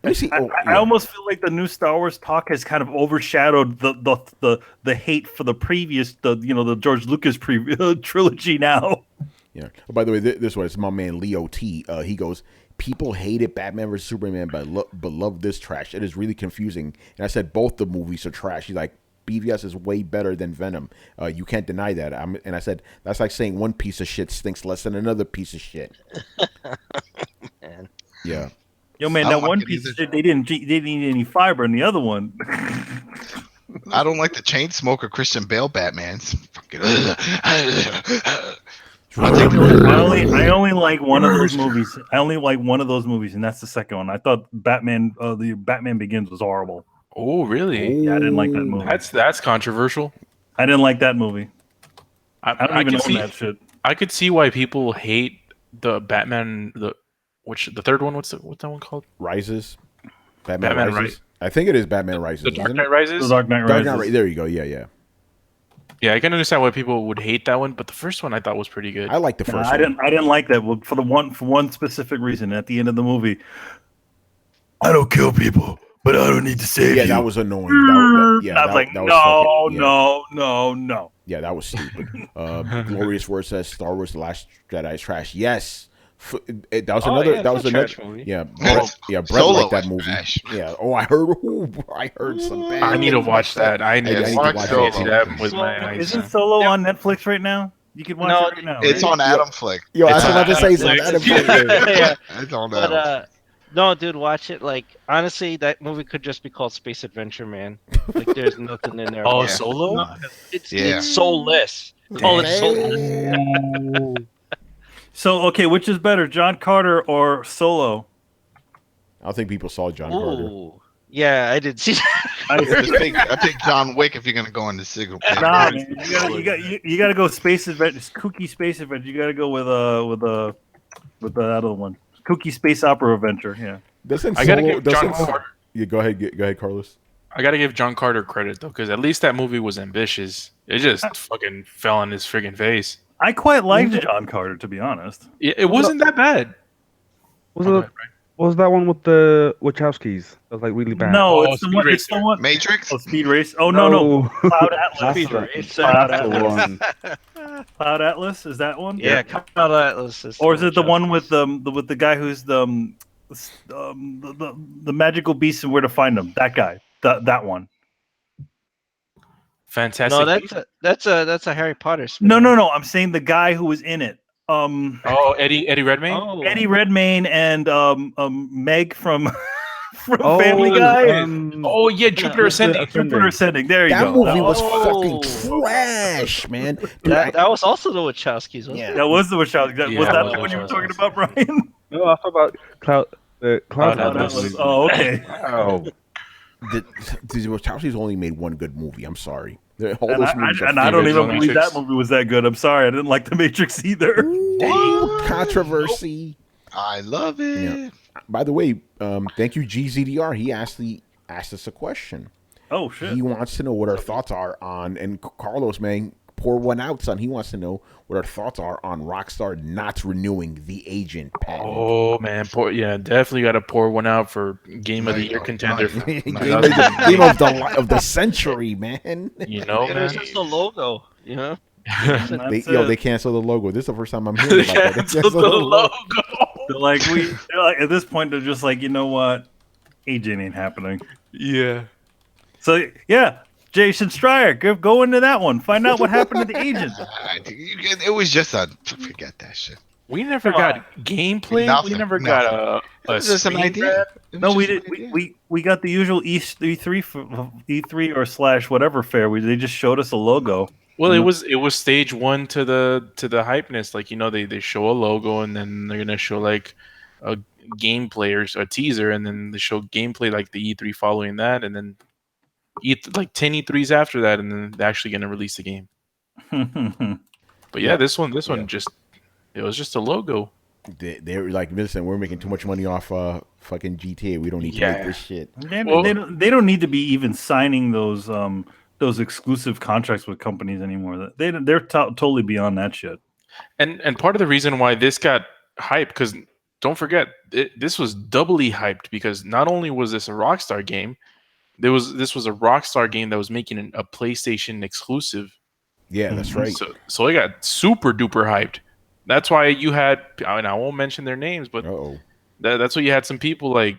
Speaker 1: Let me see.
Speaker 2: I almost feel like the new Star Wars talk has kind of overshadowed the hate for the previous the George Lucas trilogy now.
Speaker 1: Yeah. Oh, by the way, this one is my man Leo T. He goes, people hated Batman vs Superman, but love this trash. It is really confusing. And I said both the movies are trash. He's like, BVS is way better than Venom. You can't deny that. And I said that's like saying one piece of shit stinks less than another piece of shit.
Speaker 3: Man.
Speaker 1: Yeah.
Speaker 2: Yo, man, that one piece of shit, they didn't eat any fiber in the other one.
Speaker 6: I don't like the chain smoker Christian Bale Batmans.
Speaker 2: I only like one of those movies. I only like one of those movies, and that's the second one. I thought Batman, the Batman Begins was horrible.
Speaker 4: Oh, really?
Speaker 2: Yeah, I didn't like that movie.
Speaker 4: That's controversial.
Speaker 2: I didn't like that movie. I don't even own that shit.
Speaker 4: I could see why people hate the Batman. The third one? What's that one called?
Speaker 1: Rises. Batman Rises. I think it is Batman Rises.
Speaker 4: The Dark Knight Rises.
Speaker 2: The Dark Knight Rises.
Speaker 1: There you go. Yeah.
Speaker 4: Yeah, I can understand why people would hate that one, but the first one I thought was pretty good.
Speaker 1: I like the first one.
Speaker 2: I didn't like that for one specific reason. At the end of the movie, I don't kill people, but I don't need to save you.
Speaker 1: Yeah, that was annoying.
Speaker 2: I was like, no.
Speaker 1: Yeah, that was stupid. Glorious Word says Star Wars: The Last Jedi is trash. Yes. That was another.
Speaker 3: Yeah,
Speaker 1: that was another
Speaker 3: movie.
Speaker 1: Yeah, Brett liked that movie. Trash. Yeah. Oh, I heard some bad.
Speaker 4: I need to watch that. I need to watch that with my eyes.
Speaker 2: Isn't Solo on Netflix right now? You can watch it right now.
Speaker 6: It's on Adam Flick.
Speaker 1: Yo, I was about to say something. Adam Flick.
Speaker 3: Yeah.
Speaker 6: It's on Adam.
Speaker 3: No, dude, watch it. Like, honestly, that movie could just be called Space Adventure, man. Like, there's nothing in there.
Speaker 4: Oh, Solo?
Speaker 3: No, it's soulless. Call it soulless.
Speaker 2: So, okay, which is better, John Carter or Solo?
Speaker 1: I don't think people saw John Carter.
Speaker 3: Yeah, I did see that.
Speaker 6: I think John Wick if you're gonna go into single player.
Speaker 2: Nah, man, you gotta go Space Adventure. It's kooky Space Adventure. You gotta go with the other one, kooky Space Opera Adventure. Yeah.
Speaker 4: I gotta give John Carter.
Speaker 1: Yeah, go ahead, Carlos.
Speaker 4: I gotta give John Carter credit though, because at least that movie was ambitious. It just fucking fell on his friggin' face.
Speaker 2: I quite liked John Carter, to be honest.
Speaker 4: It wasn't that bad.
Speaker 5: Was that one with the Wachowskis? That was like really bad.
Speaker 2: No, it's the one.
Speaker 6: Matrix.
Speaker 2: Oh, Speed Race. Oh no. Cloud Atlas.
Speaker 3: Speed Race.
Speaker 2: Cloud Atlas. Cloud Atlas, is that one?
Speaker 3: Yeah, Cloud Atlas.
Speaker 2: Or is it the one with the guy who's the magical beast and where to find them? That guy. That one.
Speaker 4: Fantastic.
Speaker 2: No,
Speaker 3: that's a Harry Potter spin.
Speaker 2: No. I'm saying the guy who was in it.
Speaker 4: Eddie Redmayne.
Speaker 3: Oh.
Speaker 2: Eddie Redmayne and Meg from Family Guy.
Speaker 4: Jupiter Ascending.
Speaker 2: Jupiter Ascending. There you
Speaker 1: go. That movie was fucking trash, man.
Speaker 3: That was also the Wachowskis. Wasn't it?
Speaker 2: That was the Wachowskis. Was that the one you were talking about, Brian?
Speaker 5: No, I thought about Cloud
Speaker 2: Atlas. Oh, okay.
Speaker 1: The Wachowskis only made one good movie. I'm sorry.
Speaker 2: I don't even believe that movie was that good. I'm sorry. I didn't like The Matrix either.
Speaker 1: Controversy.
Speaker 6: I love it.
Speaker 1: Yeah. By the way, thank you, GZDR. He asked us a question.
Speaker 2: Oh, shit.
Speaker 1: He wants to know what our thoughts are on, and Carlos, man, pour one out, son. He wants to know what our thoughts are on Rockstar not renewing the agent patent.
Speaker 4: Oh, man. Definitely got to pour one out for Game of the Year contender.
Speaker 1: Game of the century, man.
Speaker 4: You know, man.
Speaker 3: It's just the logo, you know?
Speaker 1: They canceled the logo. This is the first time I'm hearing about that. They
Speaker 4: canceled the logo.
Speaker 2: They're like, at this point, they're just like, you know what? Agent ain't happening.
Speaker 4: Yeah.
Speaker 2: So, yeah. Jason Schreier, go into that one. Find out what happened to the agent.
Speaker 6: It was just forget that shit.
Speaker 4: We never got gameplay.
Speaker 6: Nothing,
Speaker 4: we never got a
Speaker 6: just an idea.
Speaker 2: No, we did. We got the usual E3 or slash whatever fair. They just showed us a logo.
Speaker 4: Well, it was stage one to the hypeness. Like, you know, they show a logo and then they're gonna show like a gameplay or a teaser, and then they show gameplay like the E3 following that, and then like 10 E3s after that, and then they're actually gonna release the game. But yeah, this one just it was just a logo.
Speaker 1: They're like, listen, we're making too much money off fucking GTA. We don't need to make this shit.
Speaker 2: They don't need to be even signing those exclusive contracts with companies anymore. They're totally beyond that shit.
Speaker 4: And part of the reason why this got hyped, because don't forget, this was doubly hyped because not only was this a Rockstar game, this was a Rockstar game that was making a PlayStation exclusive.
Speaker 1: Yeah, that's right.
Speaker 4: So it got super duper hyped. That's why you had, and I won't mention their names, but that's why you had some people like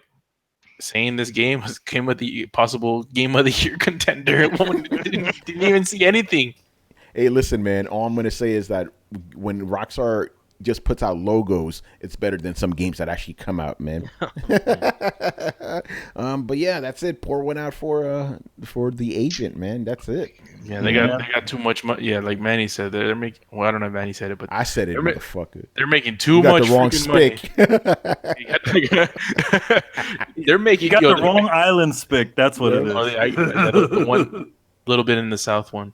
Speaker 4: saying this game came with the possible Game of the Year contender. didn't even see anything.
Speaker 1: Hey, listen, man. All I'm gonna say is that when Rockstar just puts out logos, it's better than some games that actually come out, man. But yeah, that's it. Pour one out for the agent, man. That's it.
Speaker 4: Yeah, they got too much money. Yeah, like Manny said, they're making. Well, I don't know if Manny said it, but
Speaker 1: I said it, motherfucker.
Speaker 4: They're making too much.
Speaker 1: The wrong spick.
Speaker 4: They're making.
Speaker 2: You got the wrong island spick. That's what it is.
Speaker 4: The one little bit in the south one.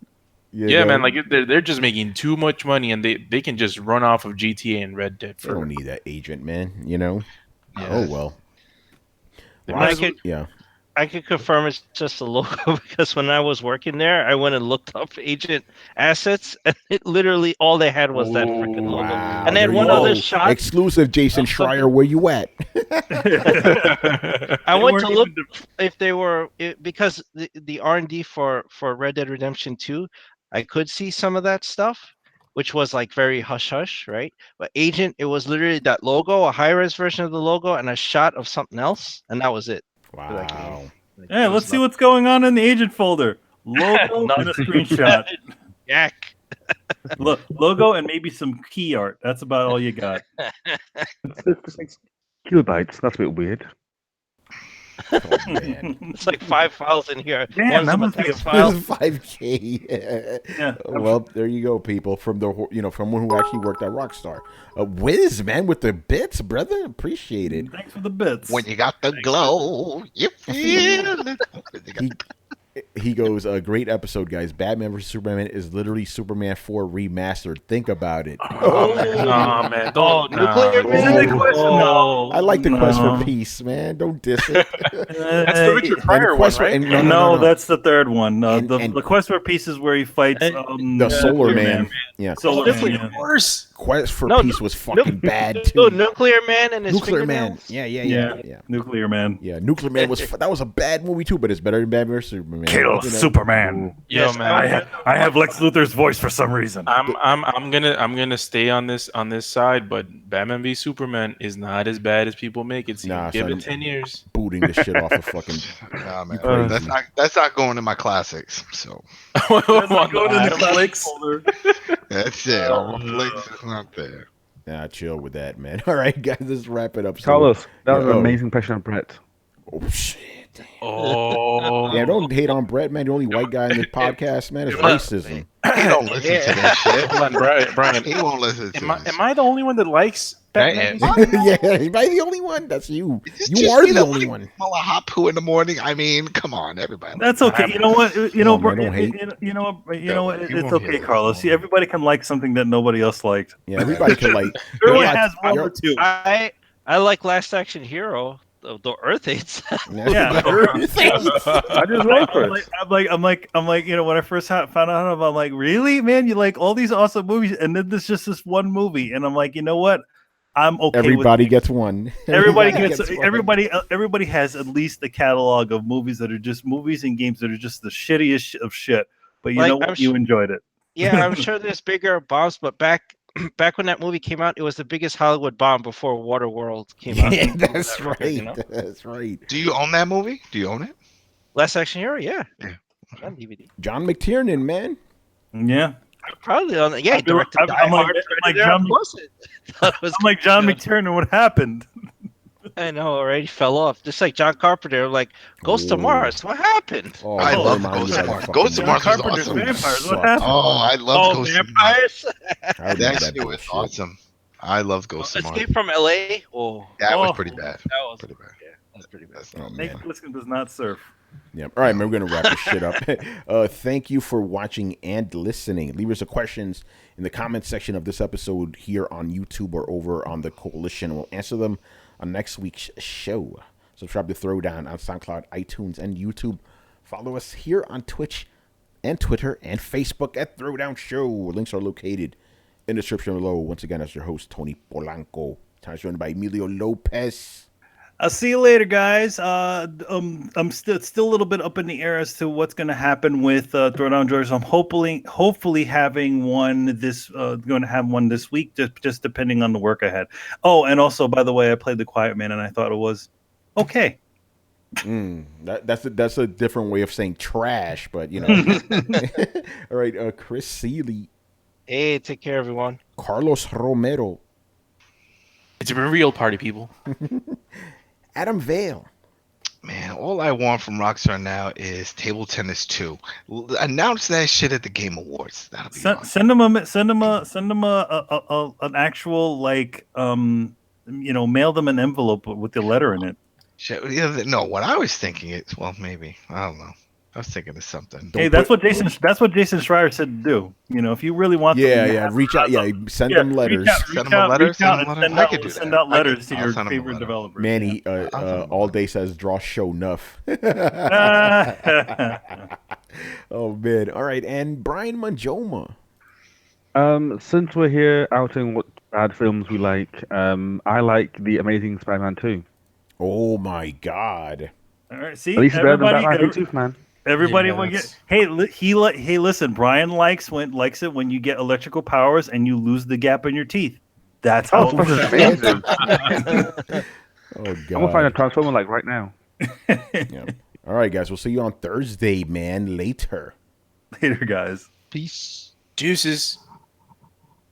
Speaker 4: Yeah, man. Like they're just making too much money, and they can just run off of GTA and Red Dead.
Speaker 1: They don't need that agent, man. You know. Yeah. Oh well.
Speaker 3: I could confirm it's just a logo because when I was working there, I went and looked up agent assets, and literally all they had was that freaking logo.
Speaker 1: Wow.
Speaker 3: And then one other shot.
Speaker 1: Exclusive, Jason Schreier. Where you at?
Speaker 3: I went to look if they were because the R&D for Red Dead Redemption 2, I could see some of that stuff, which was like very hush hush, right? But agent, it was literally that logo, a high res version of the logo, and a shot of something else, and that was it.
Speaker 1: Wow.
Speaker 2: Hey, let's see what's going on in the agent folder. Logo and a screenshot.
Speaker 3: Yak.
Speaker 2: Logo and maybe some key art. That's about all you got.
Speaker 5: It's like kilobytes. That's a bit weird.
Speaker 1: Oh, man.
Speaker 3: It's like 5 files in here.
Speaker 2: Damn, that must be a
Speaker 3: file.
Speaker 1: 5K. Yeah. Well, there you go, people. From from one who actually worked at Rockstar. Wiz, man, with the bits, brother. Appreciate it.
Speaker 2: Thanks for the bits.
Speaker 6: When you got the glow, you feel it.
Speaker 1: He goes, a great episode, guys. Batman vs. Superman is literally Superman 4 remastered. Think about it.
Speaker 4: Oh, no, man. Don't.
Speaker 3: Nuclear Man.
Speaker 2: No.
Speaker 1: I like the quest for peace, man. Don't diss it.
Speaker 4: That's the Richard Pryor one, right?
Speaker 2: No, that's the third one. The quest for peace is where he fights
Speaker 1: the Solar Man. Yeah.
Speaker 2: Solar
Speaker 4: Man.
Speaker 2: Man.
Speaker 4: Worse.
Speaker 1: Quest for Peace was fucking bad too.
Speaker 3: No, Nuclear Man and his
Speaker 1: Nuclear Man.
Speaker 3: fingernails.
Speaker 1: Yeah.
Speaker 2: Nuclear Man.
Speaker 1: Yeah, Nuclear Man that was a bad movie too, but it's better than Batman vs Superman.
Speaker 2: Kill Superman.
Speaker 4: Yeah, man.
Speaker 2: I have Lex Luthor's voice for some reason.
Speaker 4: I'm gonna stay on this side, but Batman v Superman is not as bad as people make it seem. Give it 10 years.
Speaker 1: Booting the shit off of fucking.
Speaker 6: Nah, man. That's not going in my classics. So.
Speaker 4: Netflix.
Speaker 6: That's it. Netflix is not there.
Speaker 1: Nah, chill with that, man. All right, guys, let's wrap it up.
Speaker 5: Carlos, that was an amazing impression on Brett.
Speaker 1: Oh shit.
Speaker 4: Oh.
Speaker 1: Yeah, don't hate on Brett, man. The only white guy in this podcast, man, is racism.
Speaker 6: He don't listen to that shit.
Speaker 4: Hold on, Brian.
Speaker 6: He won't listen to this.
Speaker 4: Am I the only one that likes Batman?
Speaker 1: Yeah, am I the only one? That's you. You are the only one.
Speaker 6: Smell a hot poo in the morning. I mean, come on, everybody.
Speaker 2: That's okay. You know what? You know what?
Speaker 6: It's
Speaker 2: okay, Carlos. See, everybody can like something that nobody else liked.
Speaker 1: Yeah, everybody can like.
Speaker 2: Everyone has one or two.
Speaker 3: I like Last Action Hero. The Earth hates.
Speaker 2: Yeah,
Speaker 5: I just love it.
Speaker 2: I'm like, when I first found out about, I'm like, really, man, you like all these awesome movies, and then there's just this one movie, and I'm like, you know what? I'm okay.
Speaker 1: Everybody
Speaker 2: with
Speaker 1: gets one.
Speaker 2: Everybody has at least a catalog of movies that are just movies and games that are just the shittiest of shit. But you know what? You enjoyed it.
Speaker 3: Yeah, I'm sure there's bigger bombs, but back when that movie came out, it was the biggest Hollywood bomb before Waterworld came out.
Speaker 1: Yeah, that's right. Record, you know? That's right.
Speaker 6: Do you own that movie? Do you own it?
Speaker 3: Last Action Hero, yeah. On DVD.
Speaker 1: John McTiernan, man.
Speaker 2: Yeah.
Speaker 3: Probably on. Yeah,
Speaker 2: I'm like John McTiernan. What happened?
Speaker 3: I know, already fell off. Just like John Carpenter, like Ghost of Mars. What happened?
Speaker 6: Oh, I love Ghost of Mars. Ghost of Mars was awesome.
Speaker 2: Vampires. What happened?
Speaker 6: Oh, I love Ghost
Speaker 3: Vampires.
Speaker 6: That shit was awesome. I love Ghost of Mars.
Speaker 3: Escape from L.A.
Speaker 6: That was pretty bad.
Speaker 3: That was
Speaker 6: pretty bad.
Speaker 3: Yeah, that's pretty bad.
Speaker 6: Oh,
Speaker 2: Nate Plissken does not surf.
Speaker 1: Yeah. All right, man. We're gonna wrap this shit up. Thank you for watching and listening. Leave us your questions in the comments section of this episode here on YouTube or over on the Coalition. We'll answer them on next week's show. Subscribe to Throwdown on SoundCloud, iTunes, and YouTube. Follow us here on Twitch and Twitter and Facebook at Throwdown Show. Links are located in the description below. Once again, as your host, Tony Polanco. Time's joined by Emilio Lopez.
Speaker 2: I'll see you later, guys. I'm still a little bit up in the air as to what's going to happen with Throwdown George. I'm hopefully having one going to have one this week, just depending on the work I had. Oh, and also, by the way, I played The Quiet Man, and I thought it was okay.
Speaker 1: That's a different way of saying trash, but you know. All right, Chris Seeley.
Speaker 3: Hey, take care, everyone.
Speaker 1: Carlos Romero.
Speaker 4: It's a real party, people.
Speaker 1: Adam Vale.
Speaker 6: Man, all I want from Rockstar now is Table Tennis 2. Announce that shit at the Game Awards. That'll be awesome.
Speaker 2: Send them an actual mail them an envelope with the letter in it.
Speaker 6: No, what I was thinking is, well, maybe I don't know. I was thinking of something.
Speaker 2: Hey, that's what Jason Schreier said to do. You know, if you really want,
Speaker 1: reach out. Yeah, send them letters.
Speaker 6: Send them a letter.
Speaker 2: Send out letters to your favorite developers.
Speaker 1: Manny all day says draw show enough. Oh man! All right, and Brian Manjoma.
Speaker 5: Since we're here outing what bad films we like, I like The Amazing Spider-Man 2.
Speaker 1: Oh my God!
Speaker 2: All right, see,
Speaker 5: at least better than Batman v Superman.
Speaker 2: Everybody will get. Hey, listen. Brian likes it when you get electrical powers and you lose the gap in your teeth. That's how.
Speaker 5: Oh God!
Speaker 1: I'm
Speaker 5: gonna find a Transformer like right now.
Speaker 1: Yeah. All right, guys. We'll see you on Thursday, man. Later,
Speaker 2: guys.
Speaker 3: Peace.
Speaker 4: Deuces.